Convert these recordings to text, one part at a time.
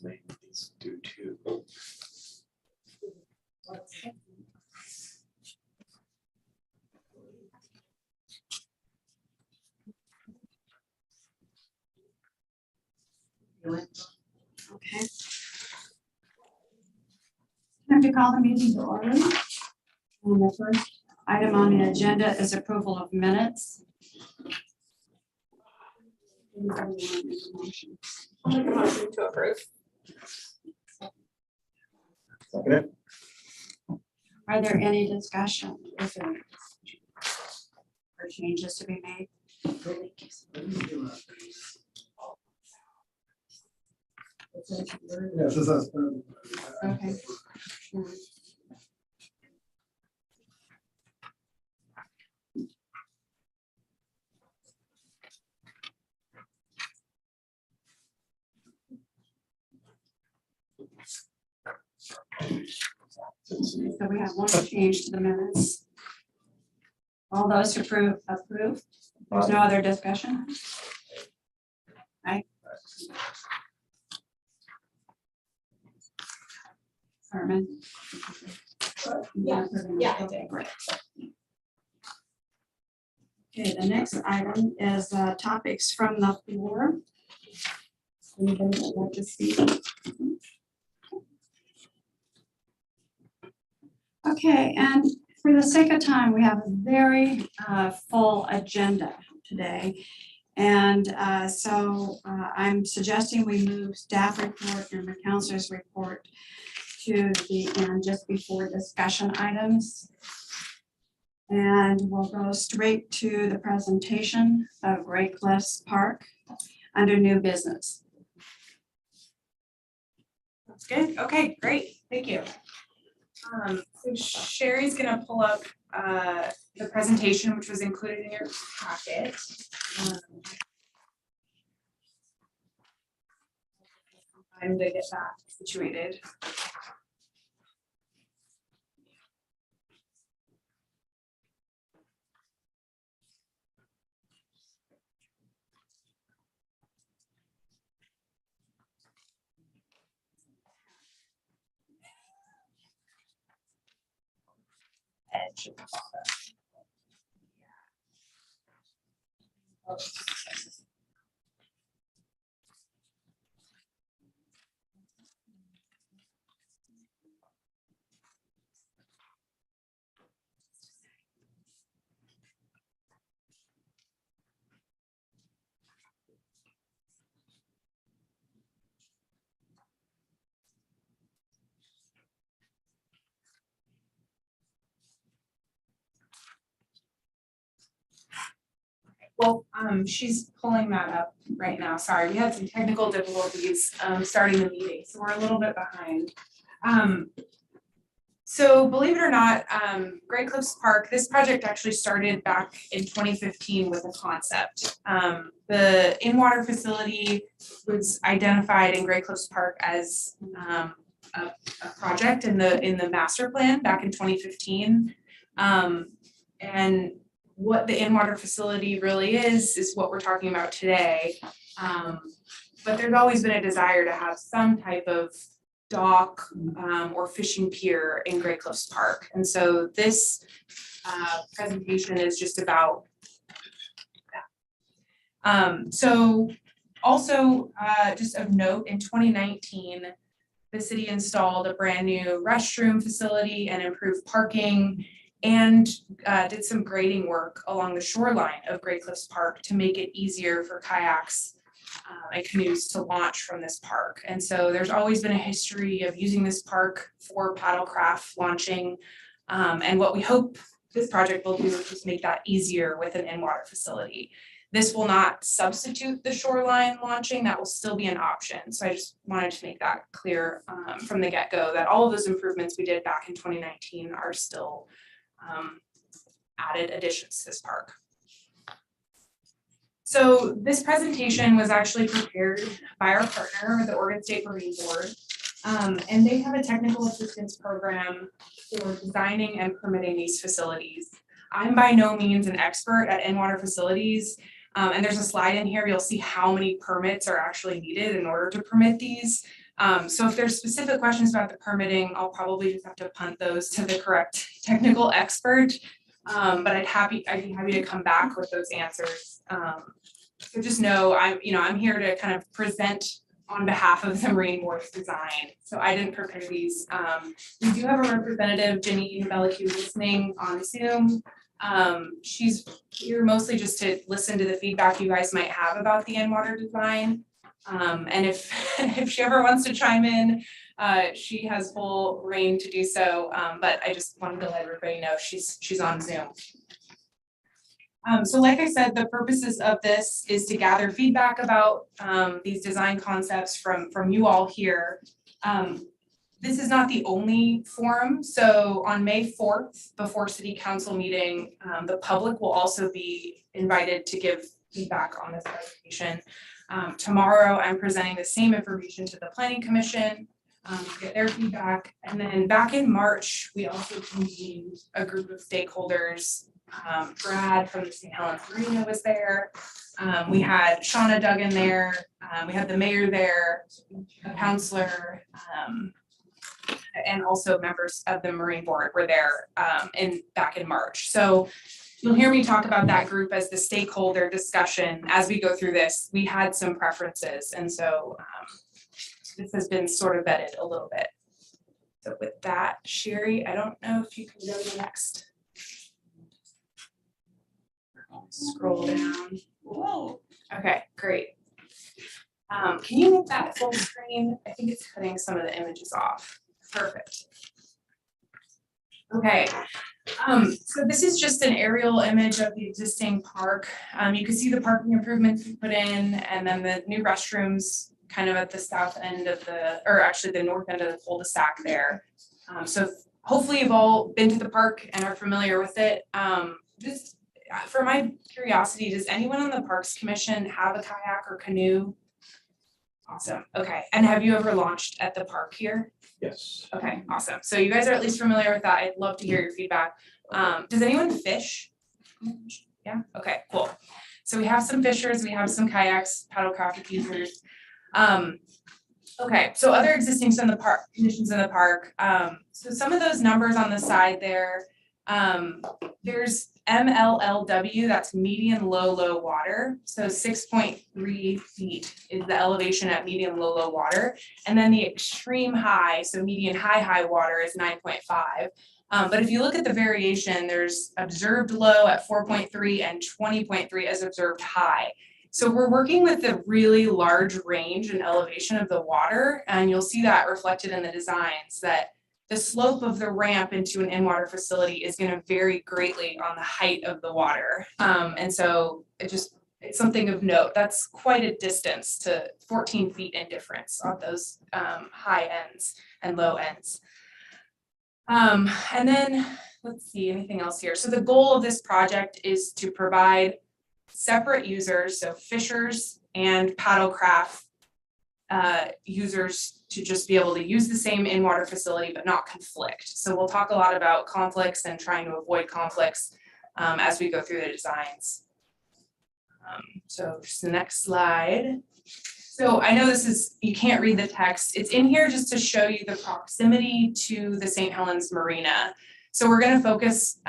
These do too. Okay. Time to call the meeting to order. And the first item on the agenda is approval of minutes. Anybody want to make a motion? I'll make a motion to approve. Second it. Are there any discussion? Is there or changes to be made? Yes, this is. Okay. So we have one change to the minutes. All those approve. There's no other discussion? Right? Carmen? Yeah, I did. Great. Okay, the next item is topics from the floor. Anybody would like to speak? Okay, and for the sake of time, we have a very full agenda today. And so I'm suggesting we move staff report and the counselor's report to the end just before discussion items. And we'll go straight to the presentation of Great Cliffs Park under new business. That's good. Okay, great. Thank you. So Sherry's gonna pull up the presentation, which was included in your packet. Time to get that situated. Edge of the bottom. Well, she's pulling that up right now. Sorry, we had some technical difficulties starting the meeting, so we're a little bit behind. So believe it or not, Great Cliffs Park, this project actually started back in 2015 with a concept. The in-water facility was identified in Great Cliffs Park as a project in the master plan back in 2015. And what the in-water facility really is what we're talking about today. But there's always been a desire to have some type of dock or fishing pier in Great Cliffs Park. And so this presentation is just about that. So also just of note, in 2019, the city installed a brand new restroom facility and improved parking, and did some grading work along the shoreline of Great Cliffs Park to make it easier for kayaks and canoes to launch from this park. And so there's always been a history of using this park for paddlecraft launching. And what we hope this project will do is just make that easier with an in-water facility. This will not substitute the shoreline launching, that will still be an option. So I just wanted to make that clear from the get-go that all of those improvements we did back in 2019 are still added additions to this park. So this presentation was actually prepared by our partner, the Oregon State Marine Board, and they have a technical assistance program for designing and permitting these facilities. I'm by no means an expert at in-water facilities. And there's a slide in here, you'll see how many permits are actually needed in order to permit these. So if there's specific questions about the permitting, I'll probably just have to punt those to the correct technical expert. But I'd be happy to come back with those answers. So just know I'm here to kind of present on behalf of the Marine Board's design. So I didn't prepare these. We do have a representative, Jenny Bellicue, listening on Zoom. She's here mostly just to listen to the feedback you guys might have about the in-water design. And if she ever wants to chime in, she has full reign to do so. But I just wanted to let everybody know she's on Zoom. So like I said, the purposes of this is to gather feedback about these design concepts from you all here. This is not the only forum. So on May 4th, before City Council meeting, the public will also be invited to give feedback on this presentation. Tomorrow, I'm presenting the same information to the Planning Commission to get their feedback. And then back in March, we also convened a group of stakeholders. Brad from the St. Helens Marina was there. We had Shauna Duggan there. We had the mayor there, a counselor, and also members of the Marine Board were there back in March. So you'll hear me talk about that group as the stakeholder discussion. As we go through this, we had some preferences. And so this has been sort of vetted a little bit. So with that, Sherry, I don't know if you can go to the next. Scroll down. Whoa. Okay, great. Can you make that full screen? I think it's cutting some of the images off. Perfect. Okay. So this is just an aerial image of the existing park. You can see the parking improvements we put in, and then the new restrooms kind of at the south end of or actually the north end of the cul-de-sac there. So hopefully you've all been to the park and are familiar with it. Just for my curiosity, does anyone on the Parks Commission have a kayak or canoe? Awesome. Okay. And have you ever launched at the park here? Yes. Okay, awesome. So you guys are at least familiar with that. I'd love to hear your feedback. Does anyone fish? Yeah, okay, cool. So we have some fishers, we have some kayaks, paddlecraft users. Okay, so other existing conditions in the park. So some of those numbers on the side there, there's MLLW, that's median low water. So 6.3 feet is the elevation at median low water. And then the extreme high, so median high water is 9.5. But if you look at the variation, there's observed low at 4.3 and 20.3 as observed high. So we're working with a really large range and elevation of the water, and you'll see that reflected in the designs that the slope of the ramp into an in-water facility is going to vary greatly on the height of the water. And so it's something of note. That's quite a distance to 14 feet in difference on those high ends and low ends. And then let's see, anything else here. So the goal of this project is to provide separate users, so fishers and paddlecraft users, to just be able to use the same in-water facility but not conflict. So we'll talk a lot about conflicts and trying to avoid conflicts as we go through the designs. So just the next slide. So I know you can't read the text. It's in here just to show you the proximity to the St. Helens Marina. So we're going to focus,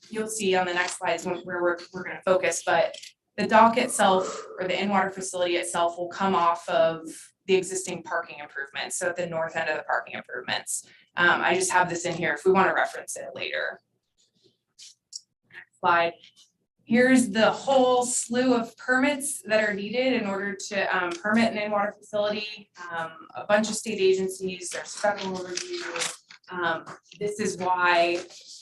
you'll see on the next slides where we're going to focus, but the dock itself or the in-water facility itself will come off of the existing parking improvements. So at the north end of the parking improvements. I just have this in here if we want to reference it later. Next slide. Here's the whole slew of permits that are needed in order to permit an in-water facility. A bunch of state agencies, there's federal review. This is why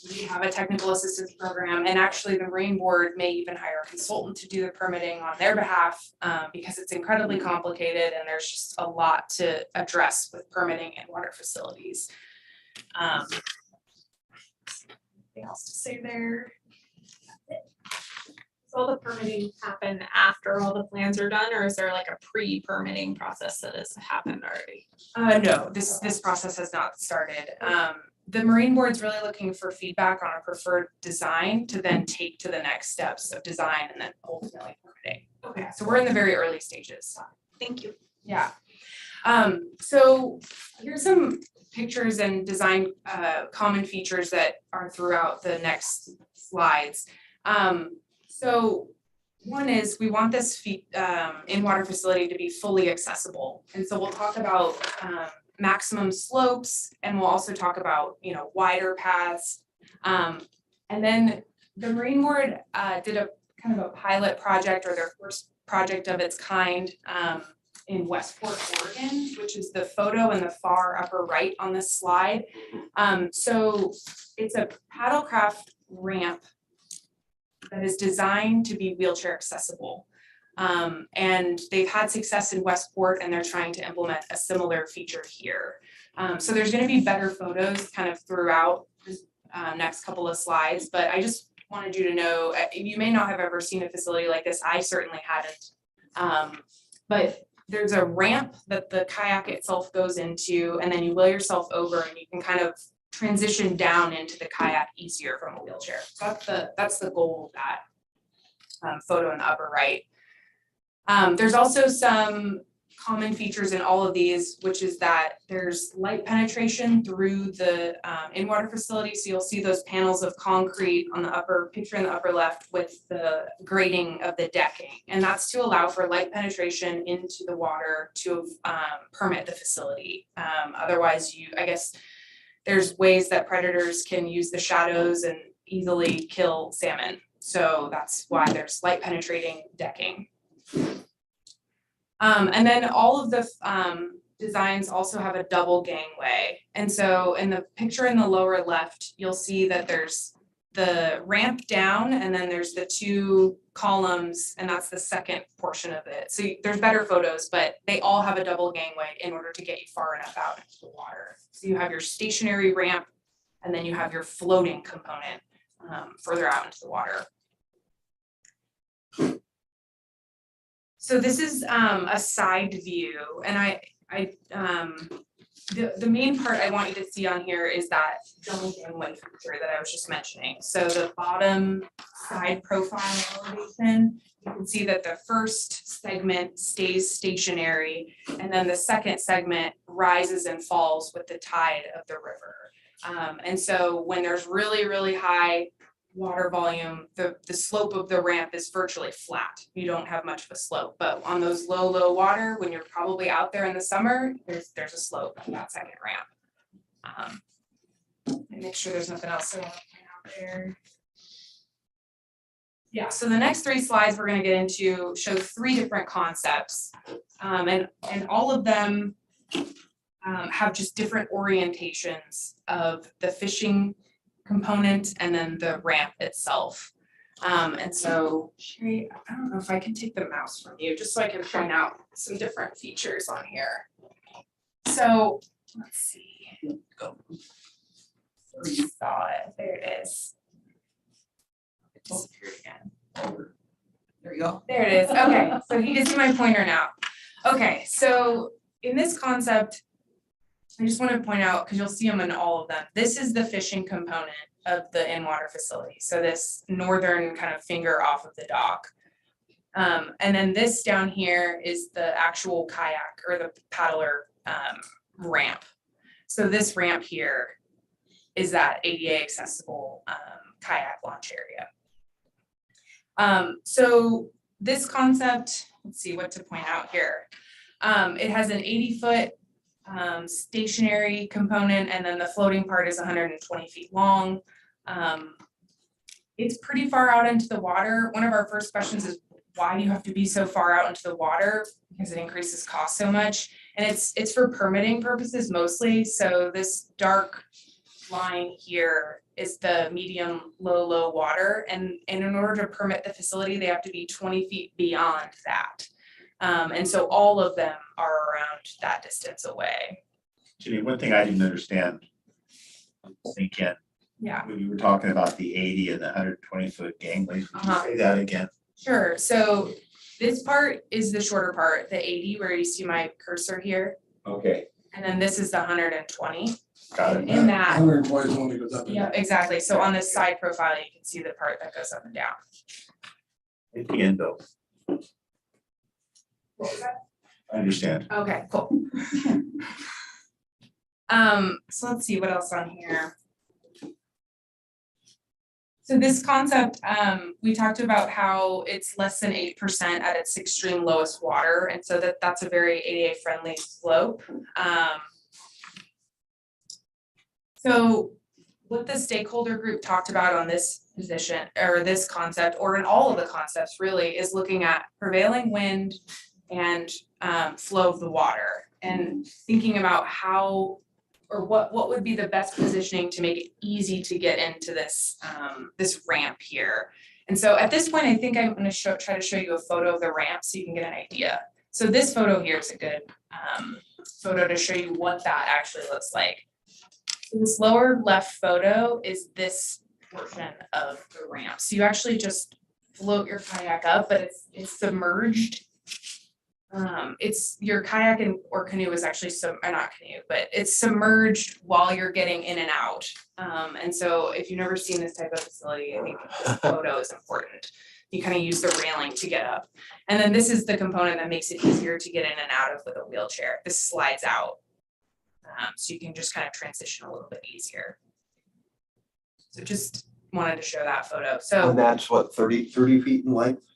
we have a technical assistance program, and actually the Marine Board may even hire a consultant to do the permitting on their behalf because it's incredibly complicated and there's just a lot to address with permitting in water facilities. Anything else to say there? So all the permitting happen after all the plans are done, or is there like a pre-permitting process that has happened already? No, this process has not started. the Marine Board's really looking for feedback on a preferred design to then take to the next steps of design and then ultimately permitting. Okay, so we're in the very early stages. Thank you. Yeah. So here's some pictures and design common features that are throughout the next slides. So one is we want this in-water facility to be fully accessible. And so we'll talk about maximum slopes, and we'll also talk about, you know, wider paths. And then the Marine Board did a kind of a pilot project, or their first project of its kind, in Westport, Oregon, which is the photo in the far upper right on this slide. So it's a paddlecraft ramp that is designed to be wheelchair accessible. And they've had success in Westport, and they're trying to implement a similar feature here. So there's going to be better photos kind of throughout this next couple of slides, but I just wanted you to know, you may not have ever seen a facility like this. I certainly hadn't. But there's a ramp that the kayak itself goes into, and then you wheel yourself over and you can kind of transition down into the kayak easier from a wheelchair. So that's the goal of that photo in the upper right. There's also some common features in all of these, which is that there's light penetration through the in-water facility. So you'll see those panels of concrete on the upper picture in the upper left with the grading of the decking. And that's to allow for light penetration into the water to permit the facility. Otherwise, I guess there's ways that predators can use the shadows and easily kill salmon. So that's why there's light penetrating decking. And then all of the designs also have a double gangway. And so in the picture in the lower left, you'll see that there's the ramp down, and then there's the two columns, and that's the second portion of it. So there's better photos, but they all have a double gangway in order to get you far enough out into the water. So you have your stationary ramp, and then you have your floating component further out into the water. So this is a side view, and the main part I want you to see on here is that double gangway feature that I was just mentioning. So the bottom side profile elevation, you can see that the first segment stays stationary, and then the second segment rises and falls with the tide of the river. And so when there's really, really high water volume, the slope of the ramp is virtually flat. You don't have much of a slope, but on those low water, when you're probably out there in the summer, there's a slope on that second ramp. And make sure there's nothing else I want to point out there. Yeah, so the next three slides we're going to get into show three different concepts, and all of them have just different orientations of the fishing component and then the ramp itself. And so, Sherry, I don't know if I can take the mouse from you, just so I can point out some different features on here. So let's see. Go. We saw it. There it is. It disappeared again. There you go. There it is. Okay, so you can see my pointer now. Okay, so in this concept, I just want to point out, because you'll see them in all of them, this is the fishing component of the in-water facility. So this northern kind of finger off of the dock. And then this down here is the actual kayak or the paddler ramp. So this ramp here is that ADA accessible kayak launch area. So this concept, let's see what to point out here. It has an 80-foot stationary component, and then the floating part is 120 feet long. It's pretty far out into the water. One of our first questions is, why do you have to be so far out into the water? Because it increases cost so much. And it's for permitting purposes mostly. So this dark line here is the medium low water. And in order to permit the facility, they have to be 20 feet beyond that. And so all of them are around that distance away. Jenny, one thing I didn't understand, thinking, Yeah. when you were talking about the 80 and the 120-foot gangways, would you Uh-huh. say that again? Sure. So this part is the shorter part, the 80, where you see my cursor here. Okay. And then this is the 120. Got it. In that, 120 is the one that goes up and yeah, down. exactly. So on this side profile, you can see the part that goes up and down. At the end though, What was that? I understand. Okay, cool. So let's see what else on here. So this concept, we talked about how it's less than 8% at its extreme lowest water, and so that's a very ADA friendly slope. So what the stakeholder group talked about on this position or this concept, or in all of the concepts really, is looking at prevailing wind and flow of the water, and thinking about how or what would be the best positioning to make it easy to get into this this ramp here. And so at this point, I think I'm going to try to show you a photo of the ramp so you can get an idea. So this photo here is a good photo to show you what that actually looks like. So this lower left photo is this portion of the ramp. So you actually just float your kayak up, but it's submerged. It's your kayak or canoe is actually not canoe, but it's submerged while you're getting in and out. And so if you've never seen this type of facility, I think this photo is important. You kind of use the railing to get up. And then this is the component that makes it easier to get in and out of with a wheelchair. This slides out. So you can just kind of transition a little bit easier. So just wanted to show that photo. So And that's what, 30 feet in length?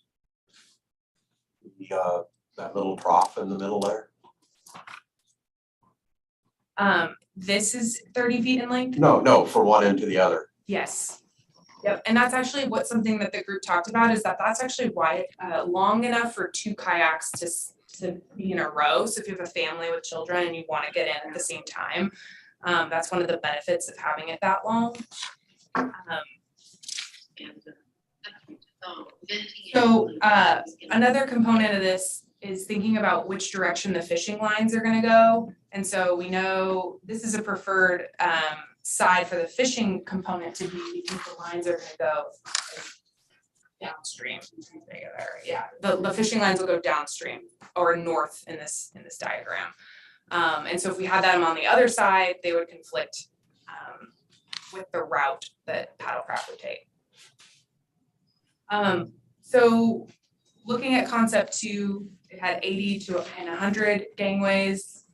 That little trough in the middle there? this is 30 feet in length. No, from one end to the other. Yes. Yep, and that's actually something that the group talked about, is that's actually wide, long enough for 2 kayaks to be in a row. So if you have a family with children and you want to get in at the same time, that's one of the benefits of having it that long. So another component of this is thinking about which direction the fishing lines are going to go. And so we know this is a preferred side for the fishing component to be, because the lines are going to go downstream. Yeah, the fishing lines will go downstream or north in this diagram. And so if we had them on the other side, they would conflict with the route that paddlecraft would take. So looking at concept 2, it had 80 to 100 gangways.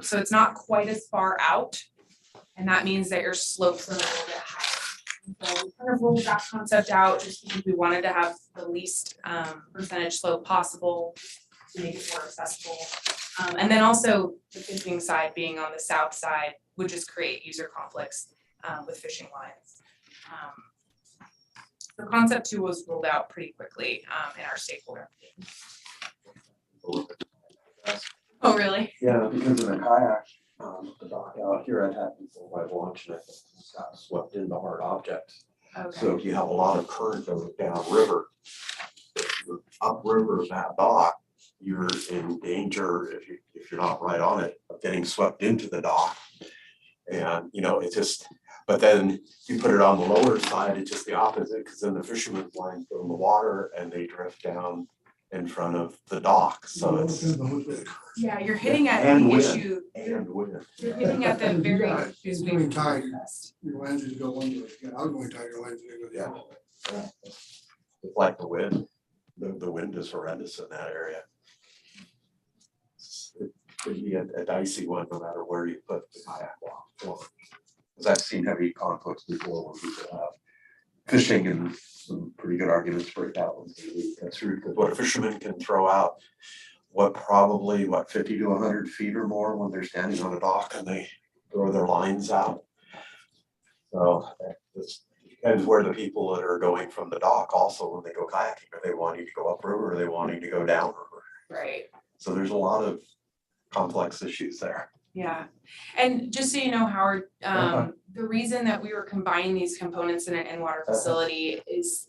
So it's not quite as far out, and that means that your slopes are a little bit higher. So we kind of rolled that concept out just because we wanted to have the least percentage slope possible to make it more accessible. And then also the fishing side being on the south side would just create user conflicts with fishing lines. So concept 2 was rolled out pretty quickly in our stakeholder meeting. Oh, really? Yeah, because of the kayak, the dock out here, I've had people like launch and I think it's got swept into hard objects. Okay. So if you have a lot of current going down river, if you're upriver that dock, you're in danger if you're not right on it of getting swept into the dock. And it just, but then you put it on the lower side, it's just the opposite, because then the fishermen's lines go in the water and they drift down in front of the dock. So it's Yeah, you're hitting at And the wind. issue. and wind. You're hitting at the very. Yeah, it's doing tide. Your lenses go one way, yeah, I was going tight, your lenses go the other way. Yeah. It's like the wind. The wind is horrendous in that area. It could be a dicey one no matter where you put the kayak launch. Because I've seen heavy conflicts before when people have fishing and some pretty good arguments break out when they leave. That's true, because what a fisherman can throw out, probably 50 to 100 feet or more when they're standing on a dock and they throw their lines out. So this depends where the people that are going from the dock also when they go kayaking, are they wanting to go upriver or are they wanting to go downriver? Right. So there's a lot of complex issues there. Yeah, and just so you know, Howard, the reason that we were combining these components in an in-water facility is,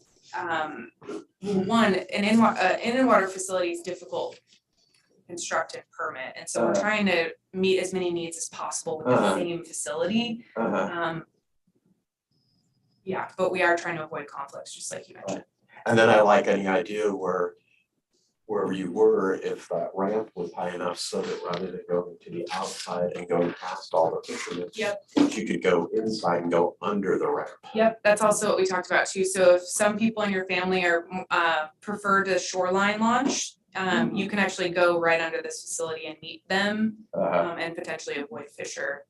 one, an in-water facility is difficult to construct and permit, and so we're trying to meet as many needs as possible with the same facility. Yeah, but we are trying to avoid conflicts, just like you mentioned. And then I like any idea where wherever you were, if that ramp was high enough so that rather than going to the outside and going past all the fishermen. Yep. You could go inside and go under the ramp. Yep, that's also what we talked about too. So if some people in your family are prefer to shoreline launch, you can actually go right under this facility and meet them and potentially avoid fisher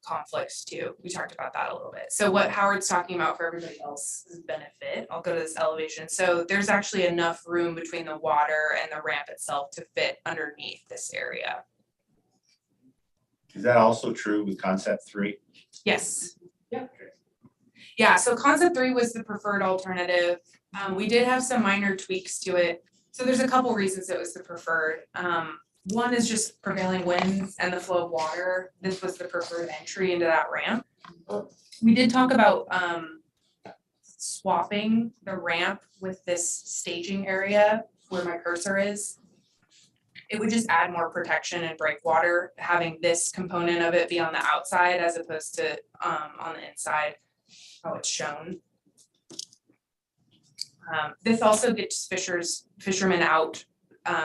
conflicts too. We talked about that a little bit. So what Howard's talking about for everybody else's benefit, I'll go to this elevation. So there's actually enough room between the water and the ramp itself to fit underneath this area. Is that also true with concept 3? Yes. Yep. Yeah, so concept 3 was the preferred alternative. We did have some minor tweaks to it. So there's a couple reasons it was the preferred. One is just prevailing winds and the flow of water. This was the preferred entry into that ramp. We did talk about swapping the ramp with this staging area where my cursor is. It would just add more protection and breakwater, having this component of it be on the outside as opposed to on the inside, how it's shown. This also gets fishermen out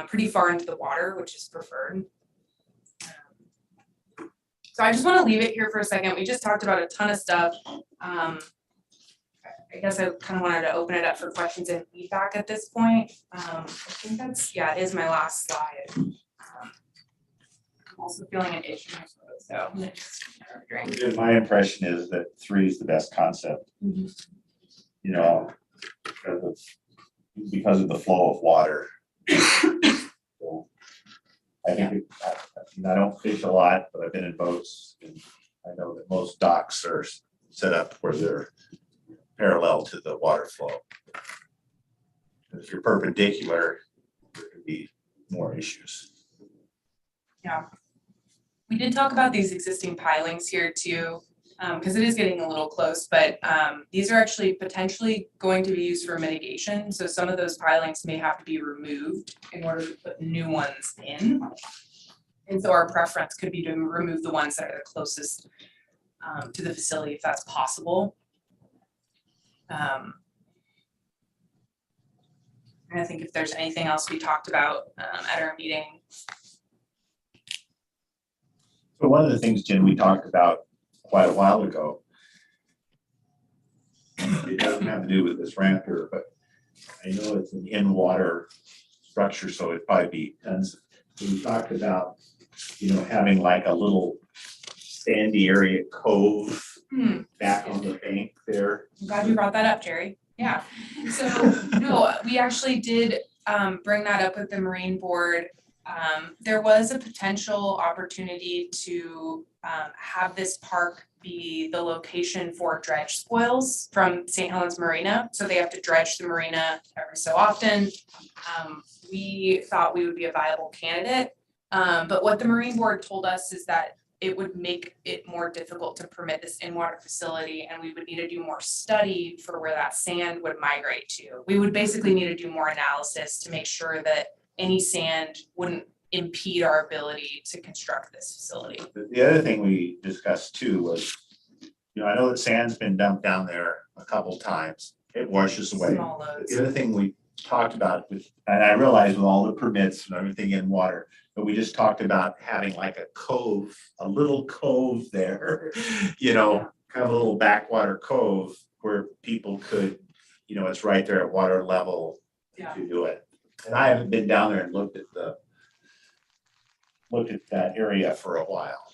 pretty far into the water, which is preferred. So I just want to leave it here for a second. We just talked about a ton of stuff. I guess I kind of wanted to open it up for questions and feedback at this point. I think that's, yeah, it is my last slide. I'm also feeling an itch in my throat, so I'm gonna just have a drink. My impression is that 3 is the best concept. You know, because of the flow of water. So I think I don't fish a lot, but I've been in boats, and I know that most docks are set up where they're parallel to the water flow. If you're perpendicular, there could be more issues. Yeah. We did talk about these existing pilings here too, because it is getting a little close, but these are actually potentially going to be used for mitigation. So some of those pilings may have to be removed in order to put new ones in. And so our preference could be to remove the ones that are the closest to the facility if that's possible. I think if there's anything else we talked about at our meeting. So one of the things, Jen, we talked about quite a while ago, it doesn't have to do with this ramp here, but I know it's an in-water structure, so it'd probably be tons. We talked about, you know, having like a little sandy area cove back on the bank there. I'm glad you brought that up, Jerry. Yeah, so no, we actually did bring that up with the Marine Board. There was a potential opportunity to have this park be the location for dredge spoils from St. Helens Marina. So they have to dredge the marina every so often. We thought we would be a viable candidate. But what the Marine Board told us is that it would make it more difficult to permit this in-water facility, and we would need to do more study for where that sand would migrate to. We would basically need to do more analysis to make sure that any sand wouldn't impede our ability to construct this facility. The other thing we discussed too was, you know, I know that sand's been dumped down there a couple times. It washes away. Small loads. The other thing we talked about with, and I realize with all the permits and everything in water, but we just talked about having like a cove, a little cove there, you know, kind of a little backwater cove where people could, you know, it's right there at water level to do it. And I haven't been down there and looked at that area for a while.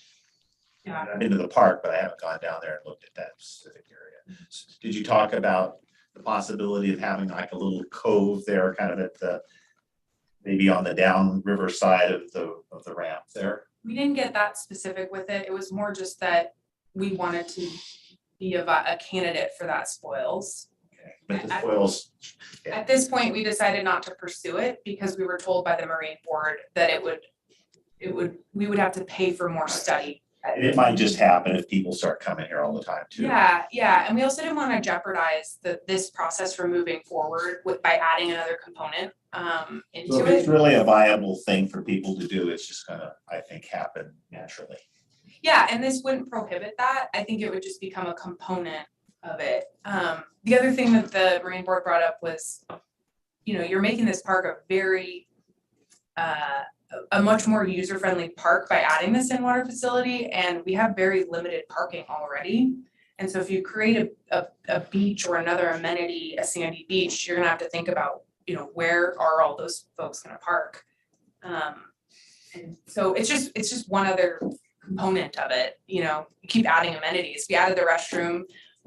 Yeah. I've been to the park, but I haven't gone down there and looked at that specific area. Did you talk about the possibility of having like a little cove there, kind of at the, maybe on the downriver side of the ramp there? We didn't get that specific with it. It was more just that we wanted to be a candidate for that spoils. But the spoils, At this point, we decided not to pursue it because we were told by the Marine Board that we would have to pay for more study. it might just happen if people start coming here all the time too. Yeah, and we also didn't want to jeopardize this process from moving forward by adding another component So into if it's it. really a viable thing for people to do, it's just gonna, I think, happen naturally. Yeah, and this wouldn't prohibit that. I think it would just become a component of it. The other thing that the Marine Board brought up was you're making this park a very, a much more user-friendly park by adding this in-water facility, and we have very limited parking already. And so if you create a beach or another amenity, a sandy beach, you're gonna have to think about, where are all those folks gonna park? And so it's just one other component of it, you keep adding amenities. We added the restroom,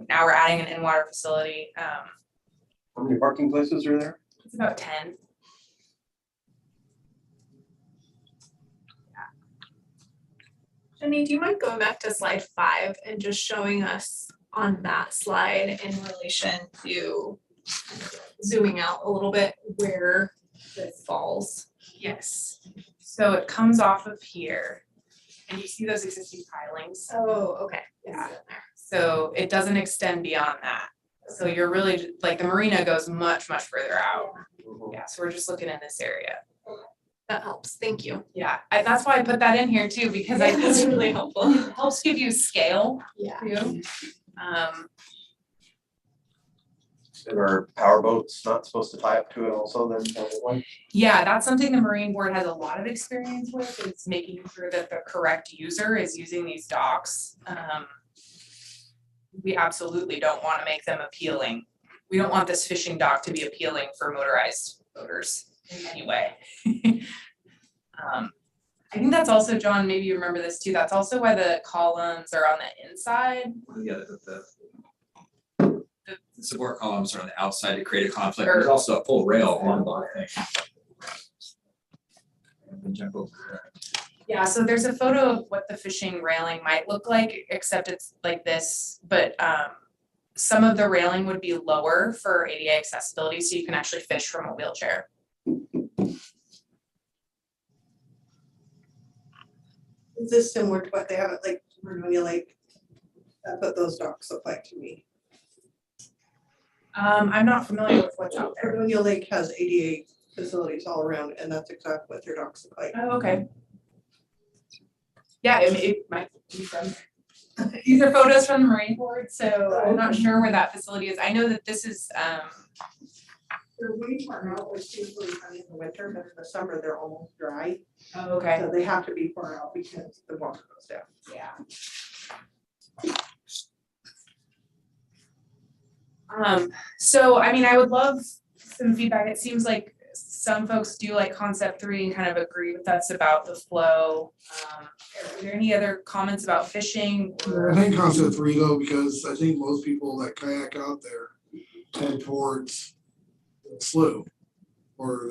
now we're adding an in-water facility. How many parking places are there? It's about 10. Jenny, do you mind going back to slide 5 and just showing us on that slide in relation to zooming out a little bit where this falls? Yes. So it comes off of here, and you see those existing pilings. Oh, okay. Yeah. So it doesn't extend beyond that. So you're really, like, the marina goes much, much further out. Yeah, so we're just looking in this area. That helps, thank you. Yeah, that's why I put that in here too, because I think That's really helpful. it helps give you scale Yeah. too. And are power boats not supposed to tie up to it also then? Probably? Yeah, that's something the Marine Board has a lot of experience with, is making sure that the correct user is using these docks. We absolutely don't want to make them appealing. We don't want this fishing dock to be appealing for motorized boaters in any way. I think that's also, John, maybe you remember this too, that's also why the columns are on the inside. Yeah, the support columns are on the outside to create a conflict. There's also a full rail on the thing. Jump over there. Yeah, so there's a photo of what the fishing railing might look like, except it's like this, but some of the railing would be lower for ADA accessibility, so you can actually fish from a wheelchair. Is this similar to what they have at Lake Vernonia Lake? That's what those docks look like to me. I'm not familiar with what's out there. Vernonia Lake has ADA facilities all around, and that's exactly what their docks look like. Oh, okay. Yeah, it might be from, these are photos from the Marine Board, so I'm not sure where that facility is. I know that this is, They're way far out, which usually come in the winter, but in the summer, they're almost dry. oh, okay, So they have to be far out because the water goes down. yeah. So I mean, I would love some feedback. It seems like some folks do like concept 3 and kind of agree with us about the flow. Are there any other comments about fishing? I think concept 3 though, because I think most people that kayak out there head towards the slough or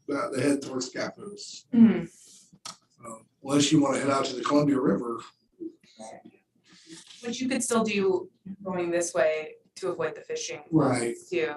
the head towards Scappoose. Hmm. Unless you want to head out to the Columbia River. Which you could still do going this way to avoid the fishing. Right. Too.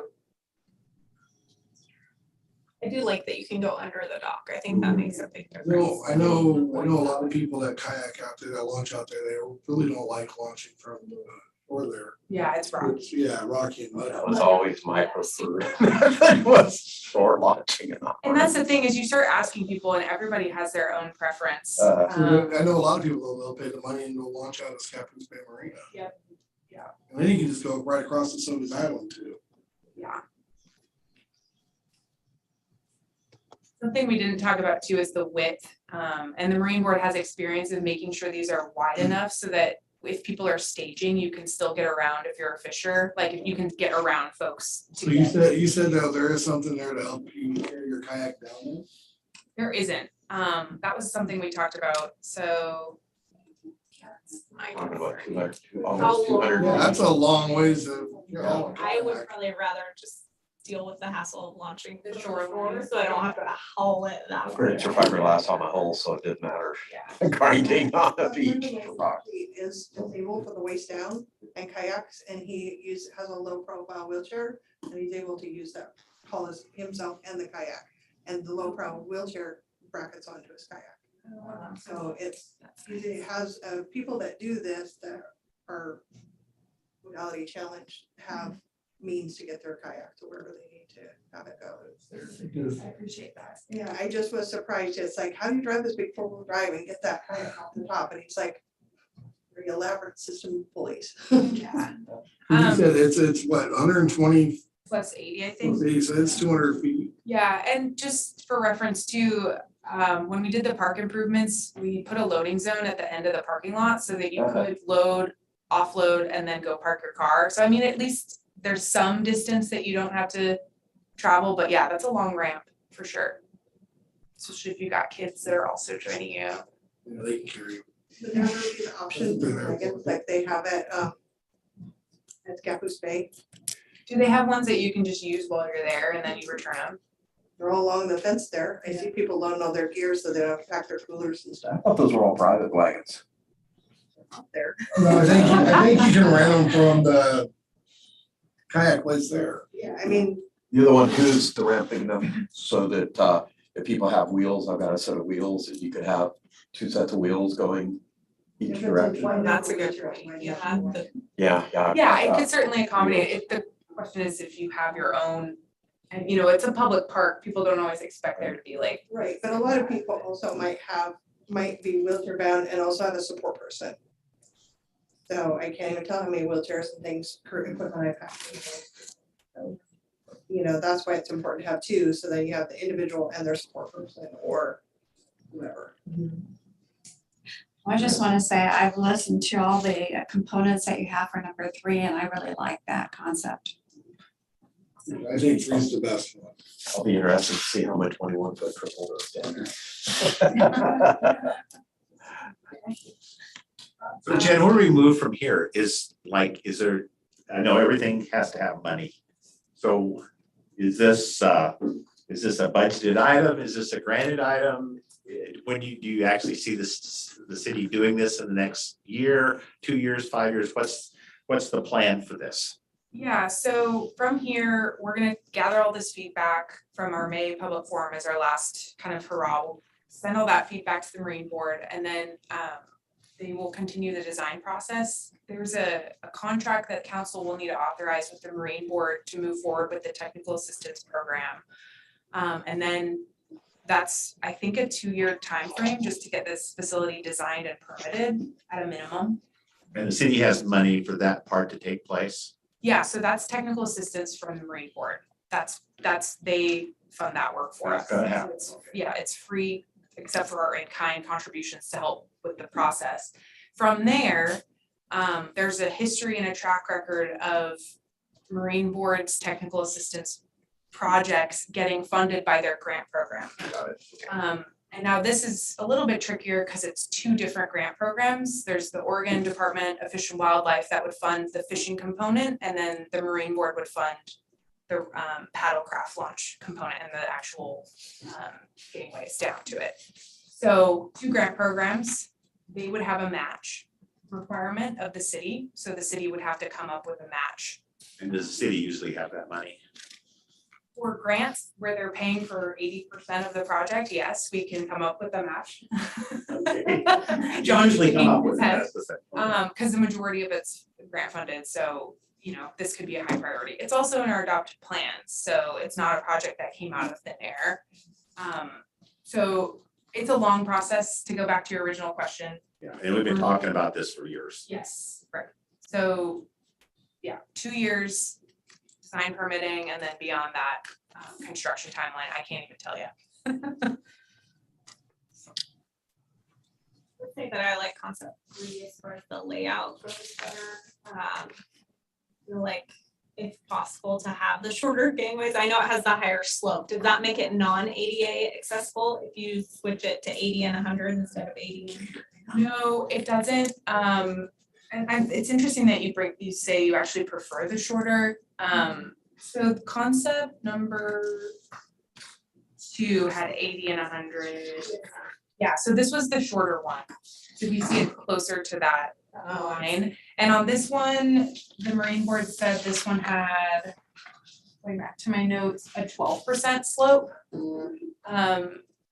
I do like that you can go under the dock. I think that makes a big difference. No, I know a lot of people that kayak out there, that launch out there, they really don't like launching from the shore there. Yeah, it's rocky. It's, yeah, rocky and muddy. That was always my preferred method, was shore launching. And that's the thing, is you start asking people and everybody has their own preference. So I know a lot of people they'll pay the money and go launch out of Scappoose Bay Marina. Yep. Yeah. And then you can just go right across the Sodas Island too. Yeah. Something we didn't talk about too is the width. And the Marine Board has experience in making sure these are wide enough so that if people are staging, you can still get around if you're a fisher, like if you can get around folks. So you said that there is something there to help you carry your kayak down there? There isn't. That was something we talked about, so. Talking about 200, How almost 200. Yeah, that's a long ways to. I would probably rather just deal with the hassle of launching The the shore shore, line. so I don't have to haul it that far. Furniture fiberglass on my hull, so it didn't matter. Yeah. Grinding on a beach. rock. He is disabled for the waist down and kayaks, and he has a low profile wheelchair, and he's able to use that, haul himself and the kayak, and the low profile wheelchair brackets onto his kayak. So he has people that do this that are modality challenged have means to get their kayak to wherever they need to have it go. I appreciate that. Yeah, I just was surprised. It's like, how do you drive this big 4-wheel drive and get that kayak off the top? And he's like, very elaborate system of pulleys. Yeah. You said it's what, 120 plus 80, I think. So it's 200 feet. Yeah, and just for reference too, when we did the park improvements, we put a loading zone at the end of the parking lot so that you could load, offload, and then go park your car. So I mean, at least there's some distance that you don't have to travel, but yeah, that's a long ramp for sure. Especially if you got kids that are also joining you. Yeah, they can carry. Would that be an option, I guess, like they have at Scappoose Bay? Do they have ones that you can just use while you're there and then you return them? They're all along the fence there. I see people loading all their gear so they don't have to pack their coolers and I stuff thought those were all private wagons. out there. No, I think you can rent them from the kayak place there. Yeah, I mean, You're the one who's the ramping them so that if people have wheels, I've got a set of wheels, and you could have 2 sets of wheels going each if it's direction. one That's a wheel good wheelchair, point. might Yeah, have one. Yeah. Yeah, it could certainly accommodate, if the question is if you have your own, and you know, it's a public park, people don't always expect there to be like. Right, but a lot of people also might be wheelchair bound and also have a support person. So I can't even tell how many wheelchairs and things, current equipment I've had. So, you know, that's why it's important to have two, so then you have the individual and their support person or whoever. I just want to say I've listened to all the components that you have for number 3, and I really like that concept. I think three's the best one. I'll be interested to see how my 21-foot triple goes down. So Jen, where we move from here is there, I know everything has to have money. So is this a budgeted item? Is this a granted item? When do you actually see the city doing this in the next year, 2 years, 5 years? What's the plan for this? Yeah, so from here, we're gonna gather all this feedback from our May public forum as our last kind of hurrah. We'll send all that feedback to the Marine Board, and then they will continue the design process. There's a contract that council will need to authorize with the Marine Board to move forward with the technical assistance program. And then that's, I think, a 2-year timeframe just to get this facility designed and permitted at a minimum. And the city has money for that part to take place? Yeah, so that's technical assistance from the Marine Board. That's they fund that work for us. That's gonna happen, So it's free except for our in-kind contributions to help with the process. From there, there's a history and a track record of Marine Board's technical assistance projects getting funded by their grant program. Got it. And now this is a little bit trickier because it's 2 different grant programs. There's the Oregon Department of Fish and Wildlife that would fund the fishing component, and then the Marine Board would fund the paddlecraft launch component and the actual getting ways down to it. So 2 grant programs, they would have a match requirement of the city. So the city would have to come up with a match. And does the city usually have that money? For grants where they're paying for 80% of the project, yes, we can come up with a match. John Usually come up with head. that. That's the thing. Because the majority of it's grant funded, so you know, this could be a high priority. It's also in our adopted plans, so it's not a project that came out of thin air. So it's a long process, to go back to your original question. Yeah, and we've been talking about this for years. Yes, right. So, yeah, 2 years, sign permitting, and then beyond that, construction timeline, I can't even tell you. I would say that I like concept 3 as far as the layout goes better. Feel like if possible to have the shorter gangways. I know it has the higher slope. Does that make it non-ADA accessible if you switch it to 80 and 100 instead of 80? No, it doesn't. And it's interesting that you say you actually prefer the shorter. So concept number 2 had 80 and 100. Yeah, so this was the shorter one. So we see it closer to that line. And on this one, the Marine Board said this one had, going back to my notes, a 12% slope.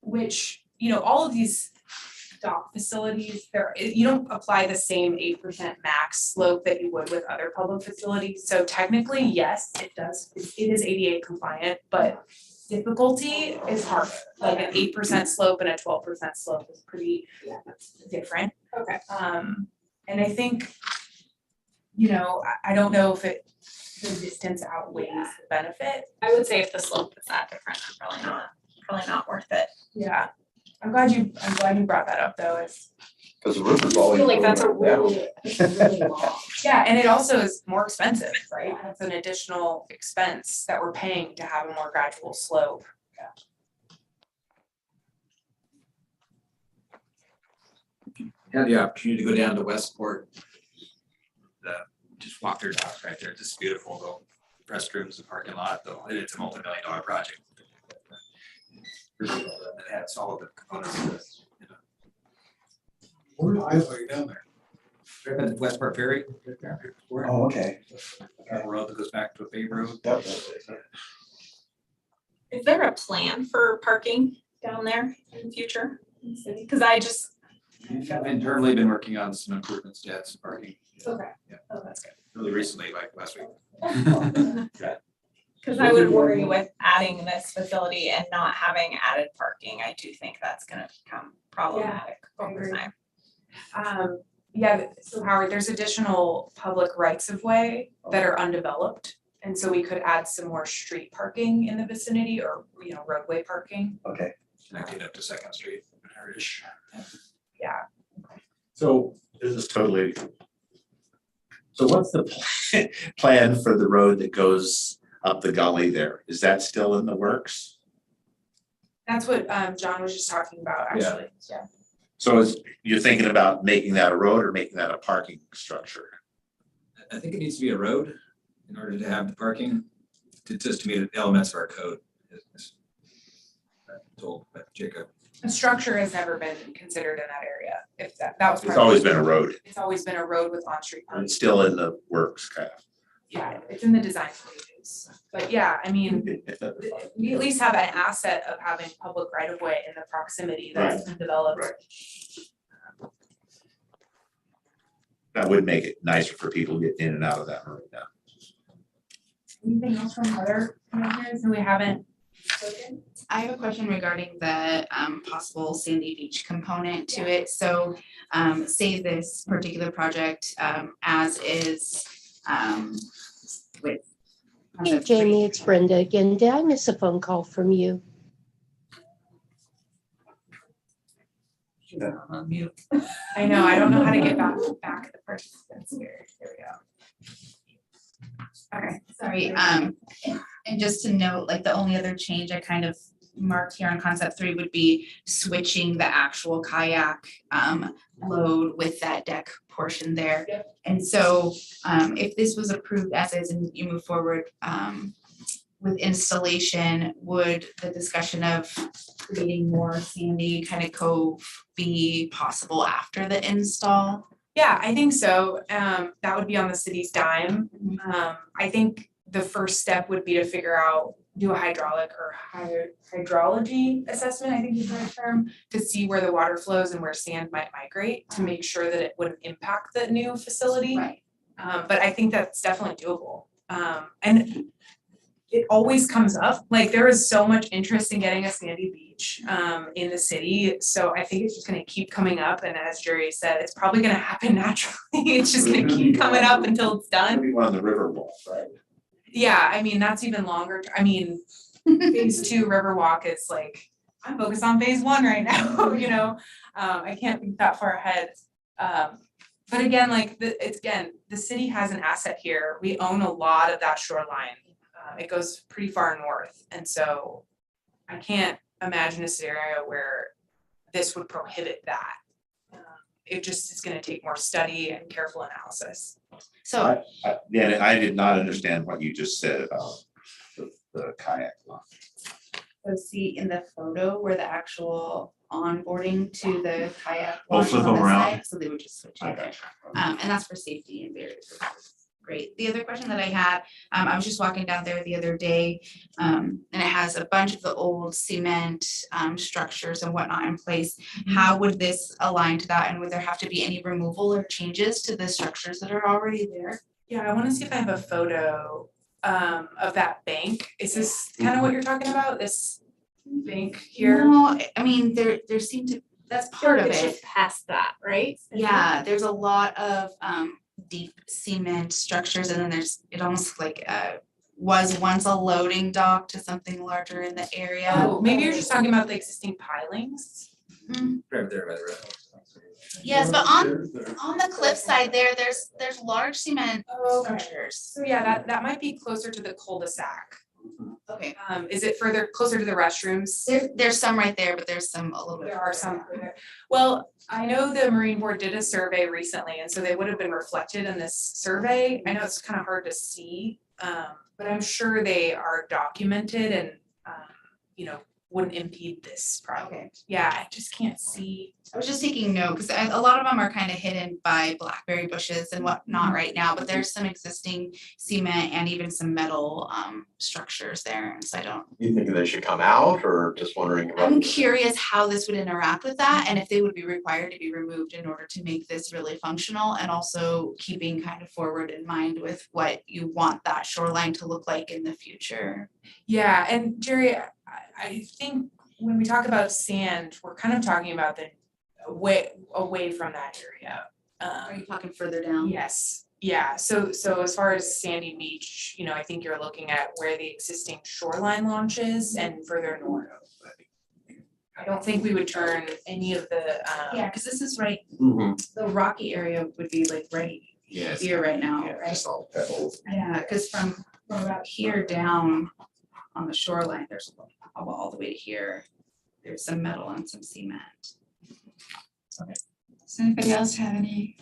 Which, you know, all of these dock facilities, you don't apply the same 8% max slope that you would with other public facilities. So technically, yes, it does. It is ADA compliant, but difficulty is harder. Like an 8% slope and a 12% slope is pretty different. Okay. And I think you know, I don't know if the distance outweighs the benefit. I would say if the slope is that different, probably not worth it. Yeah, I'm glad you brought that up though, Cause the river's I always. feel like that's a going down. really long. yeah, and it also is more expensive, right? That's an additional expense that we're paying to have a more gradual slope. Had the opportunity to go down to Westport. Just walk their dock right there, just beautiful, the restrooms and parking lot, though, it's a multi-million-dollar project. It has all of the components of this, you know. Where do I lay down there? Right by the Westport Ferry, right there, where- Oh, okay. a road that goes back to a paved road. Is there a plan for parking down there in the future? Cause I just, We've internally been working on some improvements to add some parking. okay, Yeah. oh, that's good. Really recently, like last week. Cause I would worry with adding this facility and not having added parking, I do think that's gonna become problematic I over agree. time. Yeah, so Howard, there's additional public rights of way that are undeveloped. And so we could add some more street parking in the vicinity or, you know, roadway parking. Okay. Connected up to Second Street, Heritage. Yeah. So this is totally. So what's the plan for the road that goes up the gully there? Is that still in the works? That's what John was just talking about, actually. Yeah. So you're thinking about making that a road or making that a parking structure? I think it needs to be a road in order to have the parking, just to meet the elements of our code. Told by Jacob. A structure has never been considered in that area. If that was. It's part of always it. been a road. It's always been a road with on-street And parking. it's still in the works, kind of. Yeah, it's in the design stages. But yeah, I mean, we at least have an asset of having public right of way in the proximity that's been developed. Right. That would make it nicer for people to get in and out of that road now. Anything else from other commissioners who we haven't spoken? I have a question regarding the possible Sandy Beach component to it. So say this particular project as is with. Hey Jamie, it's Brenda again. Did I miss a phone call from you? On mute. I know, I don't know how to get back the participants here. There we go. Okay. Sorry, and just to note, like the only other change I kind of marked here on concept 3 would be switching the actual kayak load with that deck portion there. Yep. And so if this was approved as is and you move forward with installation, would the discussion of creating more Sandy kind of cove be possible after the install? Yeah, I think so. That would be on the city's dime. I think the first step would be to figure out, do a hydraulic or hydrology assessment, I think is the right term, to see where the water flows and where sand might migrate to make sure that it wouldn't impact the new facility. Right. But I think that's definitely doable. And it always comes up, like there is so much interest in getting a sandy beach in the city. So I think it's just gonna keep coming up. And as Jerry said, it's probably gonna happen naturally. It's just gonna keep coming up until it's done. Maybe one on the river wall, right? Yeah, I mean, that's even longer. I mean, phase 2 Riverwalk is like, I'm focused on phase 1 right now, you know? I can't think that far ahead. But again, like the city has an asset here. We own a lot of that shoreline. It goes pretty far north. And so I can't imagine a scenario where this would prohibit that. It just is gonna take more study and careful analysis. So Yeah, I did not understand what you just said about the kayak launch. So see in the photo where the actual onboarding to the kayak. Oh, launch flip is on them the around. side, so they would just switch it. Okay. And that's for safety and barriers. Great. The other question that I had, I was just walking down there the other day, and it has a bunch of the old cement structures and whatnot in place. How would this align to that? And would there have to be any removal or changes to the structures that are already there? Yeah, I wanna see if I have a photo of that bank. Is this kind of what you're talking about? This bank here? No, I mean, there seemed to, that's part of It's it. just past that, right? Yeah, there's a lot of deep cement structures, and then it almost like was once a loading dock to something larger in the area. Oh, maybe you're just talking about the existing pilings. Right there by the road. Yes, but on the cliff side there's large cement Oh, okay. structures. So yeah, that might be closer to the cul-de-sac. Okay. Is it closer to the restrooms? There's some right there, but there's some a little bit. There are some further. Well, I know the Marine Board did a survey recently, and so they would have been reflected in this survey. I know it's kind of hard to see, but I'm sure they are documented and, wouldn't impede this project. Yeah, I just can't see. I was just taking note, because a lot of them are kind of hidden by blackberry bushes and whatnot right now, but there's some existing cement and even some metal structures there, and so I don't. You think they should come out or just wondering about? I'm curious how this would interact with that, and if they would be required to be removed in order to make this really functional, and also keeping kind of forward in mind with what you want that shoreline to look like in the future. Yeah, and Jerry, I think when we talk about sand, we're kind of talking about the away from that area. Are you talking further down? Yes, yeah, so as far as sandy beach, I think you're looking at where the existing shoreline launches and further north. I don't think we would turn any of the, Yeah, because this is right, Mhm. the rocky area would be like right here right now, Yeah, right? just all pebbles. Yeah, because from about here down on the shoreline, there's all the way to here, there's some metal and some cement. Does anybody else have any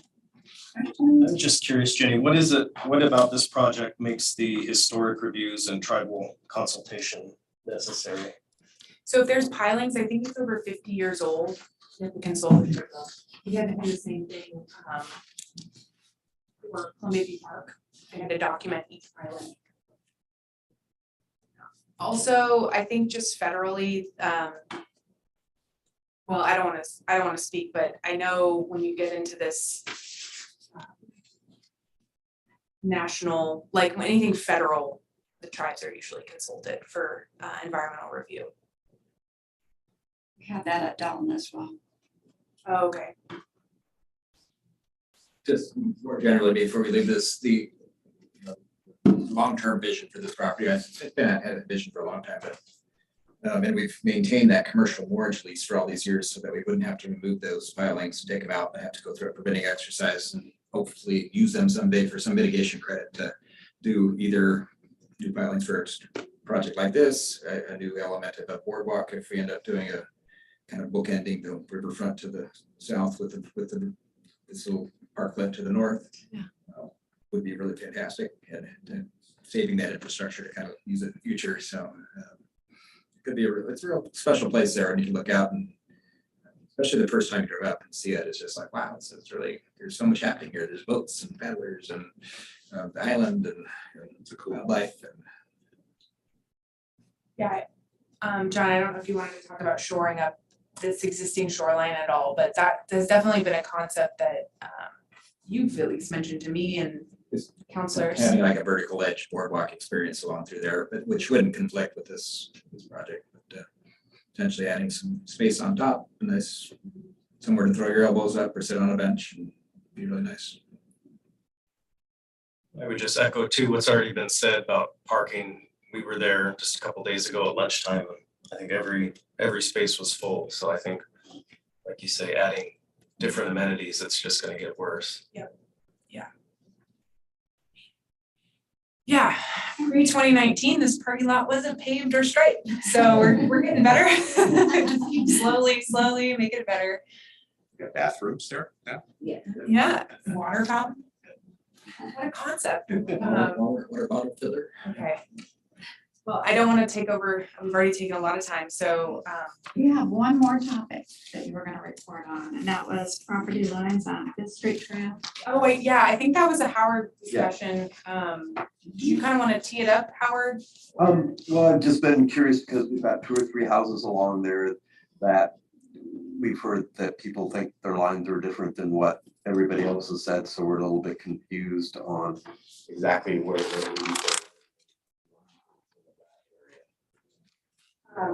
I'm questions? just curious, Jenny, what about this project makes the historic reviews and tribal consultation necessary? so if there's pilings, I think it's over 50 years old, you have to consult with them. We had to do the same thing, for Columbia View Park, they had to document each piling. Also, I think just federally, well, I don't wanna speak, but I know when you get into this national, like when anything federal, the tribes are usually consulted for environmental review. We had that at Dalton as well. Oh, okay. Just more generally, before we leave this, the long-term vision for this property, it's been, had a vision for a long time, but and we've maintained that commercial moorage lease for all these years so that we wouldn't have to remove those pilings and take them out and have to go through a permitting exercise and hopefully use them someday for some mitigation credit to do either new pilings for a project like this, a new element of a boardwalk if we end up doing a kind of bookending the riverfront to the south with this little parklet to the north. Yeah. Would be really fantastic and saving that infrastructure to kind of use it in the future. So it could be it's a real special place there. I need to look out, and especially the first time you drove up and see it, it's just like, wow, it's really, there's so much happening here. There's boats and paddlers and the island and it's a cool wildlife. Yeah, John, I don't know if you wanted to talk about shoring up this existing shoreline at all, but there's definitely been a concept that you've at least mentioned to me and counselors. Having like a vertical edge boardwalk experience along through there, but which wouldn't conflict with this project, but potentially adding some space on top, a nice somewhere to throw your elbows up or sit on a bench and be really nice. I would just echo too what's already been said about parking. We were there just a couple days ago at lunchtime, and I think every space was full. So I think, like you say, adding different amenities, it's just gonna get worse. Yeah, pre-2019, this parking lot wasn't paved or striped, so we're getting better. Just keep slowly making it better. Got bathrooms there now? Yeah, water fountain. What a concept. Water bottle filler. Okay. Well, I don't want to take over, we've already taken a lot of time, so We have one more topic that you were gonna report on, and that was property lines on Fifth Street Trail. oh wait, yeah, I think that was a Howard discussion. Do you kind of want to tee it up, Howard? Well, I've just been curious because we've got 2 or 3 houses along there that we've heard that people think their lines are different than what everybody else has said, so we're a little bit confused on exactly where they're.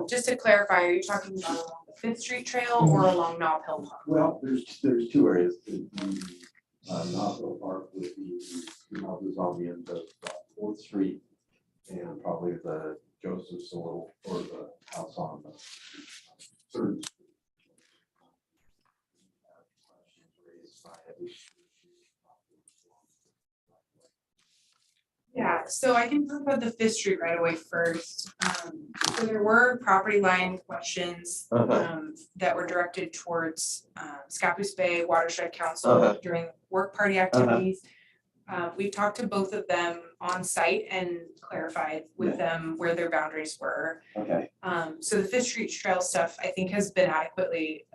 Just to clarify, are you talking about along the Fifth Street Trail or along Nob Hill Park? Well, there's 2 areas. The Knoxville Park would be two houses on the end of Fourth Street and probably the Joseph's a little, or the house on the Third Street. Yeah, so I can talk about the Fifth Street right away first. So there were property line questions that were directed towards Scappoose Bay Watershed Council during work party activities. We've talked to both of them on site and clarified with them where their boundaries were. Okay. So the Fifth Street Trail stuff, I think, has been adequately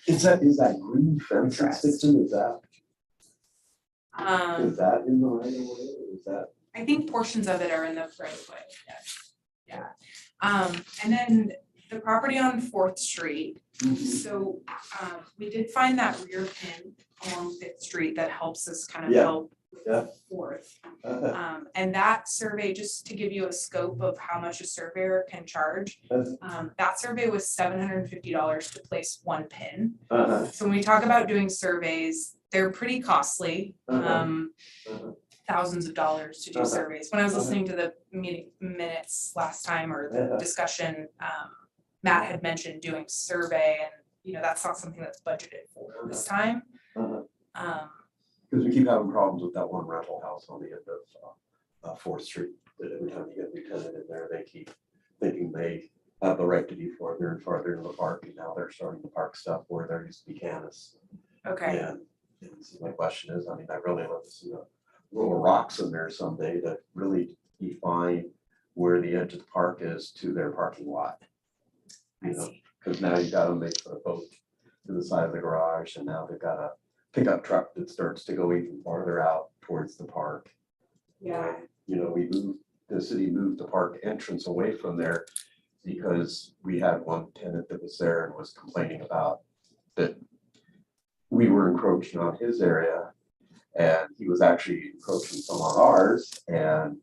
Is that green fence that sticks in, is that in the right of way, or is that? I think portions of it are in the right of way, yes. Yeah. And then the property on Fourth Street. So we did find that rear pin along Fifth Street that helps us kind of help with Fourth. And that survey, just to give you a scope of how much a surveyor can charge, that survey was $750 to place one pin. So when we talk about doing surveys, they're pretty costly. Thousands of dollars to do surveys. When I was listening to the meeting minutes last time or the discussion, Matt had mentioned doing survey and, you know, that's not something that's budgeted for this time. Because we keep having problems with that one rental house on the end of Fourth Street, that every time you get a new tenant in there, they keep thinking they have the right to be farther and farther into the park, and now they're starting to park stuff where there used to be canis. Okay. And so my question is, I mean, I really love to see a row of rocks in there someday that really define where the edge of the park is to their parking lot. I You know, see. because now you got them, they put a boat to the side of the garage, and now they've got a pickup truck that starts to go even farther out towards the park. Yeah. You know, the city moved the park entrance away from there because we had one tenant that was there and was complaining about that we were encroaching on his area, and he was actually encroaching some on ours, and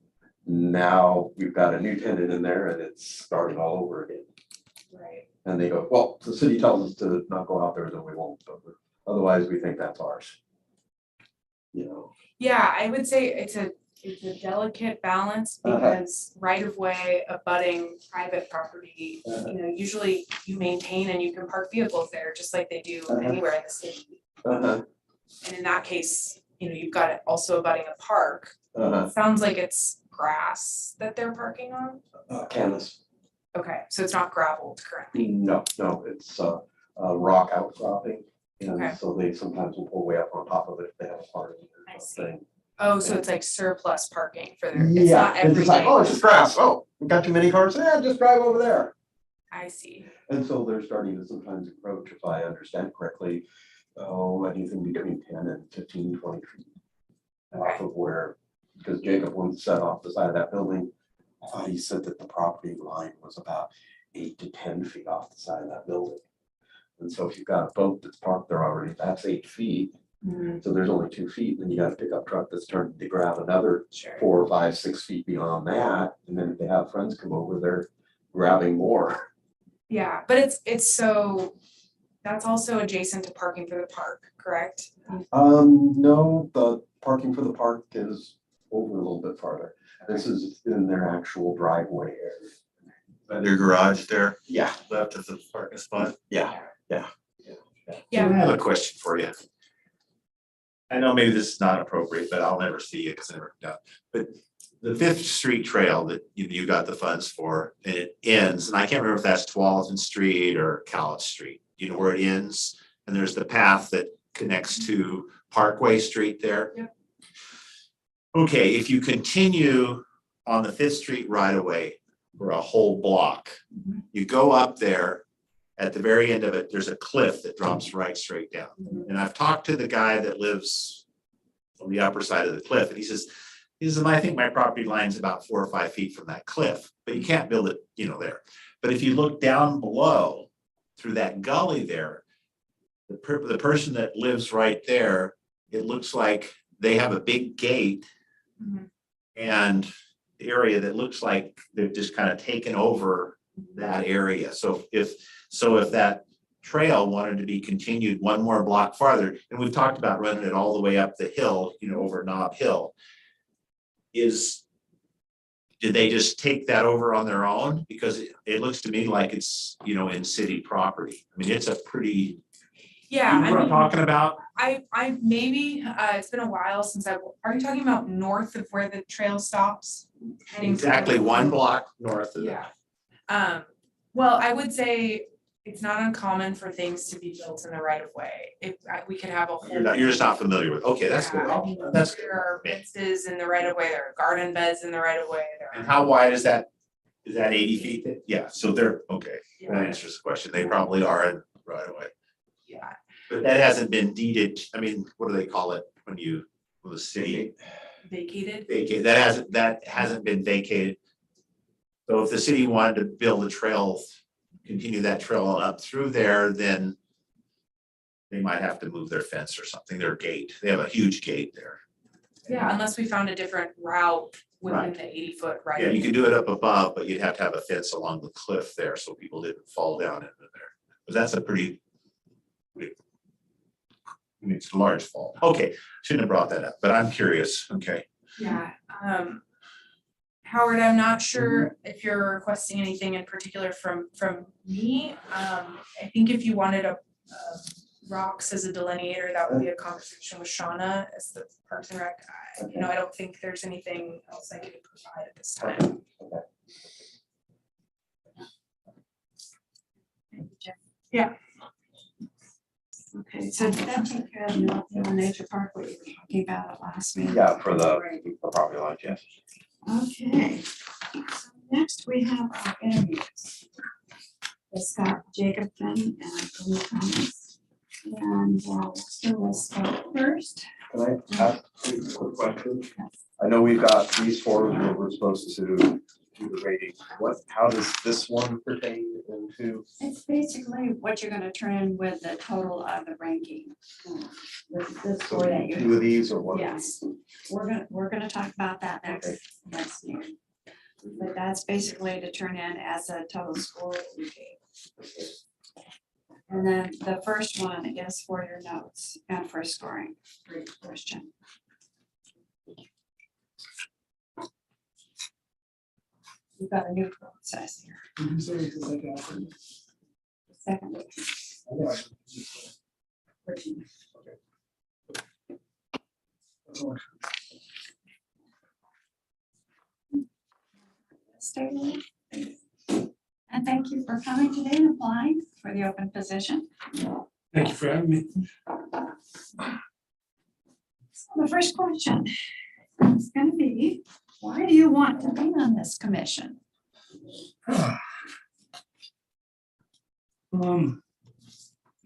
now we've got a new tenant in there and it's starting all over again. Right. And they go, well, the city tells us to not go out there, then we won't, but otherwise we think that's ours. You know? Yeah, I would say it's a delicate balance because right of way abutting private property, you know, usually you maintain and you can park vehicles there just like they do anywhere in the city. And in that case, you know, you've got it also abutting a park. It sounds like it's grass that they're parking on. Canis. Okay, so it's not gravelled currently. No, it's a rock outcropping. Okay. And so they sometimes will pull way up on top of it if they have a party I or see. something. Oh, so it's like surplus parking for their, it's Yeah, not it's just like, everyday. oh, it's just grass. Oh, we got too many cars. Yeah, just drive over there. I see. And so they're starting to sometimes approach, if I understand correctly, anything between 10 and 15, 20 feet off of where, because Jacob once set off the side of that building. I thought he said that the property line was about 8 to 10 feet off the side of that building. And so if you've got a boat that's parked there already, that's 8 feet. So there's only 2 feet, then you got a pickup truck that's turning to grab another 4, 5, 6 feet beyond that. And then if they have friends come over, they're grabbing more. Yeah, but it's so, that's also adjacent to parking for the park, correct? No, the parking for the park is over a little bit farther. This is in their actual driveway area. By their garage there, Yeah, left of the parking spot. yeah. So I have a question for you. I know maybe this is not appropriate, but I'll never see it because I never done. But the Fifth Street Trail that you got the funds for, and it ends, and I can't remember if that's Tualatin Street or Cowlitz Street. You know where it ends? And there's the path that connects to Parkway Street there. Yep. Okay, if you continue on the Fifth Street right away for a whole block, you go up there. At the very end of it, there's a cliff that drops right straight down. And I've talked to the guy that lives on the upper side of the cliff, and he says, I think my property line's about 4 or 5 feet from that cliff, but you can't build it, you know, there. But if you look down below through that gully there, the person that lives right there, it looks like they have a big gate and the area that looks like they've just kind of taken over that area. So if that trail wanted to be continued one more block farther, and we've talked about running it all the way up the hill, over Knob Hill. Did they just take that over on their own? Because it looks to me like it's, in city property. I mean, it's a pretty, Yeah, you know what I'm talking about? I maybe, it's been a while since are you talking about north of where the trail stops? Heading Exactly towards- one block north of Yeah. that. Well, I would say it's not uncommon for things to be built in the right of way. We could have a whole. You're just not familiar with, okay, that's Yeah, I good. mean, That's there are fences in the right of way, there are garden beds in the right of way, And how wide is that? Is that 80 feet? Yeah, so they're, okay, that Yeah. answers the question. They probably are in right away. Yeah, But that hasn't been deeded, I mean, what do they call it when the city vacated. vacate, that hasn't been vacated. So if the city wanted to build a trail, continue that trail up through there, then they might have to move their fence or something, their gate. They have a huge gate there. Yeah, unless we found a different route within Right. the 80-foot right. Yeah, of you way. could do it up above, but you'd have to have a fence along the cliff there so people didn't fall down into there. But that's a pretty, it's a large fall. Okay, shouldn't have brought that up, but I'm curious, okay. Yeah, Howard, I'm not sure if you're requesting anything in particular from me. I think if you wanted a rocks as a delineator, that would be a conversation with Shauna as the Parks and Rec. I don't think there's anything else I can provide at this time. Yeah. Okay, so did that take care of North Hill Nature Park, what you were talking about at last meeting? Yeah, for the Great. property lines, yes. Okay, so next we have our interviews. Scott Jacobson and Amy Thomas. And so we'll start first. Can I ask a quick question? I know we've got these forms where we're supposed to do the rating. How does this one pertain into? It's basically what you're gonna turn in with the total of the ranking. The score that you. Two of these or one? Yes, we're gonna talk about that next year. But that's basically to turn in as a total score that you gave. And then the first one is for your notes and for scoring for each question. You've got a new process here. Did you say it's the second option? Second. Yeah. Virginia. Stay with me. And thank you for coming today and applying for the open position. Thank you for having me. So the first question is going to be, why do you want to be on this commission? There's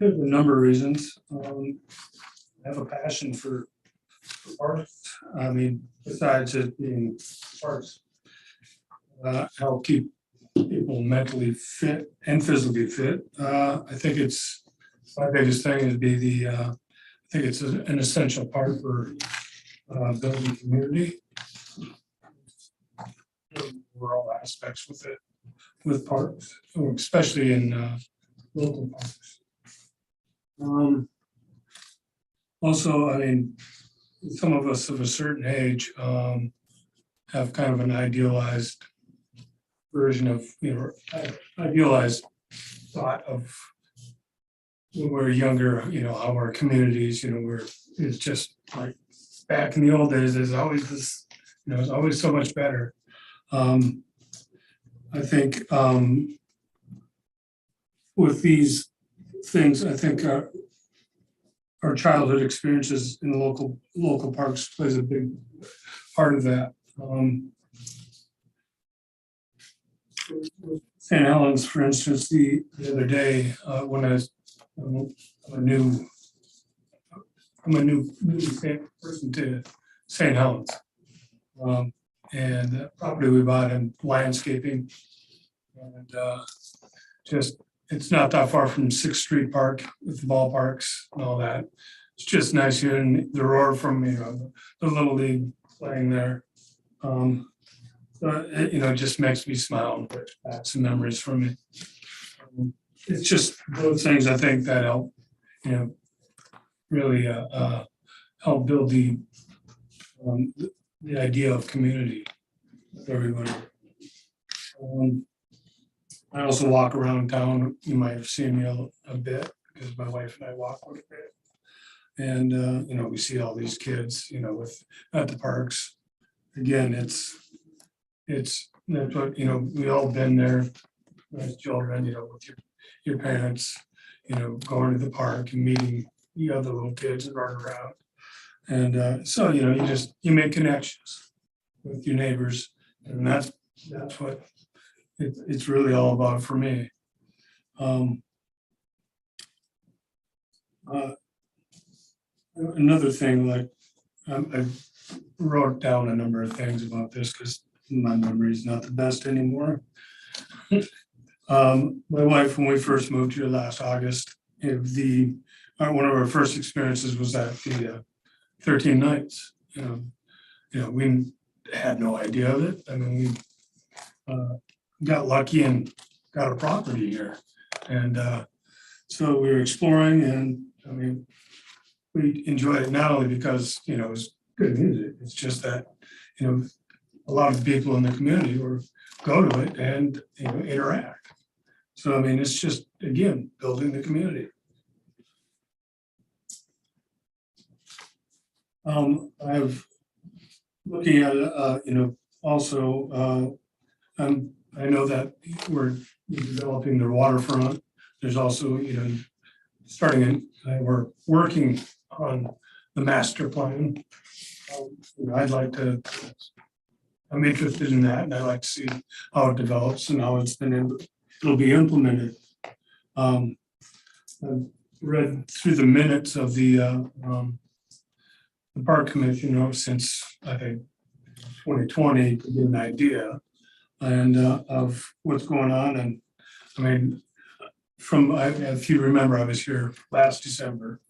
a number of reasons. I have a passion for arts. I mean, besides it being arts, help keep people mentally fit and physically fit. I think it's my biggest thing would be I think it's an essential part for building community. Overall aspects with it, with parks, especially in local parks. Also, I mean, some of us of a certain age have kind of an idealized version of, idealized thought of when we're younger, how our communities, it's just like back in the old days, there's always this, it's always so much better. I think with these things, I think our childhood experiences in the local parks plays a big part of that. St. Helens, for instance, the other day, when I'm a new person to St. Helens. And the property we bought in landscaping. And it's not that far from 6th Street Park with the ballparks and all that. It's just nice hearing the roar from, the Little League playing there. So it just makes me smile and brings back some memories for me. it's just those things I think that help, really help build the idea of community with everybody. I also walk around town. You might have seen me a bit because my wife and I walk quite a bit. And we see all these kids, at the parks. Again, that's what, we all been there as children, with your parents, going to the park and meeting the other little kids that run around. And so, you make connections with your neighbors, and that's what it's really all about for me. Another thing, like, I wrote down a number of things about this because my memory is not the best anymore. My wife, when we first moved here last August, one of our first experiences was at the 13 Nights. We had no idea of it. I mean, we got lucky and got a property here. And so we were exploring, and I mean, we enjoyed it not only because, it was good music, it's just that, a lot of people in the community go to it and, interact. So, I mean, it's just, again, building the community. I've looking at, also, I know that we're developing the waterfront. There's also, we're working on the master plan. I'm interested in that, and I'd like to see how it develops and how it'll be implemented. I've read through the minutes of the park commission, since I think 2020 to get an idea and of what's going on. And I mean, if you remember, I was here last December.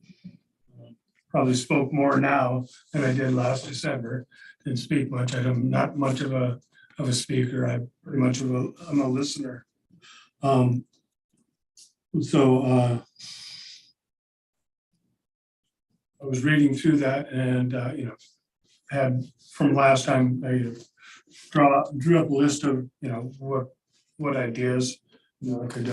Probably spoke more now than I did last December. Didn't speak much. I'm not much of a speaker. I'm a listener. So I was reading through that, and had from last time I drew up a list of what ideas I could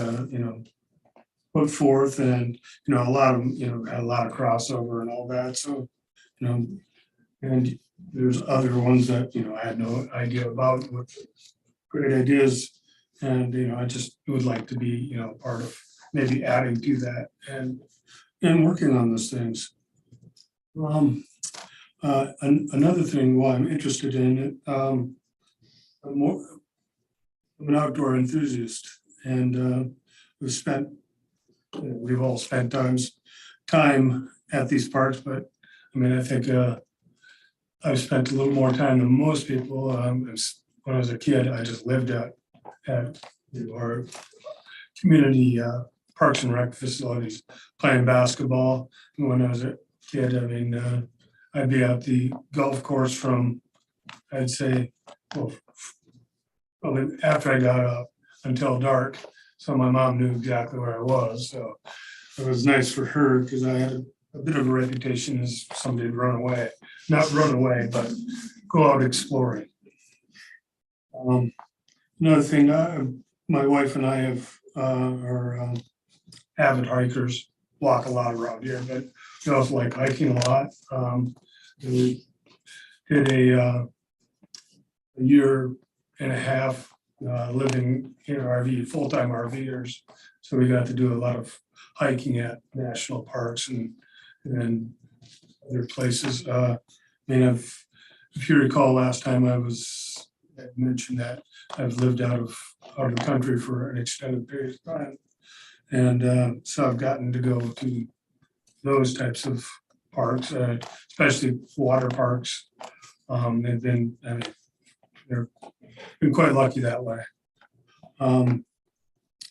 put forth, and a lot of them had a lot of crossover and all that. So and there's other ones that I had no idea about, what great ideas, and I just would like to be part of maybe adding to that and working on those things. Another thing, why I'm interested in it, I'm an outdoor enthusiast, and we've all spent time at these parks, but I mean, I think I've spent a little more time than most people. When I was a kid, I just lived at our community parks and rec facilities playing basketball. And when I was a kid, I mean, I'd be at the golf course from, I'd say, probably after I got up until dark. So my mom knew exactly where I was. So it was nice for her because I had a bit of a reputation as somebody to run away. Not run away, but go out exploring. Another thing, my wife and I are avid hikers, walk a lot around here, but we also like hiking a lot. We did a year and a half living in an RV, full-time RVers. So we got to do a lot of hiking at national parks and other places. I mean, if you recall, last time I mentioned that I've lived out of the country for an extended period of time. And so I've gotten to go to those types of parks, especially water parks. They've been, I mean, they're been quite lucky that way.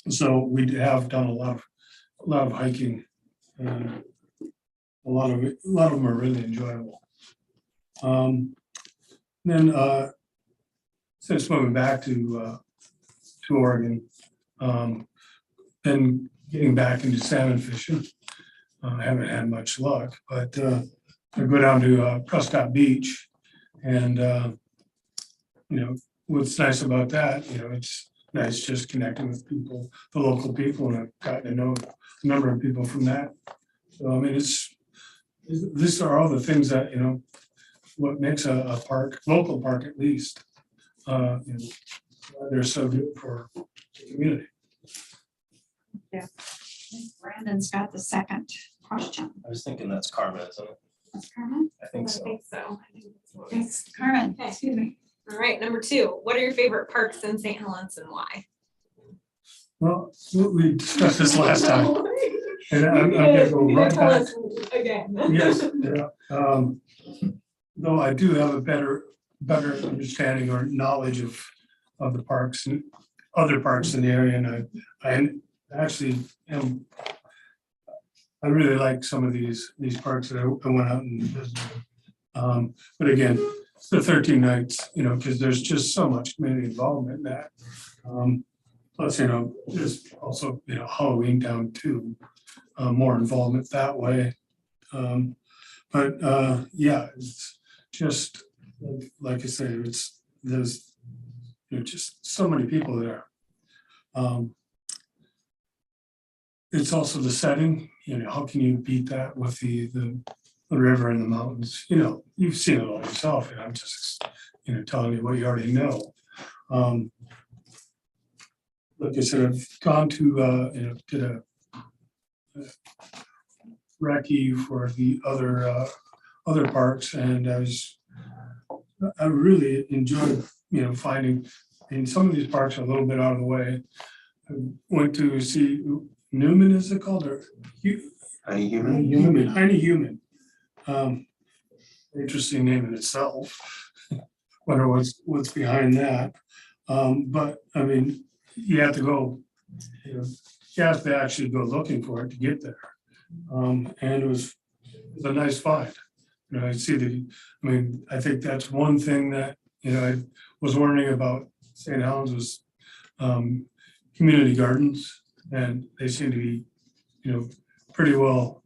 So we have done a lot of hiking. A lot of them are really enjoyable. Then since moving back to Oregon, been getting back into salmon fishing. I haven't had much luck, but I go down to Prescott Beach, and what's nice about that, it's nice just connecting with people, the local people, and I've gotten to know a number of people from that. So I mean, these are all the things that what makes a park, local park at least, why they're so good for the community. Brandon's got the second question. I was thinking that's Carmen, isn't it? That's Carmen? I think so. so. Yes, Carmen, Okay. excuse me. All right, number 2, what are your favorite parks in St. Helens and why? Well, we discussed this last time, and I'm gonna go right back. Again. Yes, yeah. Though I do have a better understanding or knowledge of the parks and other parks in the area, and I actually am. I really like some of these parks that I went out and visited. But again, it's the 13 nights, because there's just so much community involvement in that. Plus, there's also, Halloween town too, more involvement that way. But yeah, it's just, like I say, there's just so many people there. It's also the setting, how can you beat that with the river and the mountains? You've seen it all yourself, and I'm just, telling you what you already know. Like I said, I've gone to, did a recce for the other parks, and I really enjoyed, finding, and some of these parks are a little bit out of the way. I went to see Newman, is it called, or Honey human. Honey Human. Interesting name in itself. Wonder what's behind that. But I mean, you have to go, you have to actually go looking for it to get there. And it was a nice find. I see I think that's one thing that, I was wondering about St. Helens was community gardens, and they seem to be, pretty well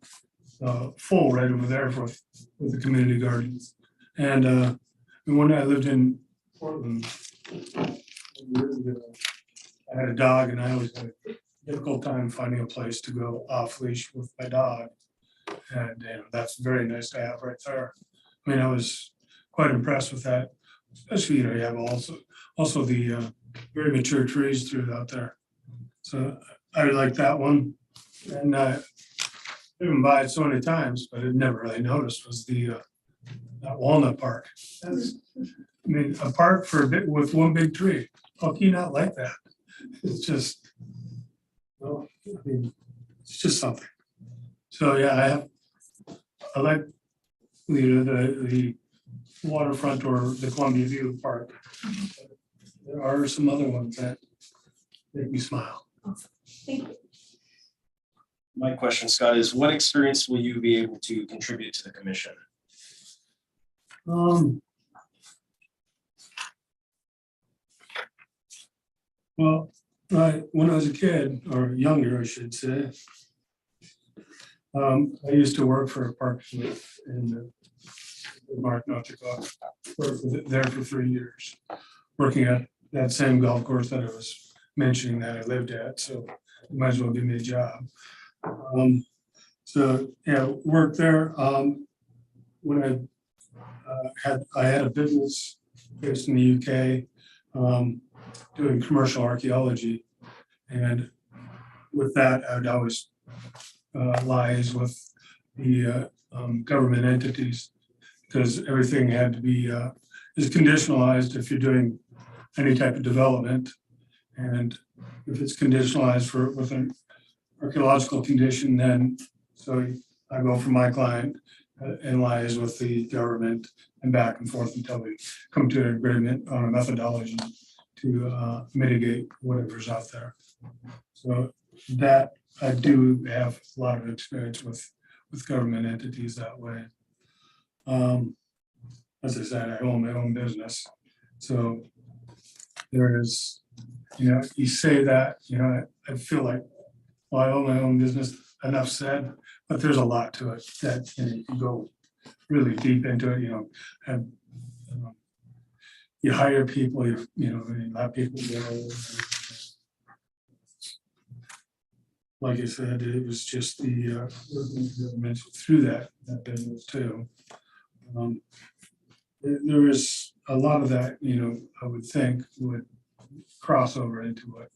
full right over there with the community gardens. And when I lived in Portland, I had a dog, and I always had a difficult time finding a place to go off leash with my dog. And that's very nice to have right there. I mean, I was quite impressed with that, especially, you have also the very mature trees throughout there. So I like that one. And I've been by it so many times, but I never really noticed was that Walnut Park. A park with one big tree. How can you not like that? It's just, it's just something. So yeah, I like the waterfront or the Columbia View Park. There are some other ones that make me smile. Thank you. My question, Scott, is what experience will you be able to contribute to the commission? Well, when I was a kid, or younger, I should say, I used to work for a park in Mark, North Dakota. Worked there for 3 years, working at that same golf course that I was mentioning that I lived at, so you might as well give me a job. So yeah, worked there. When I had a business based in the UK, doing commercial archaeology, and with that, I would always liaise with the government entities, because everything had to be is conditionalized if you're doing any type of development, and if it's conditionalized with an archaeological condition, then so I go from my client and liaise with the government and back and forth until we come to an agreement on a methodology to mitigate whatever's out there. So that I do have a lot of experience with government entities that way. As I said, I own my own business, so there is, you say that, I feel like well, I own my own business, enough said, but there's a lot to it that, you know, you can go really deep into it, you know, and you hire people, you know, and let people go. Like I said, it was just the government through that business too. There is a lot of that, you know, I would think would cross over into what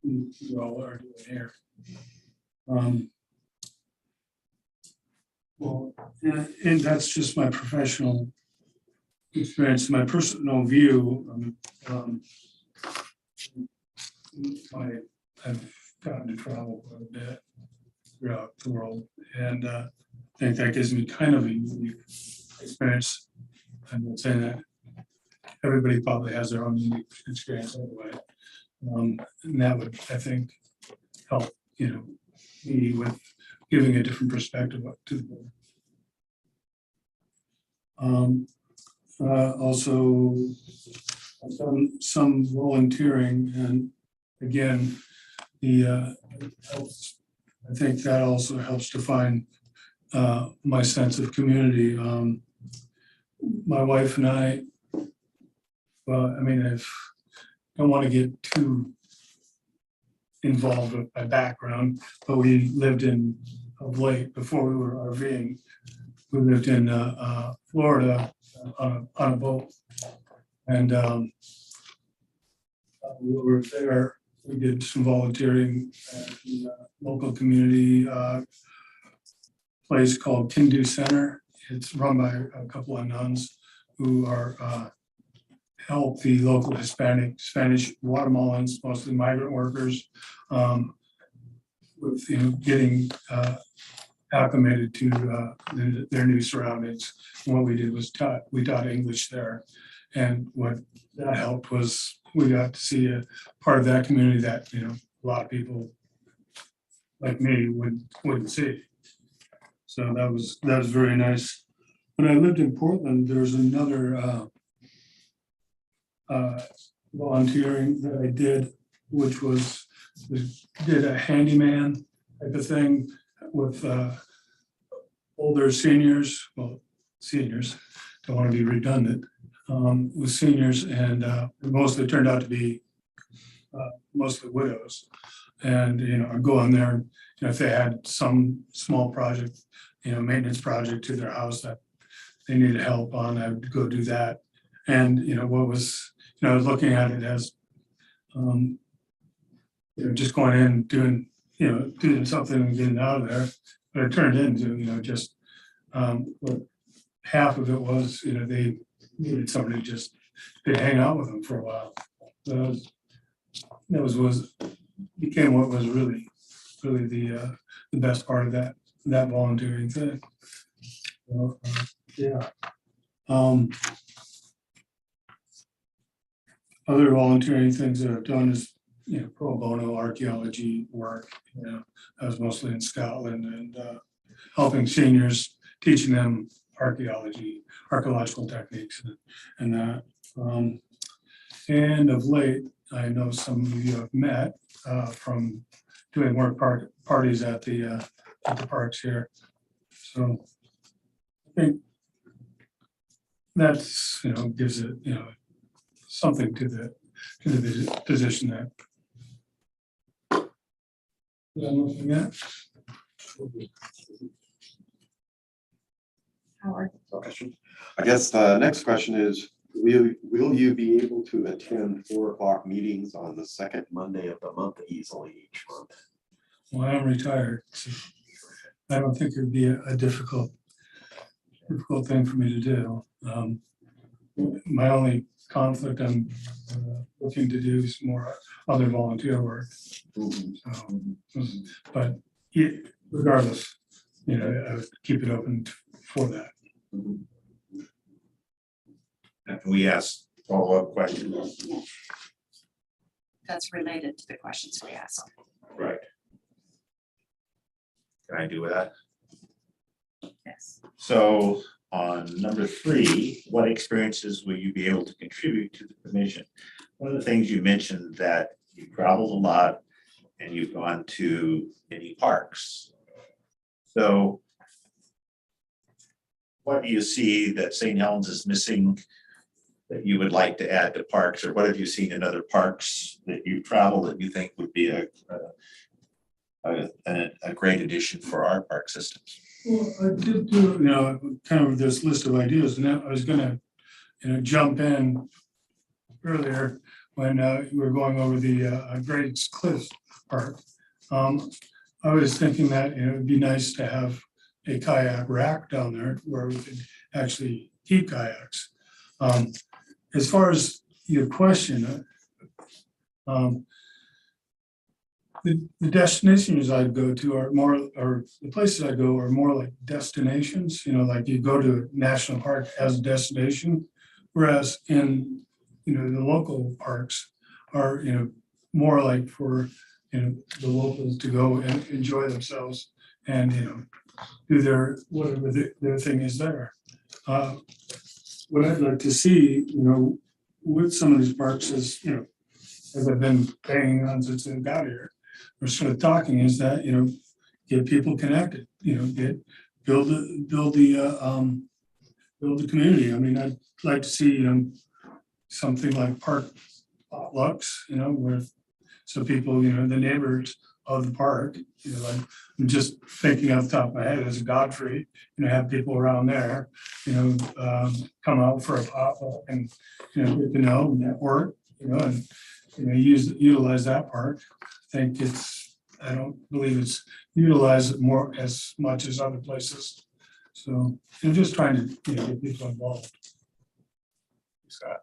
you all are doing here. Well, and that's just my professional experience, my personal view. I've gotten to travel quite a bit throughout the world, and I think that gives me kind of a unique experience. I'm not saying that everybody probably has their own unique experience anyway. And that would, I think, help, you know, me with giving a different perspective up to the board. Also, I've done some volunteering, and again, I think that also helps define my sense of community. My wife and I, well, I mean, I don't want to get too involved with my background, but we lived of late, before we were RVing, we lived in Florida on a boat. And we were there, we did some volunteering at the local community place called Kindu Center. It's run by a couple of nuns who are help the local Spanish, Guatemalans, mostly migrant workers, with, you know, getting acclimated to their new surroundings. And what we did was we taught English there, and what that helped was we got to see a part of that community that, you know, a lot of people like me wouldn't see. So that was very nice. When I lived in Portland, there was another volunteering that I did, which was did a handyman type of thing with older seniors, well, seniors, don't want to be redundant, with seniors, and mostly turned out to be mostly widows. And, you know, I'd go on there, you know, if they had some small project, you know, maintenance project to their house that they needed help on, I would go do that. And, you know, what was, you know, I was looking at it as, you know, just going in, doing something and getting out of there. But it turned into, you know, just what half of it was, you know, they needed somebody to just to hang out with them for a while. So that was became what was really the best part of that volunteering thing. So, yeah. Other volunteering things that I've done is, you know, pro bono archaeology work. You know, I was mostly in Scotland and helping seniors, teaching them archaeological techniques and that. And of late, I know some of you have met from doing work parties at the parks here. So I think that's, you know, gives it, you know, something to the position that I'm looking at. Howard. Question. I guess the next question is, will you be able to attend 4 o'clock meetings on the second Monday of the month easily each month? Well, I'm retired, so I don't think it'd be a difficult thing for me to do. My only conflict I'm looking to do is more other volunteer work. But regardless, you know, I would keep it open for that. And we ask follow-up questions. That's related to the questions we asked. Right. Can I do that? Yes. So on number 3, what experiences will you be able to contribute to the commission? One of the things you mentioned that you traveled a lot and you've gone to any parks. So what do you see that St. Helens is missing that you would like to add to parks, or what have you seen in other parks that you've traveled that you think would be a great addition for our park systems? Well, I did do, kind of this list of ideas, and I was gonna, jump in earlier when you were going over the Great Cliffs Park. I was thinking that, it'd be nice to have a kayak rack down there where we could actually keep kayaks. As far as your question, the destinations I'd go to are more, or the places I go are more like destinations, like you go to a national park as a destination. Whereas in, the local parks are, more like for, the locals to go and enjoy themselves and, do their, whatever their thing is there. What I'd like to see, with some of these parks is, as I've been banging on since I got here, we're sort of talking is that, get people connected, build the community. I mean, I'd like to see, something like park potlucks, where so people, the neighbors of the park, like I'm just thinking off the top of my head as a Godfrey, have people around there, come out for a potluck and, get to know, network, and, utilize that park. I think I don't believe it's utilized more as much as other places. So I'm just trying to, get people involved. Scott?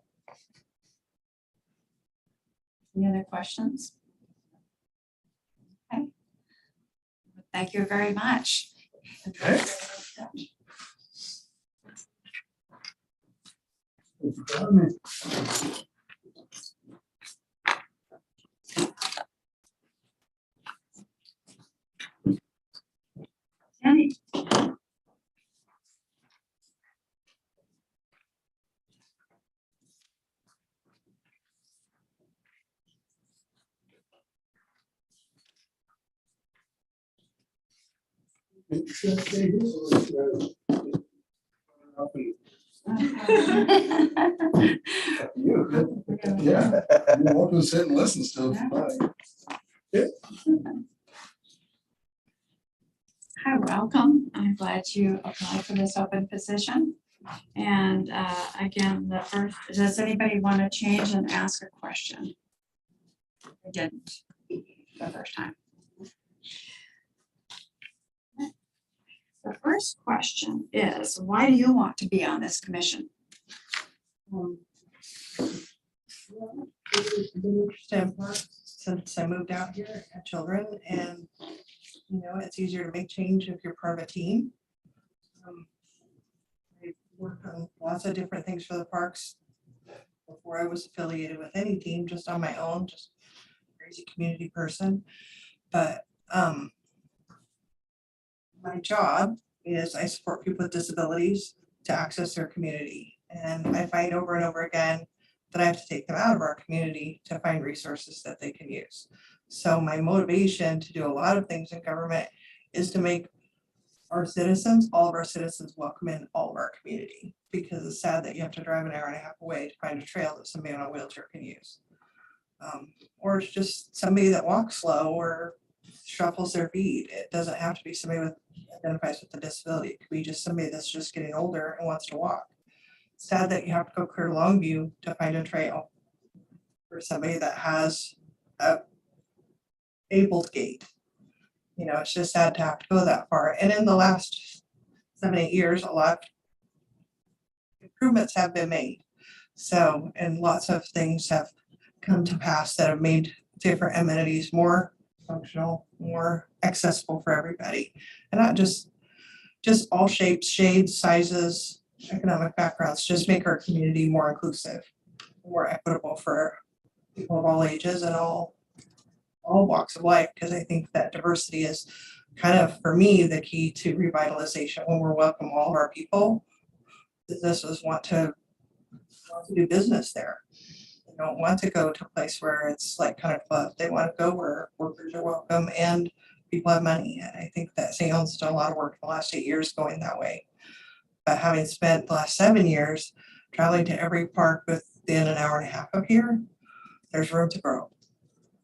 Any other questions? Okay. Thank you very much. Okay. Jenny? You, yeah, you're welcome to sit and listen still. Hi, welcome. I'm glad you applied for this open position. And again, the first, does anybody want to change and ask a question? I didn't the first time. The first question is, why do you want to be on this commission? Been interested in parks since I moved out here, had children, and it's easier to make change if you're part of a team. I worked on lots of different things for the parks before I was affiliated with any team, just on my own, just crazy community person. But my job is I support people with disabilities to access their community. And I find over and over again that I have to take them out of our community to find resources that they can use. So my motivation to do a lot of things in government is to make our citizens, all of our citizens, welcome in all of our community, because it's sad that you have to drive an hour and a half away to find a trail that somebody on a wheelchair can use. Or it's just somebody that walks slow or shuffles their feet. It doesn't have to be somebody with identifies with a disability. It could be just somebody that's just getting older and wants to walk. It's sad that you have to go clear to Longview to find a trail for somebody that has a abled gait. It's just sad to have to go that far. And in the last 7-8 years, a lot of improvements have been made. So, and lots of things have come to pass that have made different amenities more functional, more accessible for everybody. And not just all shapes, shades, sizes, economic backgrounds, just make our community more inclusive, more equitable for people of all ages and all walks of life, because I think that diversity is kind of, for me, the key to revitalization. When we're welcome all of our people, businesses want to do business there. They don't want to go to a place where it's like kind of club. They want to go where workers are welcome and people have money. And I think that St. Helens done a lot of work the last 8 years going that way. But having spent the last 7 years traveling to every park within an hour and a half of here, there's room to grow.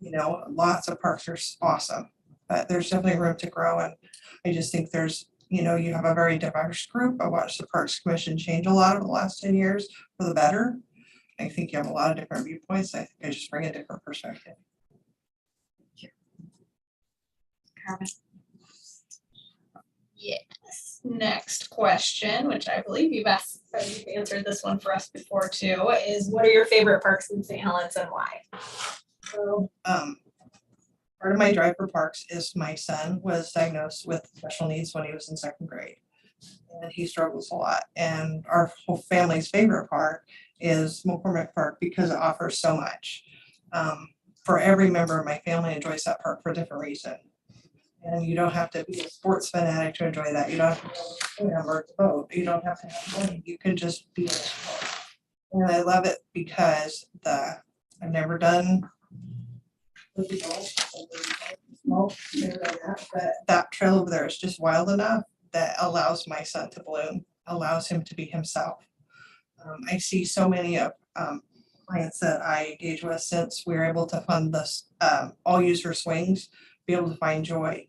You know, lots of parks are awesome, but there's definitely room to grow. And I just think there's, you know, you have a very diverse group. I watched the Parks Commission change a lot over the last 10 years for the better. I think you have a lot of different viewpoints. I think I just bring a different perspective. Carmen. Yes. Next question, which I believe you've answered this one for us before too, is what are your favorite parks in St. Helens and why? So, part of my drive for parks is my son was diagnosed with special needs when he was in 2nd grade. And he struggles a lot. And our whole family's favorite park is McCormick Park because it offers so much. For every member of my family enjoys that park for a different reason. And you don't have to be a sports fanatic to enjoy that. You don't have to swim or boat. You don't have to have money. You can just be in it. And I love it because I've never done but that trail over there is just wild enough that allows my son to bloom, allows him to be himself. I see so many of clients that I engage with since we were able to fund this all user swings, be able to find joy.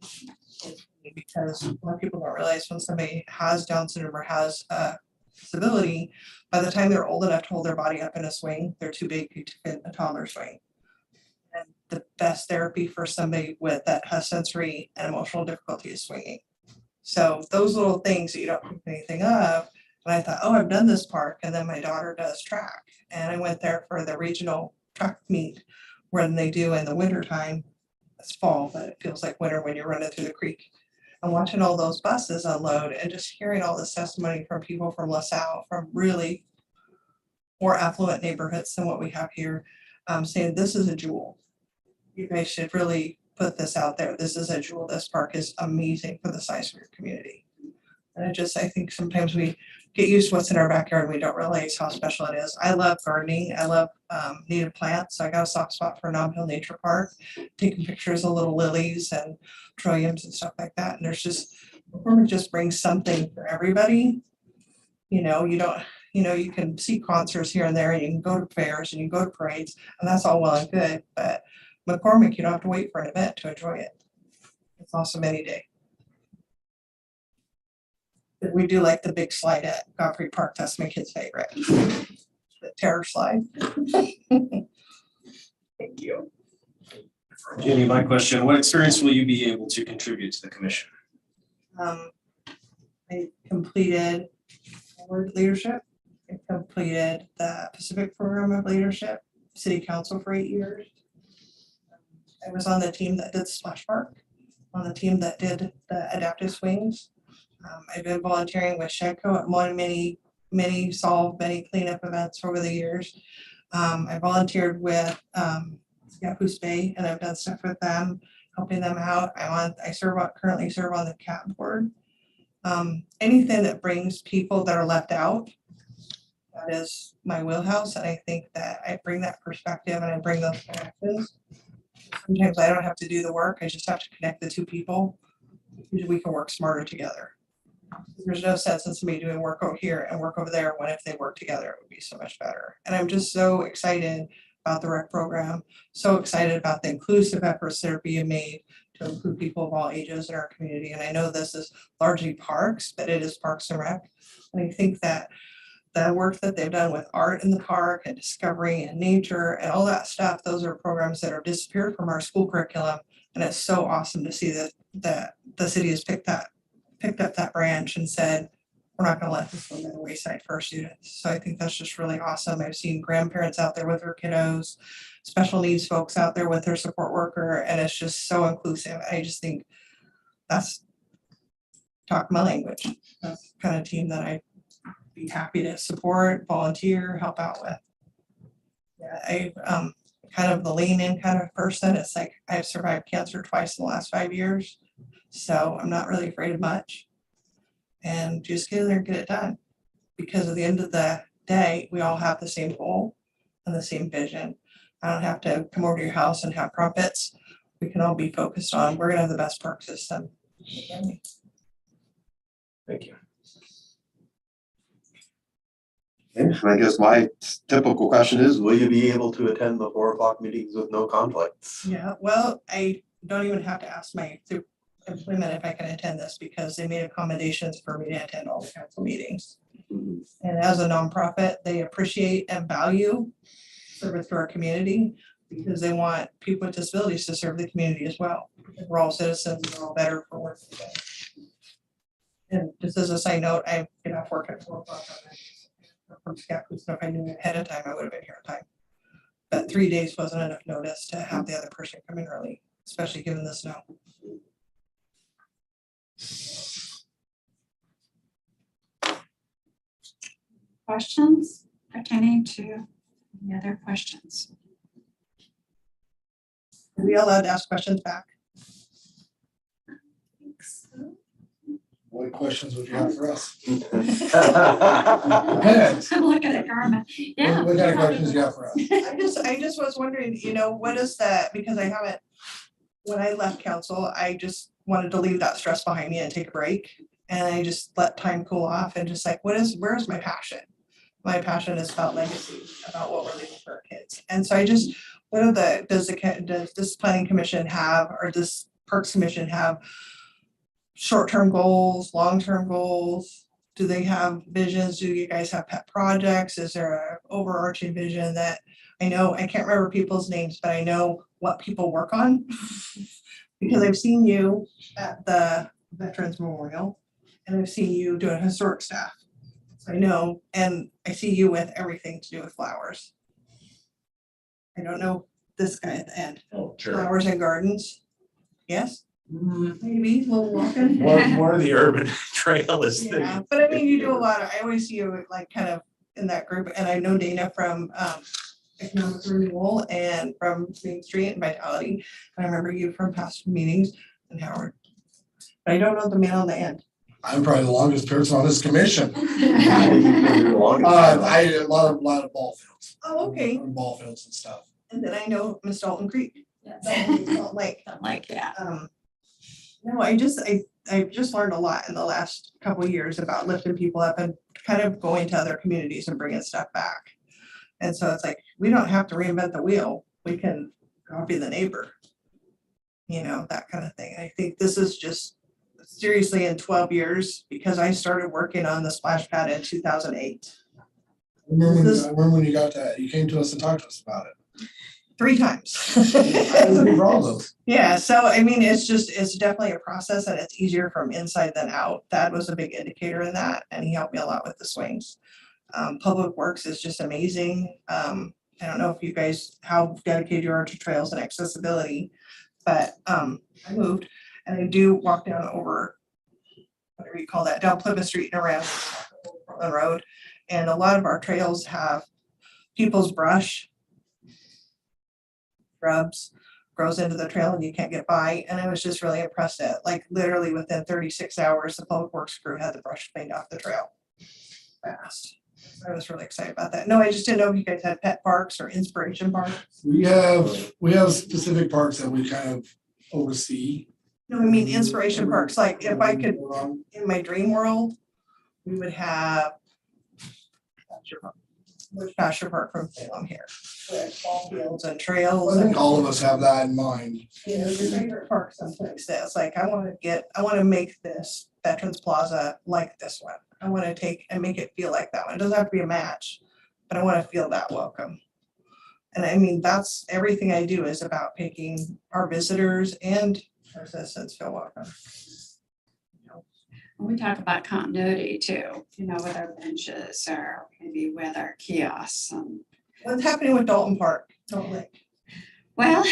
Because a lot of people don't realize when somebody has Down syndrome or has a disability, by the time they're old enough to hold their body up in a swing, they're too big to fit a toddler swing. And the best therapy for somebody with that has sensory and emotional difficulty is swinging. So those little things that you don't think anything of, and I thought, oh, I've done this park, and then my daughter does track, and I went there for the regional track meet when they do in the winter time. It's fall, but it feels like winter when you're running through the creek. And watching all those buses unload and just hearing all this testimony from people from LaSalle, from really more affluent neighborhoods than what we have here, saying this is a jewel. You guys should really put this out there. This is a jewel. This park is amazing for the size of your community. And I think sometimes we get used to what's in our backyard. We don't realize how special it is. I love gardening. I love native plants. So I got a soft spot for Nob Hill Nature Park, taking pictures of little lilies and trilliums and stuff like that. And there's McCormick just brings something for everybody. You know, you can see concerts here and there, and you can go to fairs and you can go to parades, and that's all well and good. But McCormick, you don't have to wait for an event to enjoy it. It's awesome any day. But we do like the big slide at Godfrey Park. That's my kid's favorite. The terror slide. Thank you. Jenny, my question, what experience will you be able to contribute to the commission? I completed board leadership. I completed the Pacific Program of Leadership, City Council for 8 years. I was on the team that did Splash Park, on the team that did the adaptive swings. I've been volunteering with Shedco at many solve, many cleanup events over the years. I volunteered with Yapoos Bay, and I've done stuff with them, helping them out. I currently serve on the CAT board. Anything that brings people that are left out, that is my wheelhouse, and I think that I bring that perspective and I bring those connections. Sometimes I don't have to do the work, I just have to connect the two people. We can work smarter together. There's no sense in somebody doing work over here and work over there when if they work together, it would be so much better. And I'm just so excited about the rec program, so excited about the inclusive efforts that are being made to include people of all ages in our community. And I know this is largely parks, but it is Parks and Rec. And I think that the work that they've done with art in the park and discovery and nature and all that stuff, those are programs that are disappeared from our school curriculum. And it's so awesome to see that the city has picked up that branch and said, we're not gonna let this go by the wayside for our students. So I think that's just really awesome. I've seen grandparents out there with their kiddos, special needs folks out there with their support worker, and it's just so inclusive. I just think that's talk my language. That's the kind of team that I'd be happy to support, volunteer, help out with. Yeah, I'm kind of the lean in kind of person. It's like I've survived cancer twice in the last 5 years. So I'm not really afraid of much, and just get in there and get it done, because at the end of the day, we all have the same goal, and the same vision. I don't have to come over to your house and have crumpets. We can all be focused on, we're gonna have the best park system. Thank you. And I guess my typical question is, will you be able to attend the 4 o'clock meetings with no conflicts? Yeah, well, I don't even have to ask my employment if I can attend this because they made accommodations for me to attend all the council meetings. Mhm. And as a nonprofit, they appreciate and value service to our community because they want people with disabilities to serve the community as well. We're all citizens, we're all better for work together. And just as a side note, I get off work at 4 o'clock on that. From Scappoose, so if I knew ahead of time, I would have been here on time. But 3 days wasn't enough notice to have the other person come in early, especially given the snow. Questions pertaining to any other questions? Are we allowed to ask questions back? What questions would you have for us? I'm looking at Carmen. Yeah. What kind of questions do you have for us? I just was wondering, what is that, because I haven't, when I left council, I just wanted to leave that stress behind me and take a break. And I just let time cool off and just like, where's my passion? My passion is about legacy, about what we're leaving for our kids. And so I just, does this planning commission have, or this Parks Commission have short-term goals, long-term goals? Do they have visions? Do you guys have pet projects? Is there an overarching vision that I know, I can't remember people's names, but I know what people work on? Because I've seen you at the Veterans Memorial and I've seen you doing historic staff. So I know, and I see you with everything to do with flowers. I don't know this guy at the end. Oh, sure. Flowers and gardens. Yes? Maybe, a little walking. More of the urban trail is Yeah, the. but I mean, you do a lot of, I always see you like kind of in that group, and I know Dana from Economic Renewal and from Main Street and Vitality. I remember you from past meetings and Howard. But I don't know the man on the end. I'm probably the longest person on this commission. You're the longest. I did a lot of ball fields. Oh, okay. Ball fields and stuff. And then I know Miss Dalton Creek. Like, yeah. no, I've just learned a lot in the last couple of years about lifting people up and kind of going to other communities and bringing stuff back. And so it's like, we don't have to reinvent the wheel. We can copy the neighbor, that kind of thing. I think this is just seriously in 12 years, because I started working on the splash pad in 2008. I remember when you got that, you came to us and talked to us about it. 3 times. Yeah, so I mean, it's definitely a process and it's easier from inside than out. That was a big indicator in that, and he helped me a lot with the swings. Public Works is just amazing. I don't know if you guys, how dedicated you are to trails and accessibility, but I moved and I do walk down over, whatever you call that, down Plymouth Street and around Portland Road. And a lot of our trails have people's brush, shrubs, grows into the trail and you can't get by. And I was just really impressed at, like, literally within 36 hours, the Public Works crew had the brush cleaned off the trail fast. I was really excited about that. No, I just didn't know if you guys had pet parks or inspiration parks. We have specific parks that we kind of oversee. No, I mean inspiration parks. Like if I could, in my dream world, we would have Pasture Park from Salem here, with ball fields and trails. I think all of us have that in mind. Your favorite park someplace that's like, I want to make this Veterans Plaza like this one. I want to take and make it feel like that one. It doesn't have to be a match, but I want to feel that welcome. And I mean, that's everything I do is about making our visitors and our citizens feel welcome. We talk about continuity too, with our benches or maybe with our kiosks. What's happening with Dalton Park? Dalton Lake? Well,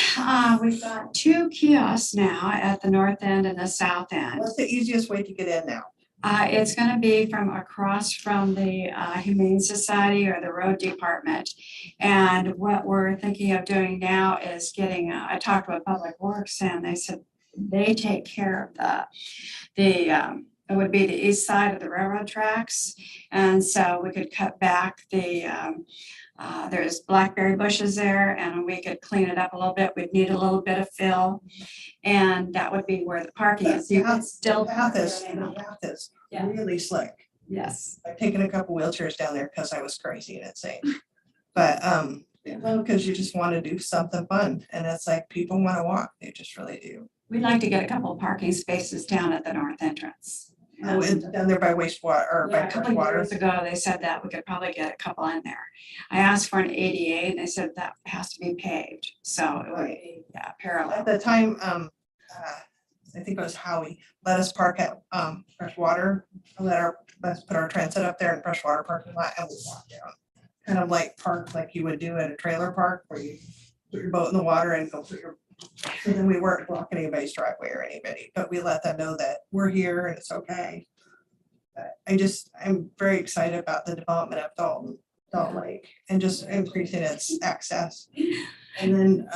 we've got 2 kiosks now at the north end and the south end. What's the easiest way to get in now? It's going to be from across from the Humane Society or the road department. And what we're thinking of doing now is getting, I talked with Public Works and they said they take care of the It would be the east side of the railroad tracks. And so we could cut back there's blackberry bushes there and we could clean it up a little bit. We'd need a little bit of fill. And that would be where the parking is. You could still. The path is Yeah. really slick. Yes. I've taken a couple wheelchairs down there because I was crazy and insane. But, because you just want to do something fun and it's like people want to walk, they just really do. We'd like to get a couple of parking spaces down at the north entrance. Oh, it's down there by wastewater or Yeah, by a couple of water. years ago, they said that we could probably get a couple in there. I asked for an ADA and they said that has to be paved, so it would be, yeah, parallel. At the time, I think it was Howie, let us park at Freshwater, let's put our transit up there in Freshwater parking lot and we walk down. Kind of like park like you would do at a trailer park where you put your boat in the water and go put your. So then we weren't blocking anybody's driveway or anybody, but we let them know that we're here and it's okay. But I'm very excited about the development of Dalton Lake and just increasing its access. And then,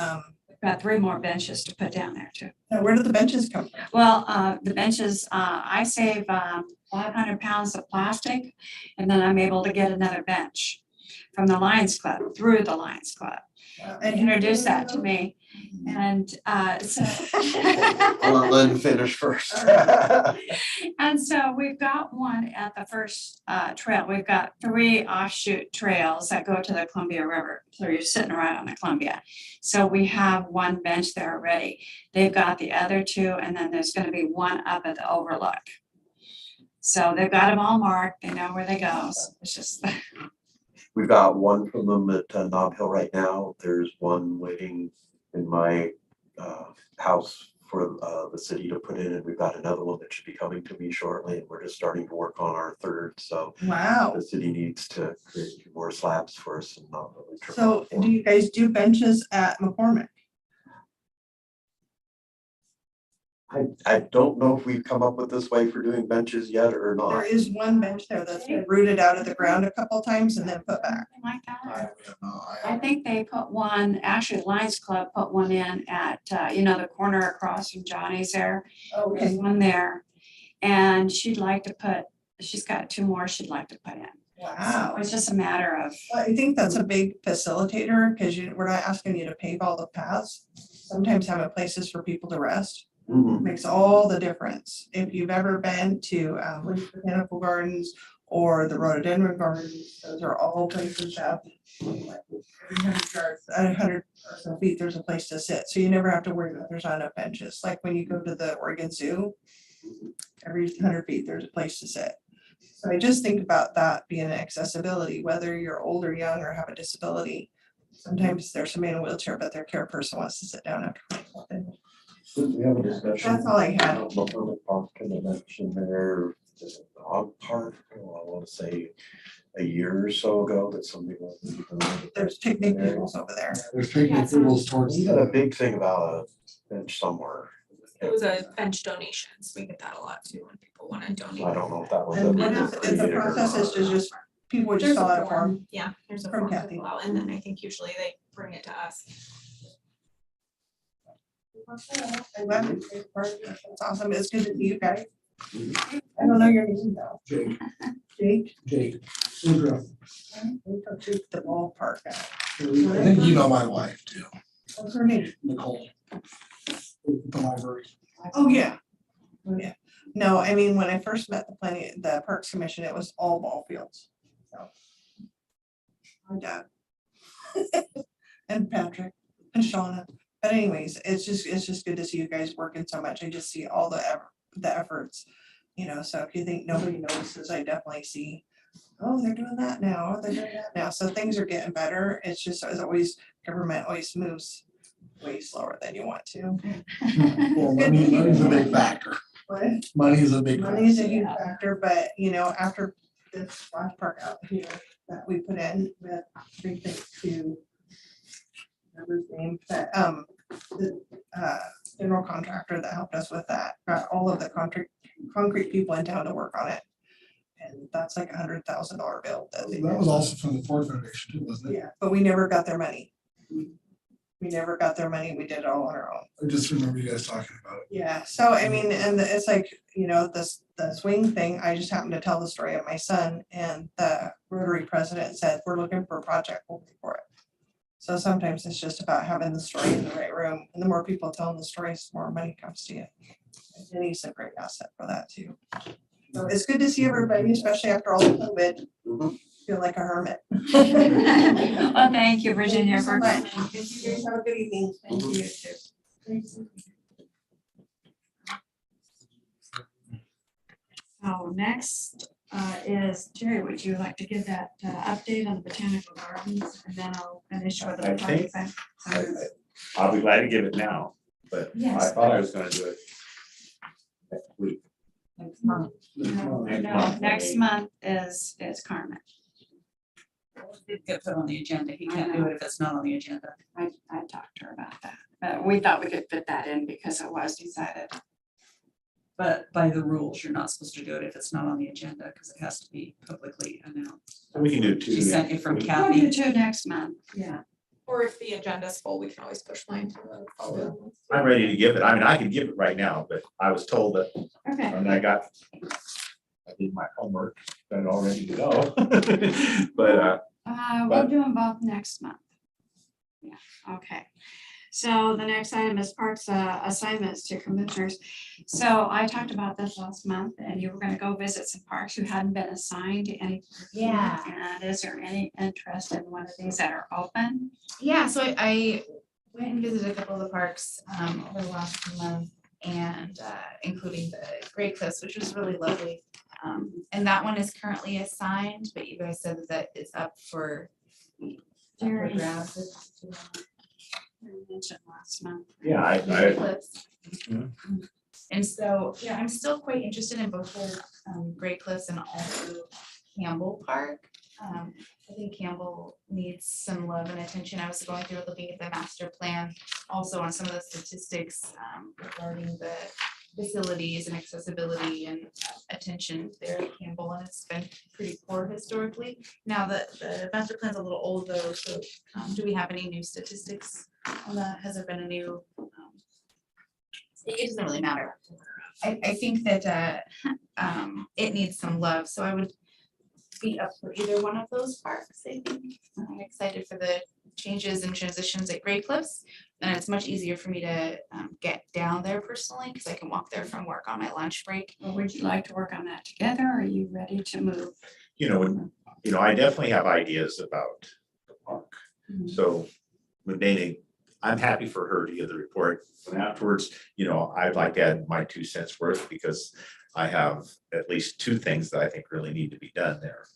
We've got 3 more benches to put down there too. now where do the benches come from? Well, the benches, I save 500 pounds of plastic and then I'm able to get another bench from the Lions Club, through the Lions Club. And introduce that to me. And so. I'll let Lynn finish first. And so we've got one at the first trail. We've got 3 offshoot trails that go to the Columbia River. So you're sitting right on the Columbia. So we have 1 bench there already. They've got the other 2, and then there's going to be 1 up at the overlook. So they've got them all marked. They know where they go. So it's just. We've got one from them at Nob Hill right now. There's one waiting in my house for the city to put in, and we've got another one that should be coming to me shortly, and we're just starting to work on our 3rd. So Wow. the city needs to create a few more slabs for us and not really. So do you guys do benches at McCormick? I don't know if we've come up with this way for doing benches yet or There not. is one bench there that's been rooted out of the ground a couple times and then put back. Like that. I think they put one, actually Lions Club put one in at, the corner across from Johnny's there. There's one there. And she's got 2 more she'd like to put in. Wow. So it's just a matter of. I think that's a big facilitator because we're not asking you to pave all the paths. Sometimes having places for people to rest makes all the difference. If you've ever been to Lee's Botanical Gardens or the Rhododendron Gardens, those are all places that every 100 yards, 100 or so feet, there's a place to sit. So you never have to worry about there's not enough benches. Like when you go to the Oregon Zoo, every 100 feet, there's a place to sit. So I just think about that being an accessibility, whether you're old or young or have a disability. Sometimes there's somebody in a wheelchair, but their care person wants to sit down after. We have a discussion. That's all I had. Can I mention there, the dog park, I want to say a year or so ago that somebody wanted to do. There's picnic tables over there. There's picnic tables towards. We had a big thing about a bench somewhere. It was a bench donations. We get that a lot too when people want to donate. I don't know if that was. And what is the process is to just, people would just There's fill out a a form. Yeah, there's a From form to Kathy. fill out, and then I think usually they bring it to us. I'm glad you took part. That's awesome. It's good to see you guys. I don't know your name though. Jake, Jake. Jake. Woodruff. We go to the ballpark. I think you know my wife too, What's her name? Nicole. The library. Oh, yeah. Oh, yeah. No, I mean, when I first met the Parks Commission, it was all ball fields. So. My dad. And Patrick and Shauna. But anyways, it's just good to see you guys working so much. I just see all the efforts, so if you think nobody notices, I definitely see, oh, they're doing that now, oh, they're doing that now. So things are getting better. It's just, as always, government always moves way slower than you want to. Well, money's a big factor. What? Money is a big. Money is a huge factor, but after this splash park out here that we put in with three things to remember his name, but the general contractor that helped us with that, got all of the concrete people in town to work on it. And that's like $100,000 bill. That was also from the Ford Foundation too, wasn't it? Yeah, but we never got their money. We We never got their money, we did it all on our own. I just remember you guys talking about it. Yeah, so I mean, and it's like, you know, the swing thing, I just happened to tell the story of my son, and the Rotary president said, we're looking for a project, we'll pay for it. So sometimes it's just about having the story in the right room, and the more people telling the stories, the more money comes to you. And Denny's a great asset for that too. So it's good to see everybody, especially after all the COVID. Feel like a hermit. Well, thank you, Virginia, for Thank coming. you guys, have a good evening. Thank you too. So next is Jerry, would you like to give that update on the botanical gardens, and then I'll finish with the I think- project. I'll be glad to give it now, but I Yes. thought I was gonna do it next week. Next month. No, next month is Carmen. It get put on the agenda. He can't do it if it's not on the agenda. I talked to her about that. We thought we could fit that in because it was decided. But by the rules, you're not supposed to do it if it's not on the agenda because it has to be publicly announced. We can do two. She sent you from We- We'll do Kathy. two next month. Yeah. Or if the agenda's full, we can always push mine to the following month. I'm ready to give it. I mean, I can give it right now, but I was told that, Okay. and I did my homework, got it all ready to go. But, We'll But- do them both next month. Yeah, okay. So the next item is parks assignments to commissioners. So I talked about this last month, and you were gonna go visit some parks you hadn't been assigned to any. Yeah. And is there any interest in one of these that are open? Yeah, so I went and visited a couple of the parks over the last month, and including the Great Cliffs, which was really lovely. And that one is currently assigned, but you guys said that it's up for Jerry. grabs. You mentioned last month. yeah, I, Cliffs. Mhm. And so, yeah, I'm still quite interested in both the Great Cliffs and also Campbell Park. I think Campbell needs some love and attention. I was going through looking at the master plan, also on some of the statistics regarding the facilities and accessibility and attention there at Campbell, and it's been pretty poor historically. Now, the master plan's a little old though, so do we have any new statistics on that? Has there been a new? It doesn't really matter. I think that it needs some love, so I would be up for either one of those parks. I think I'm excited for the changes and transitions at Great Cliffs, and it's much easier for me to get down there personally because I can walk there from work on my lunch break. Or would you like to work on that together? Are you ready to move? I definitely have ideas about the park. Mhm. So with Dana, I'm happy for her to give the report. And afterwards, I'd like to add my 2 cents worth because I have at least 2 things that I think really need to be done there.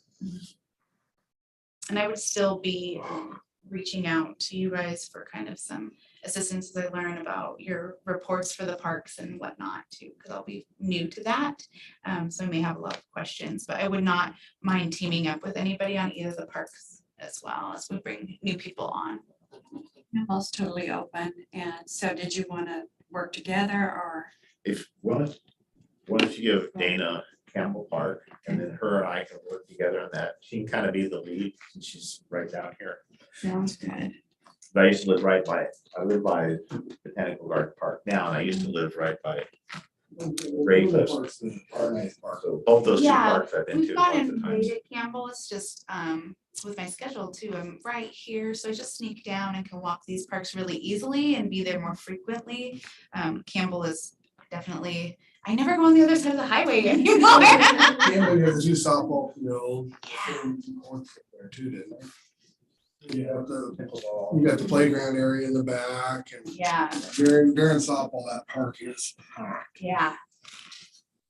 And I would still be reaching out to you guys for kind of some assistance as I learn about your reports for the parks and whatnot too, because I'll be new to that. So I may have a lot of questions, but I would not mind teaming up with anybody on either of the parks as well as we bring new people on. Campbell's totally open. And so did you want to work together or? Why don't you give Dana Campbell Park and then her and I can work together on that. She can kind of be the lead and she's right down here. Sounds good. But I used to live I live by Botanical Garden Park now, and I used to live right by Great Cliffs. Are nice park. So both those 2 Yeah, parks I've been We've to got lots of times. invited Campbell, it's just with my schedule too, I'm right here, so I just sneak down and can walk these parks really easily and be there more frequently. Campbell is definitely, I never go on the other side of the highway anymore. And we have the 2 softball field. There too, didn't we? You got the playground area in the back and Yeah, during softball, that park is packed. yeah,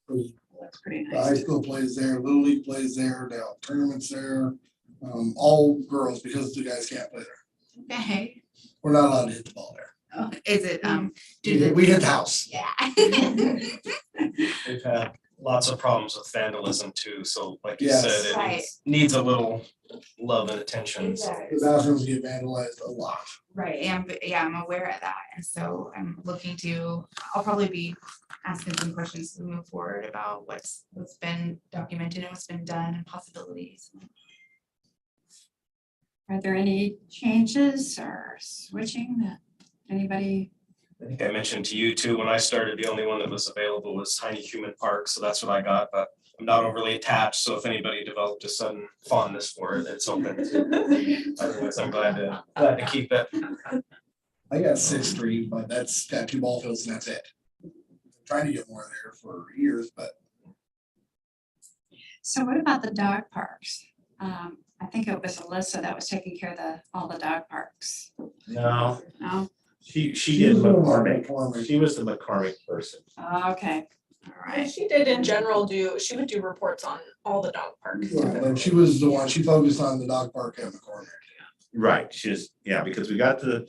That's pretty The high nice. school plays there, Little League plays there, they have tournaments there, all girls because the guys can't play there. okay. We're not allowed to hit the ball there. Oh, is it, do the, We hit the house. yeah. They've had lots of problems with vandalism too, so like you Yes. said, it Right. needs a little love and attention. It So does. The bathrooms get vandalized a lot. Right, and yeah, I'm aware of that, and so I'll probably be asking some questions to move forward about what's been documented and what's been done and possibilities. Are there any changes or switching that Anybody? I think I mentioned to you too, when I started, the only one that was available was Tiny Human Park, so that's what I got, but I'm not overly attached, so if anybody developed a sudden fondness for it, it's open to. Otherwise, I'm glad to keep it. I got 6th Street, but that's got 2 ball fields and that's it. Trying to get more there for years, but So what about the dog parks? I think it was Alyssa that was taking care of all the dog parks. No, No? she did McCormick. McCormick. She was the McCormick person. Okay, all And right. she did in general she would do reports on all the dog parks. and she was the one, she focused on the dog park at McCormick. Right, because we got at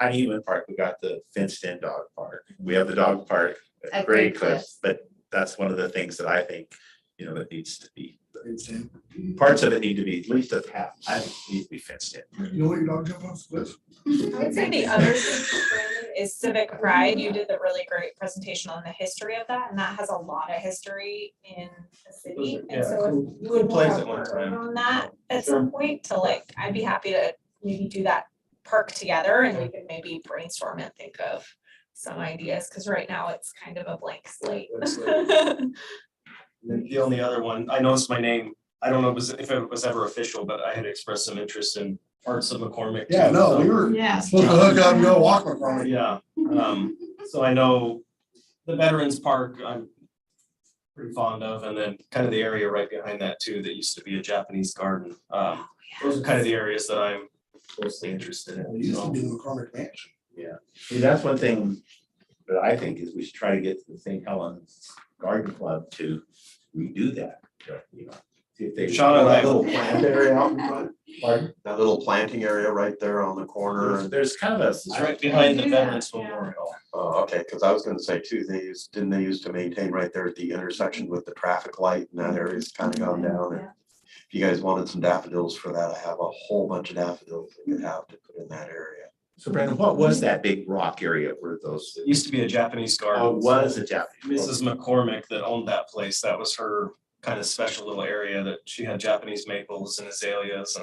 Honey Human Park, we got the fenced in dog park. We have the dog park at At Gray Great Cliff, Cliffs. but that's one of the things that I think, that needs to be, Fenced in. parts of it need to be, at least I think need to be fenced in. You know what your dog jump off the cliff? I would say the other thing, Brandon, is civic pride. You did a really great presentation on the history of that, and that has a lot of history in the city. And so if you would Plays want at to one work time. on that at some point to I'd be happy to maybe do that park together and we could maybe brainstorm and think of some ideas, because right now it's kind of a blank slate. The only other one, I noticed my name, I don't know if it was ever official, but I had expressed some interest in parts of McCormick. Yeah, too, no, so- we were Yes. supposed to hook up and go walk McCormick. Yeah, so I know the Veterans Park, I'm pretty fond of, and then kind of the area right behind that too, that used to be a Japanese garden. Those are kind of the areas that I'm mostly interested It in. used to So, be the McCormick Mansion. Yeah, see, that's one thing that I think is we should try to get the St. Helens Garden Club to redo that, see if they. Sean and I- That little plant area out in front, Pardon? that little planting area right there on the corner. There's kind of a. it's right behind the do that, Veterans yeah. Memorial. Oh, okay, because I was gonna say too, didn't they used to maintain right there at the intersection with the traffic light, and that area's kind of gone down. And if you guys wanted some daffodils for that, I have a whole bunch of daffodils that you have to put in that area. So Brandon, what was that big rock area where those? It used to be a Japanese garden. Oh, it was a Japanese. Mrs. McCormick that owned that place, that was her kind of special little area that she had Japanese maples and azaleas,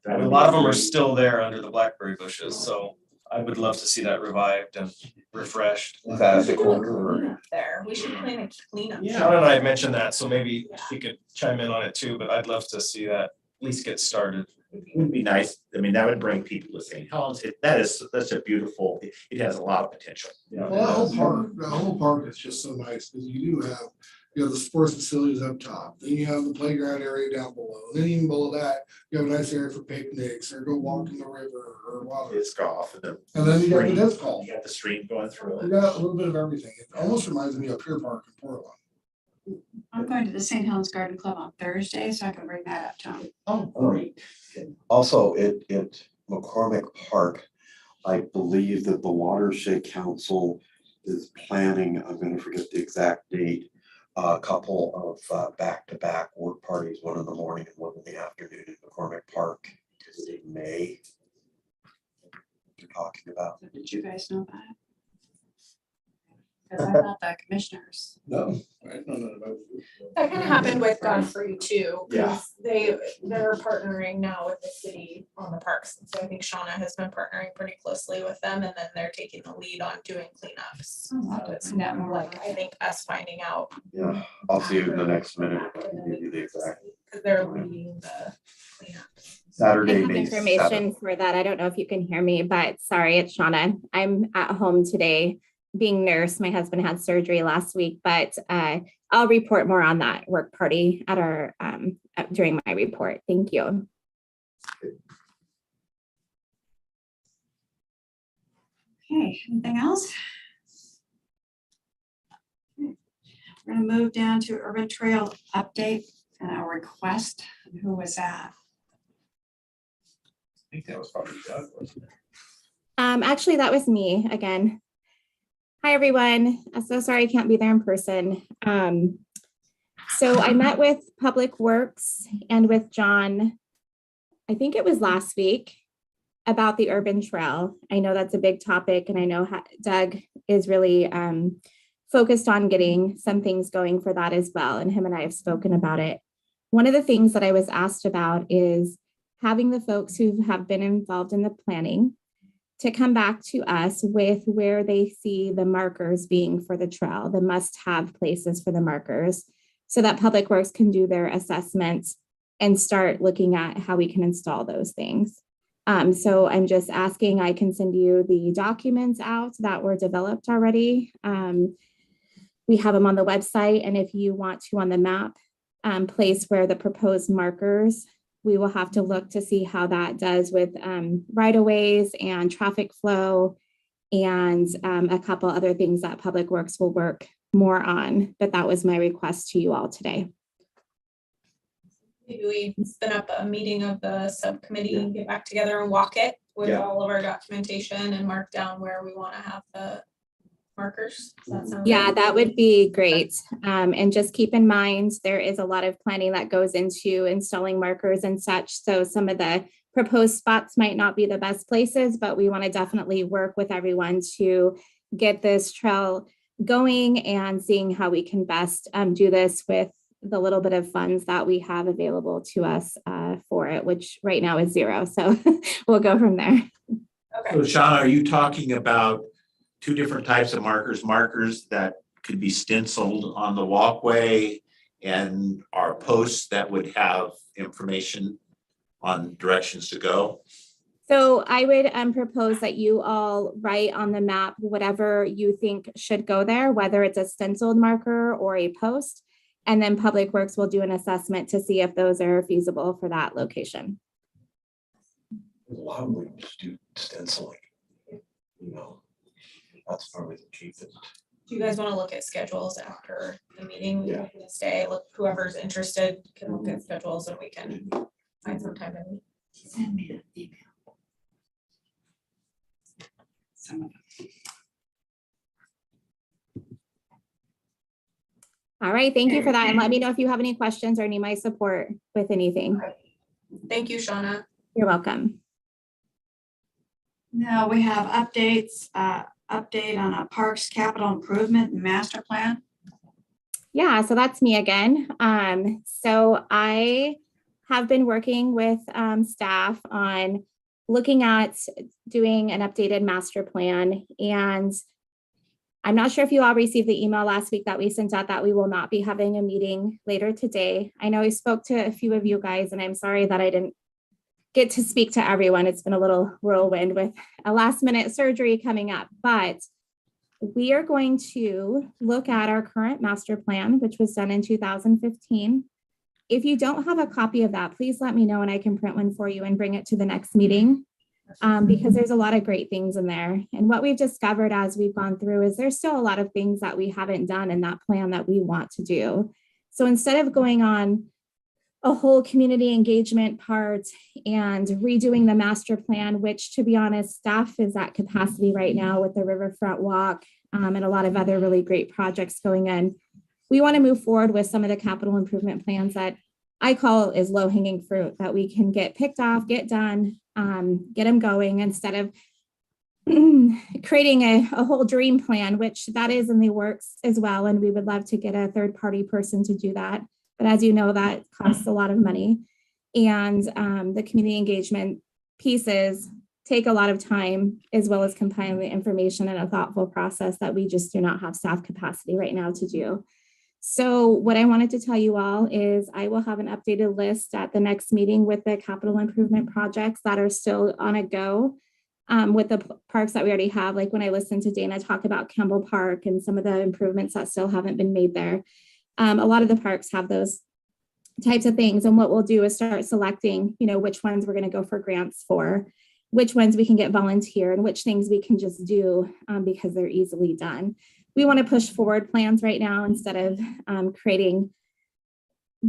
and a lot of them are still there under the blackberry bushes, so I would love to see that revived and refreshed. Is that at the corner? There, we should plan a cleanup. Sean and I had mentioned that, so maybe she could chime in on it too, but I'd love to see that at least get started. It would be nice, that would bring people to St. Helens, that's a beautiful, it has a lot of potential. Well, that whole park is just so nice, because you do have, the sports facilities up top, then you have the playground area down below, then even below that, you have a nice area for picnics, or go walk in the river, or water. Disc golf and And then you got the stream. disc golf. You got the stream going through We it. got a little bit of everything. It almost reminds me of Pier Park in Portland. I'm going to the St. Helens Garden Club on Thursday, so I can bring that up to them. Oh, great. Also, at McCormick Park, I believe that the Watershed Council is planning, I'm gonna forget the exact date, a couple of back-to-back work parties, one in the morning and one in the afternoon in McCormick Park. Is it in May? You're talking about? Did you guys know that? Because I thought the commissioners. No, I don't know about. That kind of happened with Godfrey too, Yeah. because they're partnering now with the city on the parks. And so I think Shauna has been partnering pretty closely with them, and then they're taking the lead on doing cleanups. Oh, I'll have So to it's find out more more like, I think us finding out. Yeah, I'll see you in the next minute. I can give you the exact Because they're leading the cleanup. Saturday, I have May information 7th. for that. I don't know if you can hear me, but sorry, it's Shauna. I'm at home today being nurse. My husband had surgery last week, but I'll report more on that work party at our during my report. Thank you. Okay, anything else? Okay. We're gonna move down to urban trail update and our request. Who was that? I think that was probably Doug, wasn't it? Actually, that was me again. Hi, everyone. I'm so sorry I can't be there in person. So I met with Public Works and with John, I think it was last week, about the urban trail. I know that's a big topic, and I know Doug is really focused on getting some things going for that as well. And him and I have spoken about it. One of the things that I was asked about is having the folks who have been involved in the planning to come back to us with where they see the markers being for the trail, the must-have places for the markers, so that Public Works can do their assessments and start looking at how we can install those things. So I'm just asking, I can send you the documents out that were developed already. We have them on the website, and if you want to on the map, place where the proposed markers, we will have to look to see how that does with right-of-ways and traffic flow and a couple other things that Public Works will work more on. But that was my request to you all today. Maybe we spin up a meeting of the subcommittee and get back together and walk it with all of our documentation and mark down where we want to have the markers. Does that sound Yeah, good? that would be great. And just keep in mind, there is a lot of planning that goes into installing markers and such. So some of the proposed spots might not be the best places, but we want to definitely work with everyone to get this trail going and seeing how we can best do this with the little bit of funds that we have available to us for it, which right now is zero. So we'll go from there. Okay. So Shauna, are you talking about two different types of markers that could be stenciled on the walkway and are posts that would have information on directions to go? So I would propose that you all write on the map whatever you think should go there, whether it's a stenciled marker or a post, and then Public Works will do an assessment to see if those are feasible for that location. A lot of them just do stenciling, you know, that's probably the cheapest. Do you guys want to look at schedules after the meeting? Yeah. This day, look, whoever's interested can look at schedules and we can find some time to meet. Send me an email. Some of them. All right, thank you for that. And let me know if you have any questions or need my support with anything. Thank you, Shauna. You're welcome. Now we have updates, update on a parks capital improvement and master plan. Yeah, so that's me again. So I have been working with staff on looking at doing an updated master plan. And I'm not sure if you all received the email last week that we sent out that we will not be having a meeting later today. I know I spoke to a few of you guys, and I'm sorry that I didn't get to speak to everyone. It's been a little whirlwind with a last minute surgery coming up, but we are going to look at our current master plan, which was done in 2015. If you don't have a copy of that, please let me know and I can print one for you and bring it to the next meeting. Because there's a lot of great things in there. And what we've discovered as we've gone through is there's still a lot of things that we haven't done in that plan that we want to do. So instead of going on a whole community engagement part and redoing the master plan, which to be honest, staff is at capacity right now with the Riverfront Walk and a lot of other really great projects going in. We want to move forward with some of the capital improvement plans that I call is low hanging fruit that we can get picked off, get done, get them going instead of creating a whole dream plan, which that is in the works as well. And we would love to get a third party person to do that. But as you know, that costs a lot of money. And the community engagement pieces take a lot of time, as well as compiling the information in a thoughtful process that we just do not have staff capacity right now to do. So what I wanted to tell you all is I will have an updated list at the next meeting with the capital improvement projects that are still on a go with the parks that we already have. Like when I listened to Dana talk about Campbell Park and some of the improvements that still haven't been made there. A lot of the parks have those types of things. And what we'll do is start selecting, you know, which ones we're going to go for grants for, which ones we can get volunteer and which things we can just do because they're easily done. We want to push forward plans right now instead of creating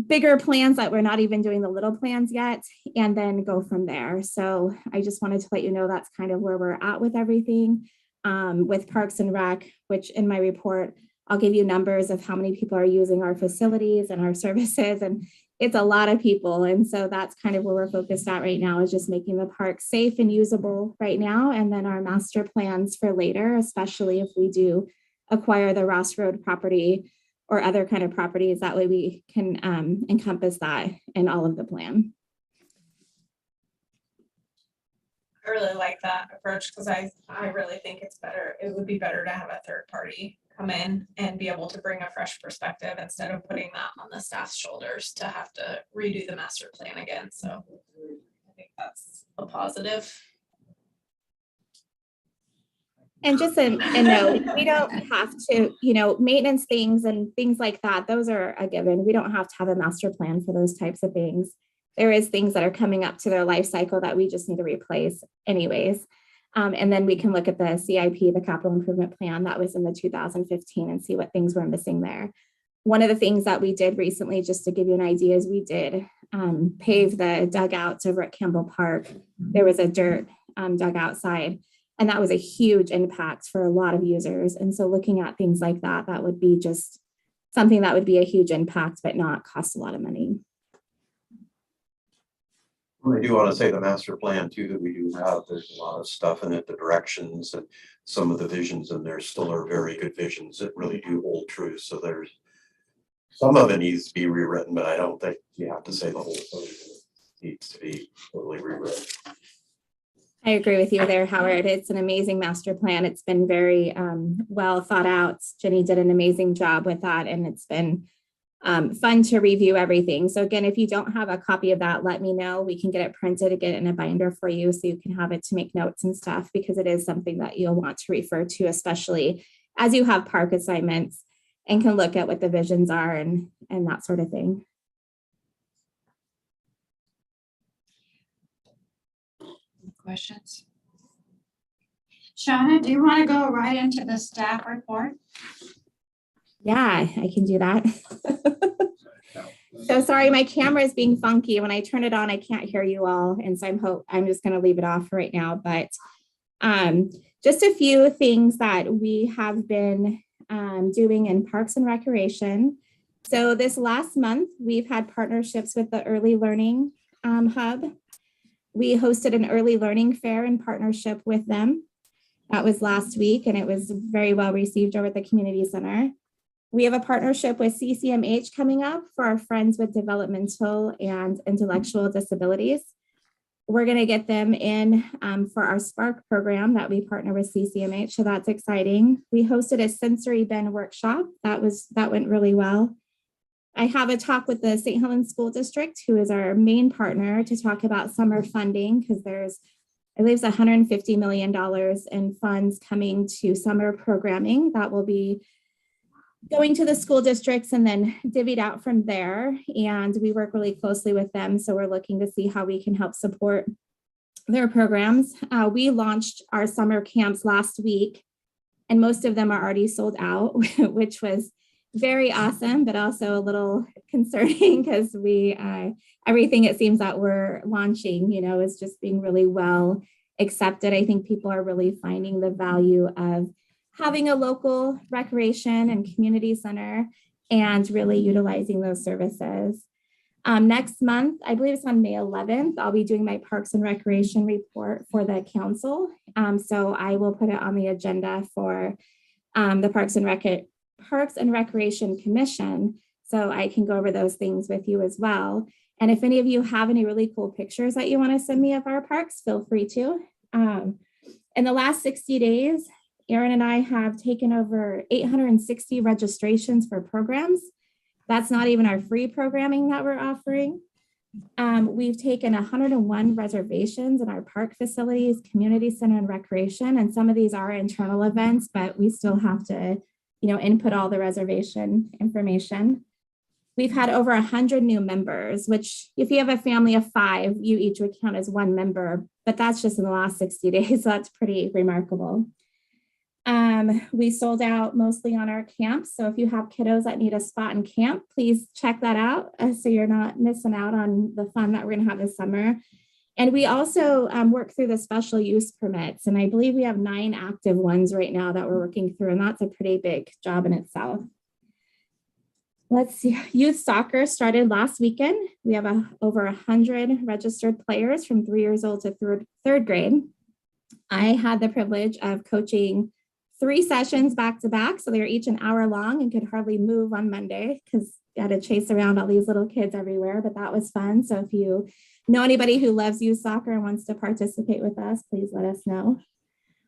bigger plans that we're not even doing the little plans yet and then go from there. So I just wanted to let you know that's kind of where we're at with everything with Parks and Rec, which in my report, I'll give you numbers of how many people are using our facilities and our services. And it's a lot of people. And so that's kind of where we're focused at right now is just making the park safe and usable right now. And then our master plans for later, especially if we do acquire the Ross Road property or other kind of properties. That way we can encompass that in all of the plan. I really like that approach because I really think it's better. It would be better to have a third party come in and be able to bring a fresh perspective instead of putting that on the staff's shoulders to have to redo the master plan again. So I think that's a positive. And just a note, we don't have to, maintenance things and things like that, those are a given. We don't have to have a master plan for those types of things. There is things that are coming up to their life cycle that we just need to replace anyways. And then we can look at the CIP, the capital improvement plan that was in the 2015 and see what things were missing there. One of the things that we did recently, just to give you an idea, is we did pave the dugouts over at Campbell Park. There was a dirt dugout side. And that was a huge impact for a lot of users. And so looking at things like that, that would be just something that would be a huge impact, but not cost a lot of money. I do want to say the master plan too, that we do have, there's a lot of stuff in it, the directions and some of the visions in there still are very good visions that really do hold true. So there's, some of it needs to be rewritten, but I don't think you have to say the whole thing needs to be totally rewritten. I agree with you there, Howard. It's an amazing master plan. It's been very well thought out. Jenny did an amazing job with that, and it's been fun to review everything. So again, if you don't have a copy of that, let me know. We can get it printed and get it in a binder for you so you can have it to make notes and stuff, because it is something that you'll want to refer to, especially as you have park assignments and can look at what the visions are and that sort of thing. Questions? Shauna, do you want to go right into the staff report? Yeah, I can do that. So sorry, my camera is being funky. When I turn it on, I can't hear you all. And so I'm just going to leave it off right now. But just a few things that we have been doing in Parks and Recreation. So this last month, we've had partnerships with the Early Learning Hub. We hosted an early learning fair in partnership with them. That was last week, and it was very well received over at the community center. We have a partnership with CCMH coming up for our friends with developmental and intellectual disabilities. We're going to get them in for our Spark program that we partner with CCMH, so that's exciting. We hosted a sensory bin workshop. That went really well. I have a talk with the St. Helens School District, who is our main partner, to talk about summer funding, because there's, I believe, it's $150 million in funds coming to summer programming that will be going to the school districts and then divvied out from there. And we work really closely with them. So we're looking to see how we can help support their programs. We launched our summer camps last week, and most of them are already sold out, which was very awesome, but also a little concerning because everything it seems that we're launching, is just being really well accepted. I think people are really finding the value of having a local recreation and community center and really utilizing those services. Next month, I believe it's on May 11th, I'll be doing my Parks and Recreation report for the council. So I will put it on the agenda for the Parks and Recreation Commission, so I can go over those things with you as well. And if any of you have any really cool pictures that you want to send me of our parks, feel free to. In the last 60 days, Aaron and I have taken over 860 registrations for programs. That's not even our free programming that we're offering. We've taken 101 reservations in our park facilities, community center, and recreation. And some of these are internal events, but we still have to input all the reservation information. We've had over 100 new members, which if you have a family of 5, you each would count as 1 member, but that's just in the last 60 days. So that's pretty remarkable. We sold out mostly on our camps. So if you have kiddos that need a spot in camp, please check that out so you're not missing out on the fun that we're going to have this summer. And we also work through the special use permits. And I believe we have 9 active ones right now that we're working through. And that's a pretty big job in itself. Let's see. Youth soccer started last weekend. We have over 100 registered players from 3 years old to third grade. I had the privilege of coaching 3 sessions back to back. So they were each an hour long and could hardly move on Monday because I had to chase around all these little kids everywhere, but that was fun. So if you know anybody who loves youth soccer and wants to participate with us, please let us know.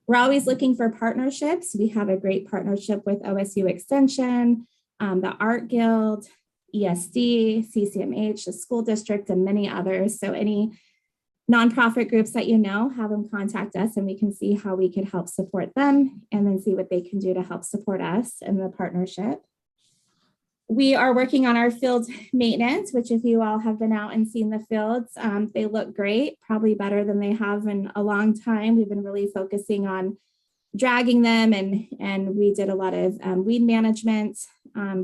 We're always looking for partnerships. We have a great partnership with OSU Extension, the Art Guild, ESD, CCMH, the school district, and many others. So any nonprofit groups that you know, have them contact us and we can see how we could help support them and then see what they can do to help support us in the partnership. We are working on our field maintenance, which if you all have been out and seen the fields, they look great, probably better than they have in a long time. We've been really focusing on dragging them and we did a lot of weed management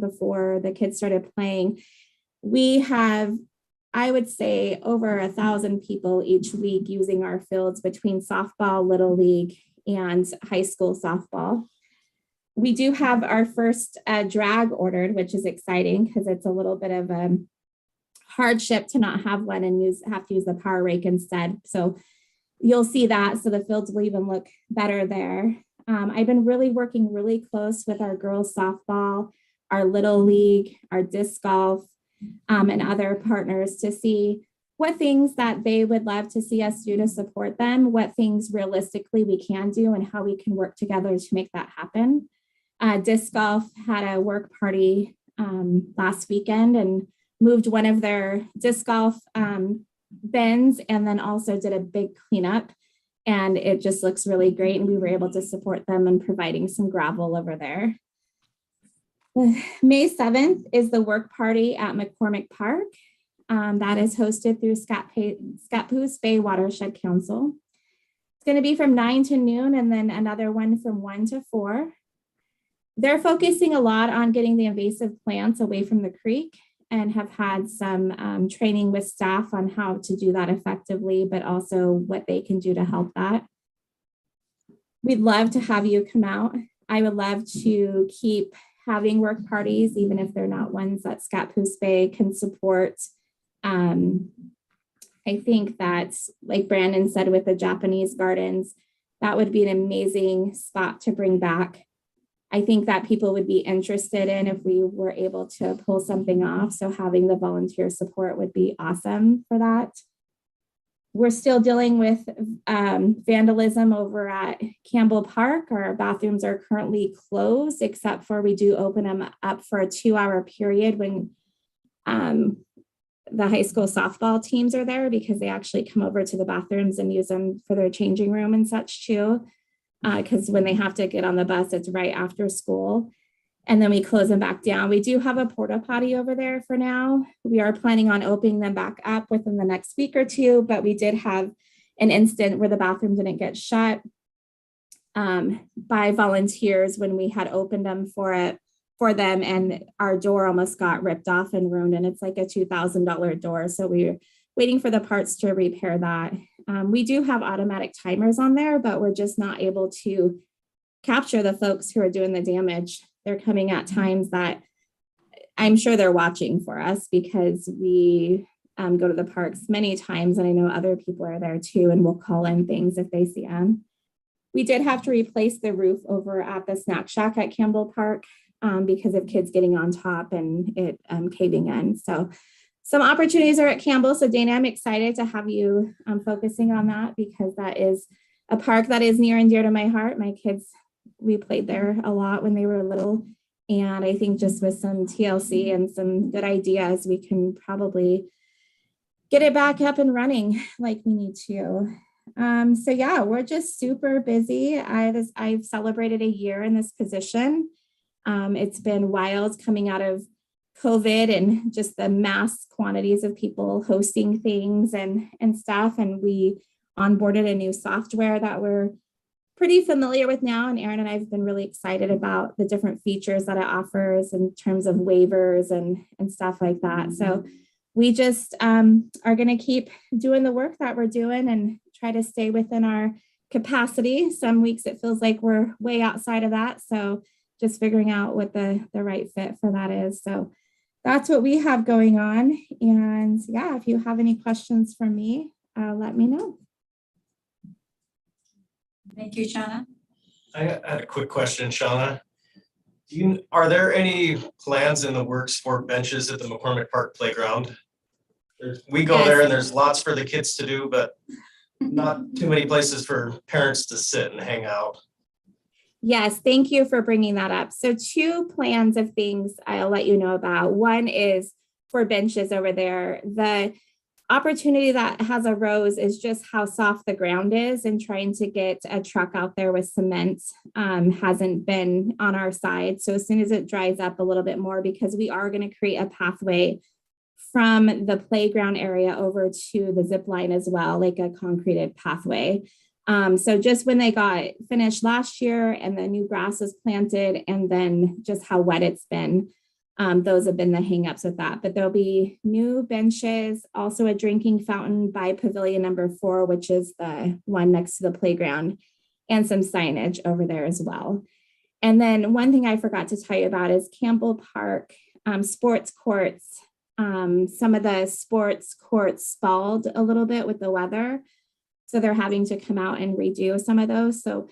before the kids started playing. We have, I would say, over 1,000 people each week using our fields between softball, little league, and high school softball. We do have our first drag ordered, which is exciting because it's a little bit of a hardship to not have one and have to use the power rake instead. So you'll see that. So the fields will even look better there. I've been working really close with our girls softball, our little league, our disc golf, and other partners to see what things that they would love to see us do to support them, what things realistically we can do and how we can work together to make that happen. Disc golf had a work party last weekend and moved one of their disc golf bins and then also did a big cleanup. And it just looks really great. And we were able to support them in providing some gravel over there. May 7th is the work party at McCormick Park. That is hosted through Scappoose Bay Watershed Council. It's going to be from 9 to noon and then another one from 1 to 4. They're focusing a lot on getting the invasive plants away from the creek and have had some training with staff on how to do that effectively, but also what they can do to help that. We'd love to have you come out. I would love to keep having work parties, even if they're not ones that Scappoose Bay can support. I think that, like Brandon said, with the Japanese gardens, that would be an amazing spot to bring back. I think that people would be interested in if we were able to pull something off. So having the volunteer support would be awesome for that. We're still dealing with vandalism over at Campbell Park. Our bathrooms are currently closed, except for we do open them up for a 2-hour period when the high school softball teams are there, because they actually come over to the bathrooms and use them for their changing room and such too. Because when they have to get on the bus, it's right after school. And then we close them back down. We do have a porta potty over there for now. We are planning on opening them back up within the next week or two, but we did have an incident where the bathroom didn't get shut by volunteers when we had opened them for them, and our door almost got ripped off and ruined, and it's like a $2,000 door. So we're waiting for the parts to repair that. We do have automatic timers on there, but we're just not able to capture the folks who are doing the damage. They're coming at times that I'm sure they're watching for us, because we go to the parks many times, and I know other people are there too, and will call in things if they see them. We did have to replace the roof over at the snack shack at Campbell Park because of kids getting on top and it caving in. So some opportunities are at Campbell. So Dana, I'm excited to have you focusing on that, because that is a park that is near and dear to my heart. My kids, we played there a lot when they were little. And I think just with some TLC and some good ideas, we can probably get it back up and running like we need to. So yeah, we're just super busy. I've celebrated a year in this position. It's been wild coming out of COVID and just the mass quantities of people hosting things and stuff. And we onboarded a new software that we're pretty familiar with now. And Aaron and I have been really excited about the different features that it offers in terms of waivers and stuff like that. So we just are going to keep doing the work that we're doing and try to stay within our capacity. Some weeks it feels like we're way outside of that. So just figuring out what the right fit for that is. So that's what we have going on. And yeah, if you have any questions for me, let me know. Thank you, Shanna. I had a quick question, Shauna. Are there any plans in the works for benches at the McCormick Park playground? We go there and there's lots for the kids to do, but not too many places for parents to sit and hang out. Yes, thank you for bringing that up. So 2 plans of things I'll let you know about. One is for benches over there. The opportunity that has arose is just how soft the ground is, and trying to get a truck out there with cement hasn't been on our side. So as soon as it dries up a little bit more, because we are going to create a pathway from the playground area over to the zip line as well, like a concreted pathway. So just when they got finished last year and the new grass was planted, and then just how wet it's been, those have been the hangups with that. But there'll be new benches, also a drinking fountain by pavilion number 4, which is the one next to the playground, and some signage over there as well. And then one thing I forgot to tell you about is Campbell Park sports courts. Some of the sports courts stalled a little bit with the weather, so they're having to come out and redo some of those. So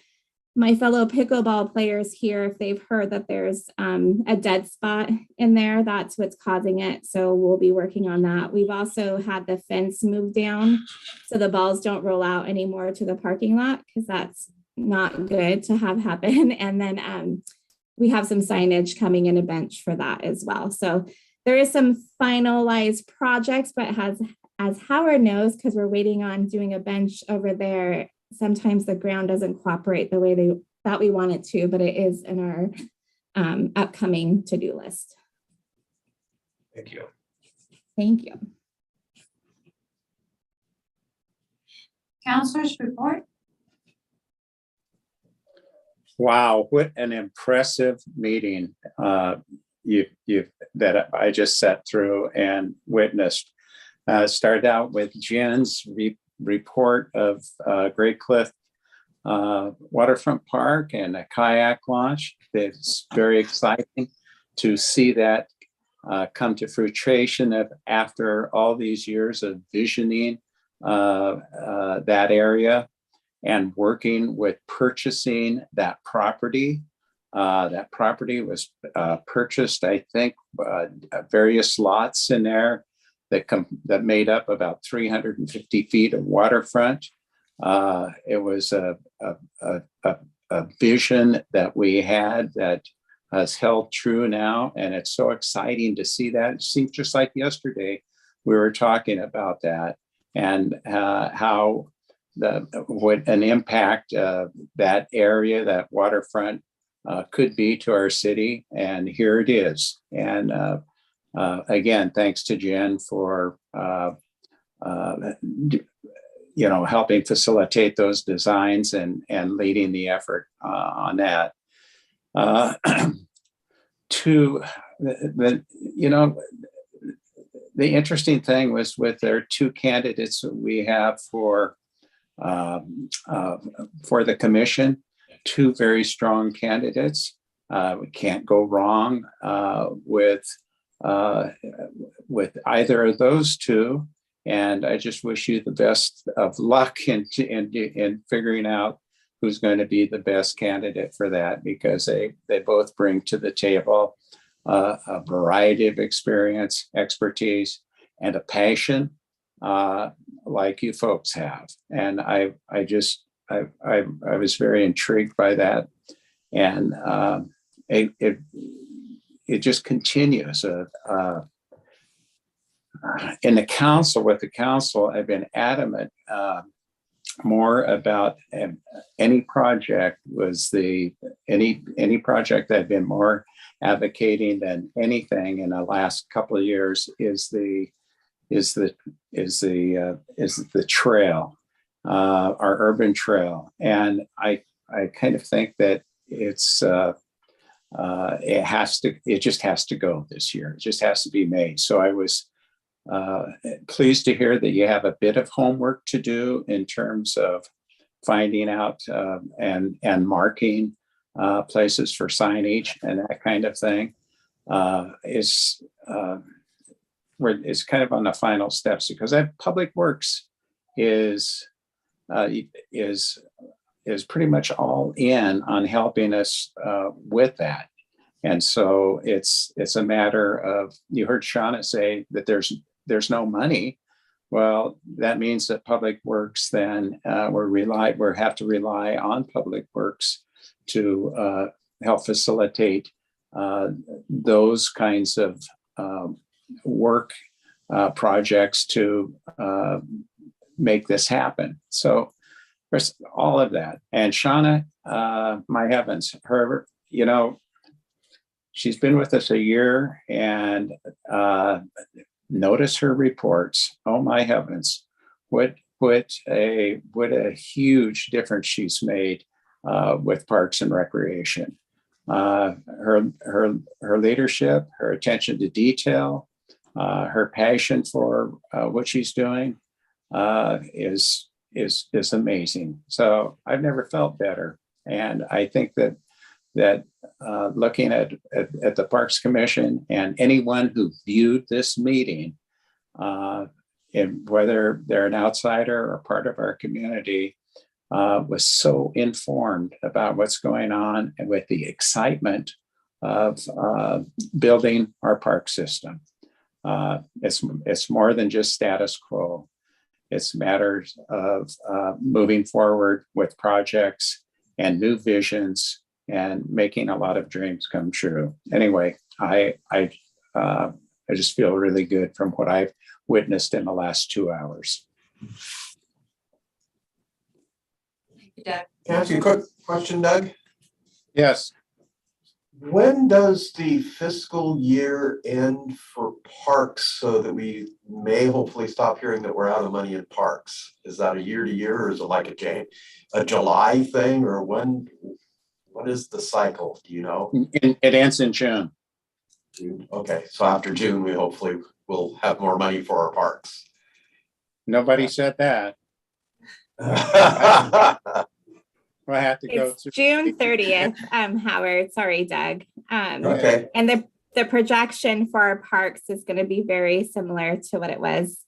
my fellow pickleball players here, if they've heard that there's a dead spot in there, that's what's causing it. So we'll be working on that. We've also had the fence moved down so the balls don't roll out anymore to the parking lot, because that's not good to have happen. And then we have some signage coming in, a bench for that as well. So there is some finalized projects, but as Howard knows, because we're waiting on doing a bench over there, sometimes the ground doesn't cooperate the way that we want it to, but it is in our upcoming to-do list. Thank you. Thank you. Counselors report. Wow, what an impressive meeting that I just sat through and witnessed. Started out with Jen's report of Great Cliff Waterfront Park and a kayak launch. It's very exciting to see that come to fruition after all these years of visioning that area and working with purchasing that property. That property was purchased, I think, various lots in there that made up about 350 feet of waterfront. It was a vision that we had that has held true now, and it's so exciting to see that. It seems just like yesterday we were talking about that, and how what an impact that area, that waterfront, could be to our city, and here it is. And again, thanks to Jen for helping facilitate those designs and leading the effort on that. The interesting thing was with their 2 candidates that we have for the commission, 2 very strong candidates. We can't go wrong with either of those 2. And I just wish you the best of luck in figuring out who's going to be the best candidate for that, because they both bring to the table a variety of experience, expertise, and a passion like you folks have. And I was very intrigued by that. And it just continues. In the council, with the council, I've been adamant more about any project any project I've been more advocating than anything in the last couple of years is the trail, our urban trail. And I kind of think that it just has to go this year. It just has to be made. So I was pleased to hear that you have a bit of homework to do in terms of finding out and marking places for signage and that kind of thing. It's kind of on the final steps, because Public Works is is pretty much all in on helping us with that. And so it's a matter of, you heard Shauna say that there's no money. Well, that means that Public Works then we have to rely on Public Works to help facilitate those kinds of work projects to make this happen. So there's all of that. And Shauna, my heavens, her, she's been with us a year, and notice her reports. Oh my heavens, what a huge difference she's made with Parks and Recreation. Her leadership, her attention to detail, her passion for what she's doing is amazing. So I've never felt better, and I think that looking at the Parks Commission and anyone who viewed this meeting, and whether they're an outsider or part of our community, was so informed about what's going on and with the excitement of building our park system. It's more than just status quo. It's matters of moving forward with projects and new visions and making a lot of dreams come true. Anyway, I just feel really good from what I've witnessed in the last 2 hours. Doug. Can I ask you a quick question, Doug? Yes. When does the fiscal year end for parks so that we may hopefully stop hearing that we're out of money in parks? Is that a year to year, or is it like a July thing, or when? What is the cycle? Do you know? It ends in June. June. Okay, so after June, we hopefully will have more money for our parks. Nobody said that. We'll have to go It's through. June 30th, Howard. Sorry, Doug. Okay. And the projection for our parks is going to be very similar to what it was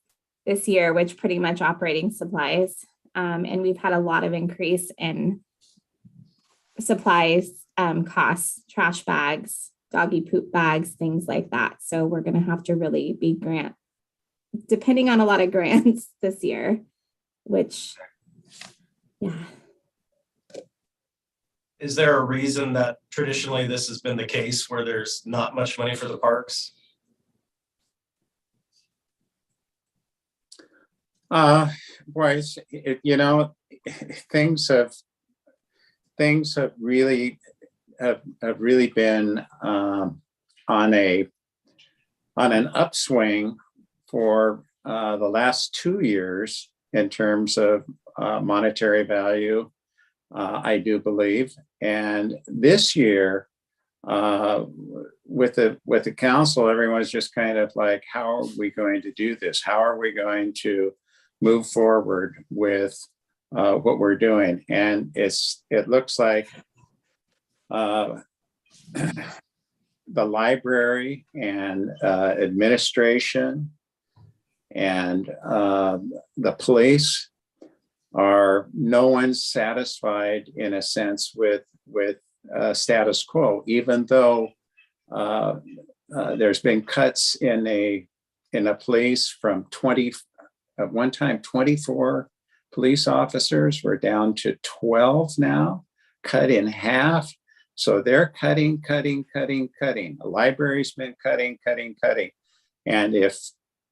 this year, which pretty much operating supplies. And we've had a lot of increase in supplies costs, trash bags, doggy poop bags, things like that. So we're going to have to really be depending on a lot of grants this year, which, yeah. Is there a reason that traditionally this has been the case where there's not much money for the parks? Boys, things have really been on an upswing for the last 2 years in terms of monetary value, I do believe. And this year, with the council, everyone's just kind of like, how are we going to do this? How are we going to move forward with what we're doing? And it looks like the library and administration and the police no one's satisfied in a sense with status quo, even though there's been cuts in a police from 20 at one time 24 police officers. We're down to 12 now, cut in half. So they're cutting. The library's been cutting. And if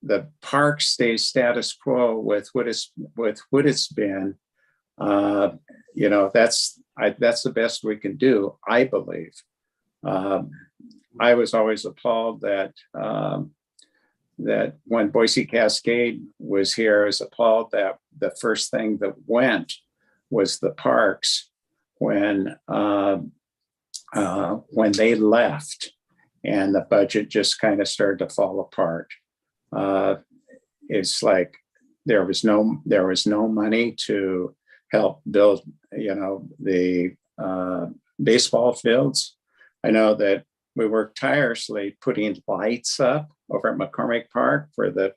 the park stays status quo with what it's been, that's the best we can do, I believe. I was always appalled that when Boise Cascade was here, I was appalled that the first thing that went was the parks when they left, and the budget just kind of started to fall apart. It's like there was no money to help build, the baseball fields. I know that we worked tirelessly putting lights up over at McCormick Park for the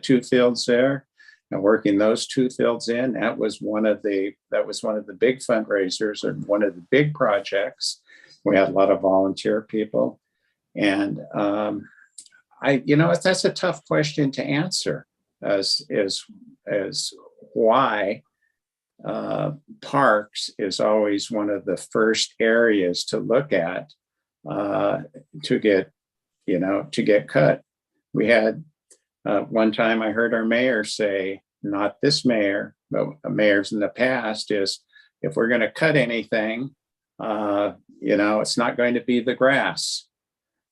2 fields there, And working those two fields in, that was one of the big fundraisers and one of the big projects. We had a lot of volunteer people. And that's a tough question to answer as why parks is always one of the first areas to look at to get cut. We had one time I heard our mayor say, not this mayor, but mayors in the past, is if we're going to cut anything, it's not going to be the grass.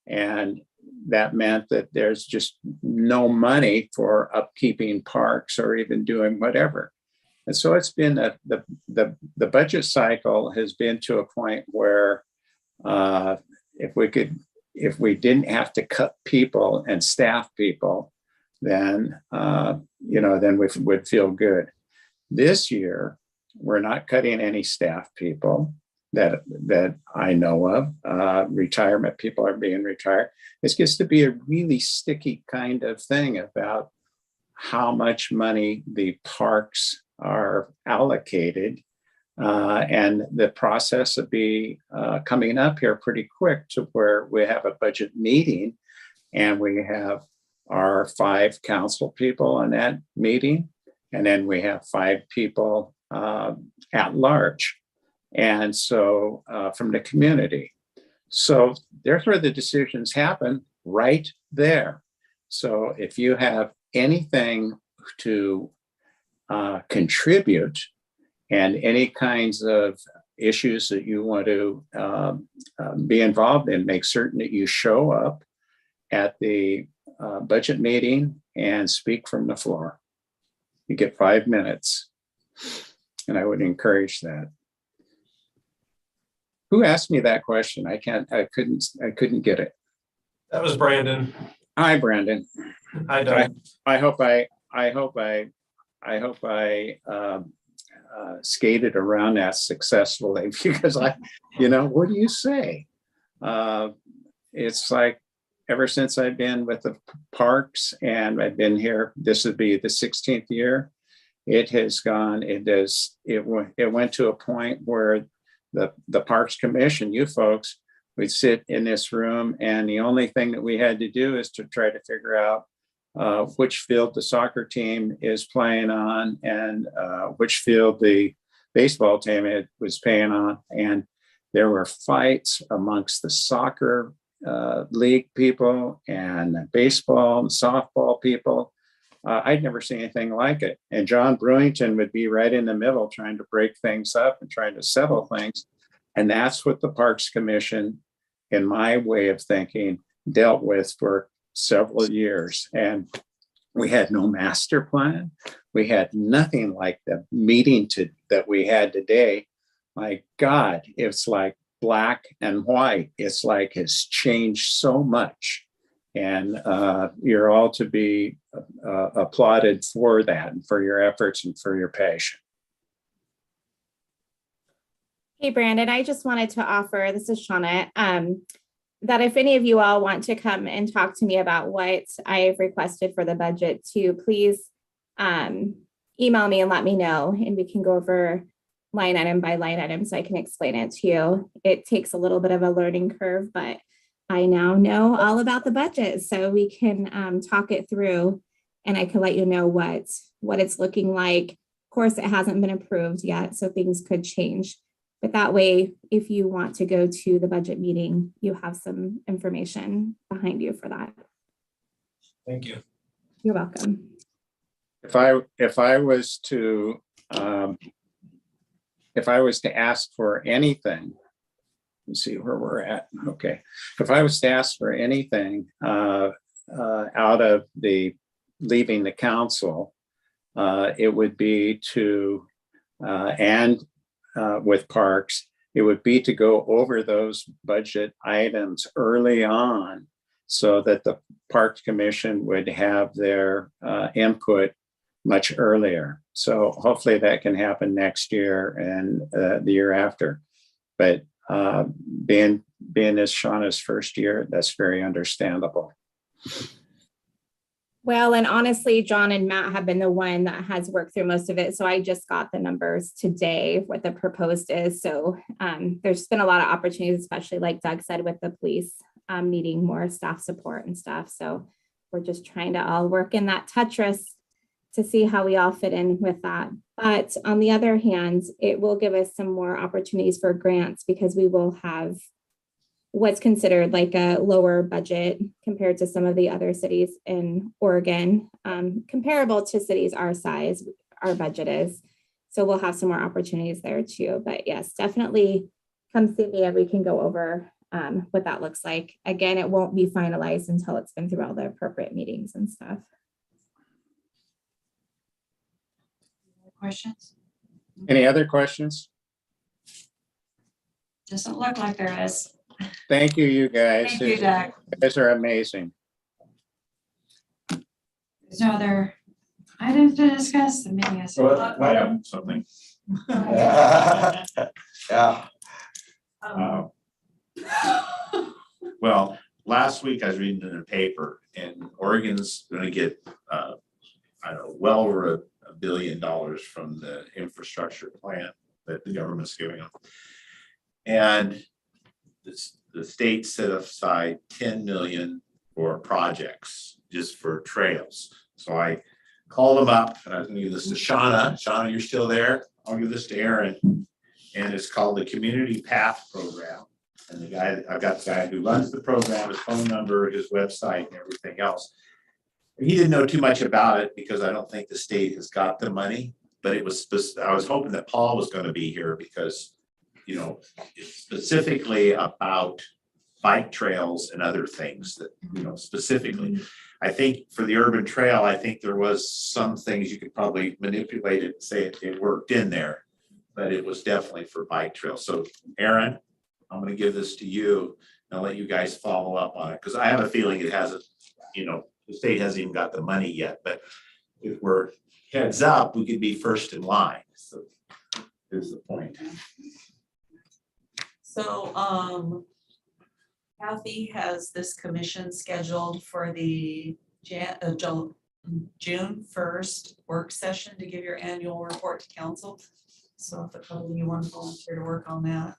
And that meant that there's just no money for upkeeping parks or even doing whatever. And so it's been the budget cycle has been to a point where if we didn't have to cut people and staff people, then we would feel good. This year, we're not cutting any staff people that I know of. Retirement people are being retired. This gets to be a really sticky kind of thing about how much money the parks are allocated. And the process will be coming up here pretty quick to where we have a budget meeting and we have our 5 council people on that meeting. And then we have 5 people at large. And so from the community. So there's where the decisions happen, right there. So if you have anything to contribute and any kinds of issues that you want to be involved in, make certain that you show up at the budget meeting and speak from the floor. You get 5 minutes, and I would encourage that. Who asked me that question? I couldn't get it. That was Brandon. Hi, Brandon. Hi, Doug. I hope I skated around that successfully because what do you say? It's like ever since I've been with the parks and I've been here, this would be the 16th year. It went to a point where the Parks Commission, you folks, we'd sit in this room and the only thing that we had to do is to try to figure out which field the soccer team is playing on and which field the baseball team was playing on. And there were fights amongst the soccer league people and baseball and softball people. I'd never seen anything like it. And John Brewington would be right in the middle trying to break things up and trying to settle things. And that's what the Parks Commission, in my way of thinking, dealt with for several years. And we had no master plan. We had nothing like the meeting that we had today. My God, it's like black and white. It's like it's changed so much. And you're all to be applauded for that and for your efforts and for your passion. Hey, Brandon, I just wanted to offer, this is Shauna, that if any of you all want to come and talk to me about what I've requested for the budget to please email me and let me know, and we can go over line item by line item so I can explain it to you. It takes a little bit of a learning curve, but I now know all about the budget, so we can talk it through and I can let you know what it's looking like. Of course, it hasn't been approved yet, so things could change. But that way, if you want to go to the budget meeting, you have some information behind you for that. Thank you. You're welcome. If I was to ask for anything, let's see where we're at. Okay. If I was to ask for anything out of the leaving the council, it would be to, with parks, it would be to go over those budget items early on so that the Parks Commission would have their input much earlier. So hopefully that can happen next year and the year after. But being this Shauna's first year, that's very understandable. Well, and honestly, John and Matt have been the one that has worked through most of it. So I just got the numbers today, what the proposed is. So there's been a lot of opportunities, especially like Doug said, with the police needing more staff support and stuff. So we're just trying to all work in that Tetris to see how we all fit in with that. But on the other hand, it will give us some more opportunities for grants because we will have what's considered like a lower budget compared to some of the other cities in Oregon, comparable to cities our size, our budget is. So we'll have some more opportunities there too. But yes, definitely come see me and we can go over what that looks like. Again, it won't be finalized until it's been through all the appropriate meetings and stuff. Questions? Any other questions? Doesn't look like there is. Thank you, you guys. Thank you, Doug. You guys are amazing. There's no other items to discuss. The meeting is. I have something. Yeah. Well, last week I was reading in the paper and Oregon's gonna get, I don't know, well over $1 billion from the infrastructure plan that the government's giving them. And the state set aside 10 million for projects, just for trails. So I called them up and I was gonna give this to Shauna. Shauna, you're still there? I'll give this to Aaron. And it's called the Community Path Program. And the guy, I've got the guy who runs the program, his phone number, his website and everything else. He didn't know too much about it because I don't think the state has got the money, but it was, I was hoping that Paul was gonna be here because, you know, it's specifically about bike trails and other things that, you know, specifically. I think for the urban trail, I think there was some things you could probably manipulate it and say it worked in there, but it was definitely for bike trails. So Aaron, I'm gonna give this to you and I'll let you guys follow up on it because I have a feeling it hasn't, you know, the state hasn't even got the money yet, but if we're heads up, we could be first in line. So here's the point. So Kathy has this commission scheduled for the June 1st work session to give your annual report to council. So if a couple of you want to volunteer to work on that.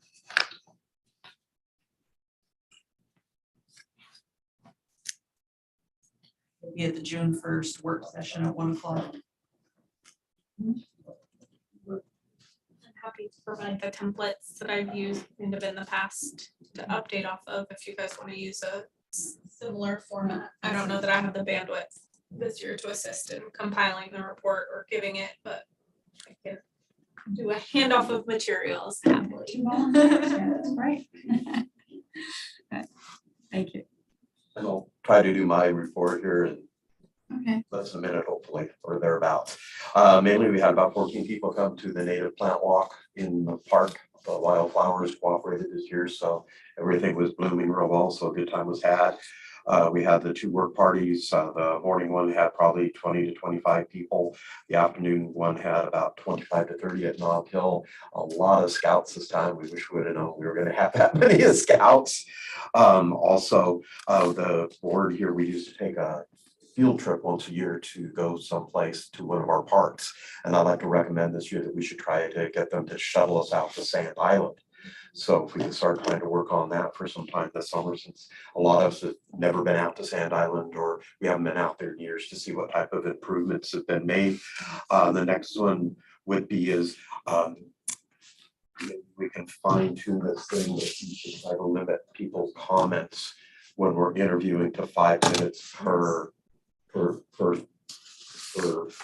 It'll be at the June 1st work session at 1 o'clock. Happy to provide the templates that I've used kind of in the past to update off of if you guys want to use a similar format. I don't know that I have the bandwidth this year to assist in compiling the report or giving it, but I can do a handoff of materials happily. That's great. Thank you. And I'll try to do my report here in Okay. less than a minute, hopefully, or thereabouts. Mainly, we had about 14 people come to the native plant walk in the park. The wildflowers cooperated this year, so everything was blooming real well, so a good time was had. We had the 2 work parties. The morning one had probably 20 to 25 people. The afternoon one had about 25 to 30 at Knob Hill. A lot of scouts this time. We wish we would have known we were going to have that many scouts. Also, the board here, we used to take a field trip once a year to go someplace to one of our parks. And I'd like to recommend this year that we should try to get them to shuttle us out to Sand Island. So if we can start trying to work on that for some time this summer, since a lot of us have never been out to Sand Island or we haven't been out there in years to see what type of improvements have been made. The next one would be is we can fine tune this thing that you should try to limit people's comments when we're interviewing to 5 minutes per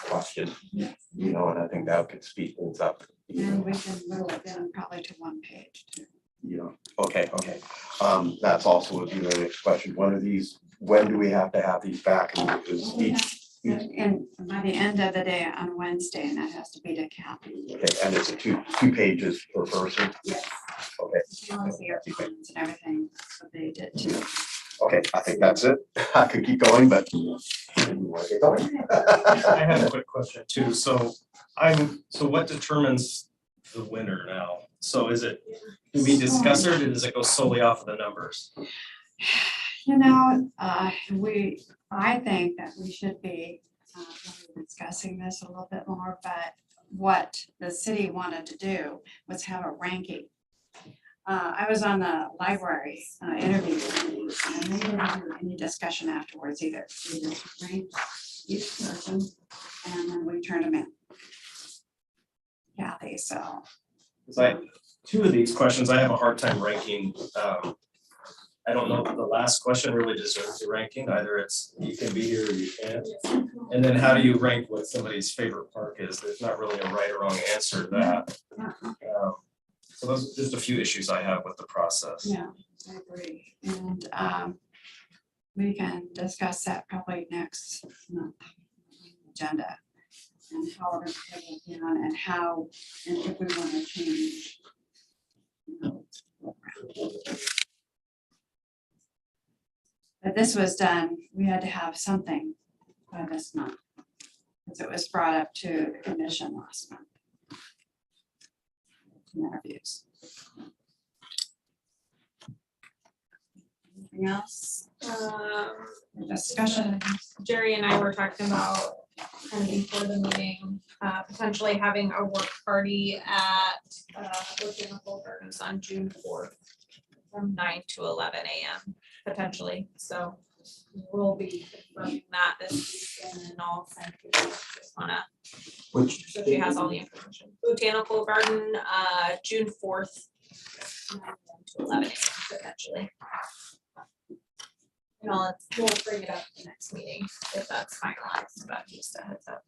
question, you know, and I think that could speed things up. And we can move it then probably to 1 page too. You know, okay. That's also would be the next question. One of these, when do we have to have these back? And because And by the end of the day on Wednesday, and that has to be to Kathy. okay, and it's a two pages per person? Yes. Okay. She wants the airplanes and everything, so they did too. Okay, I think that's it. I could keep going, but I have a quick question too. So what determines the winner now? So is it, do we discuss it or does it go solely off of the numbers? You know, I think that we should be discussing this a little bit more, but what the city wanted to do was have a ranking. I was on the library interview, and they didn't do any discussion afterwards either. We just ranked each person, and then we turned them in. Kathy, so. Two of these questions, I have a hard time ranking. I don't know if the last question really deserves a ranking. Either it's you can be here or you can't. And then how do you rank what somebody's favorite park is? There's not really a right or wrong answer to that. So those are just a few issues I have with the process. Yeah, I agree. And we can discuss that probably next month agenda. And how we're gonna put it down and how, and if we want to change. But this was done, we had to have something by this month. Because it was brought up to the commission last month. Interviews. Anything else? Discussion. Jerry and I were talking about kind of before the meeting, potentially having a work party at Botanical Gardens on June 4th from 9 to 11 a.m. potentially. So we'll be confirming that this weekend and I'll send you, just wanna, so she has all the information. Botanical Garden, June 4th, 9 to 11 a.m. potentially. And we'll bring it up at the next meeting if that's finalized, but just a heads up.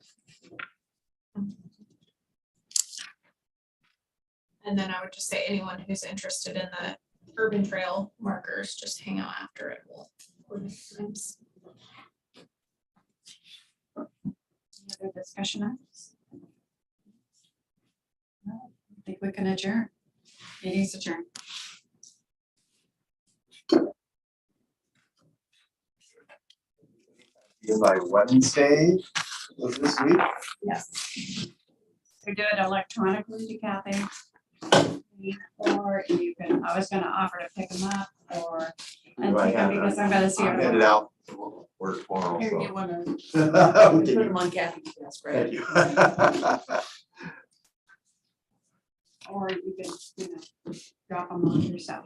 And then I would just say anyone who's interested in the urban trail markers, just hang out after it. We'll coordinate times. Any other discussion items? No, I think we can adjourn. Meeting's adjourned. By Wednesday of this week. Yes. We do it electronically to Kathy. Or you can, I was gonna offer to pick them up or, and take them because I'm gonna see I'm her. headed out for tomorrow, Here, so. get one of them. Okay. Put them on Kathy's desk, right? Thank you. Or you can, drop them off yourself.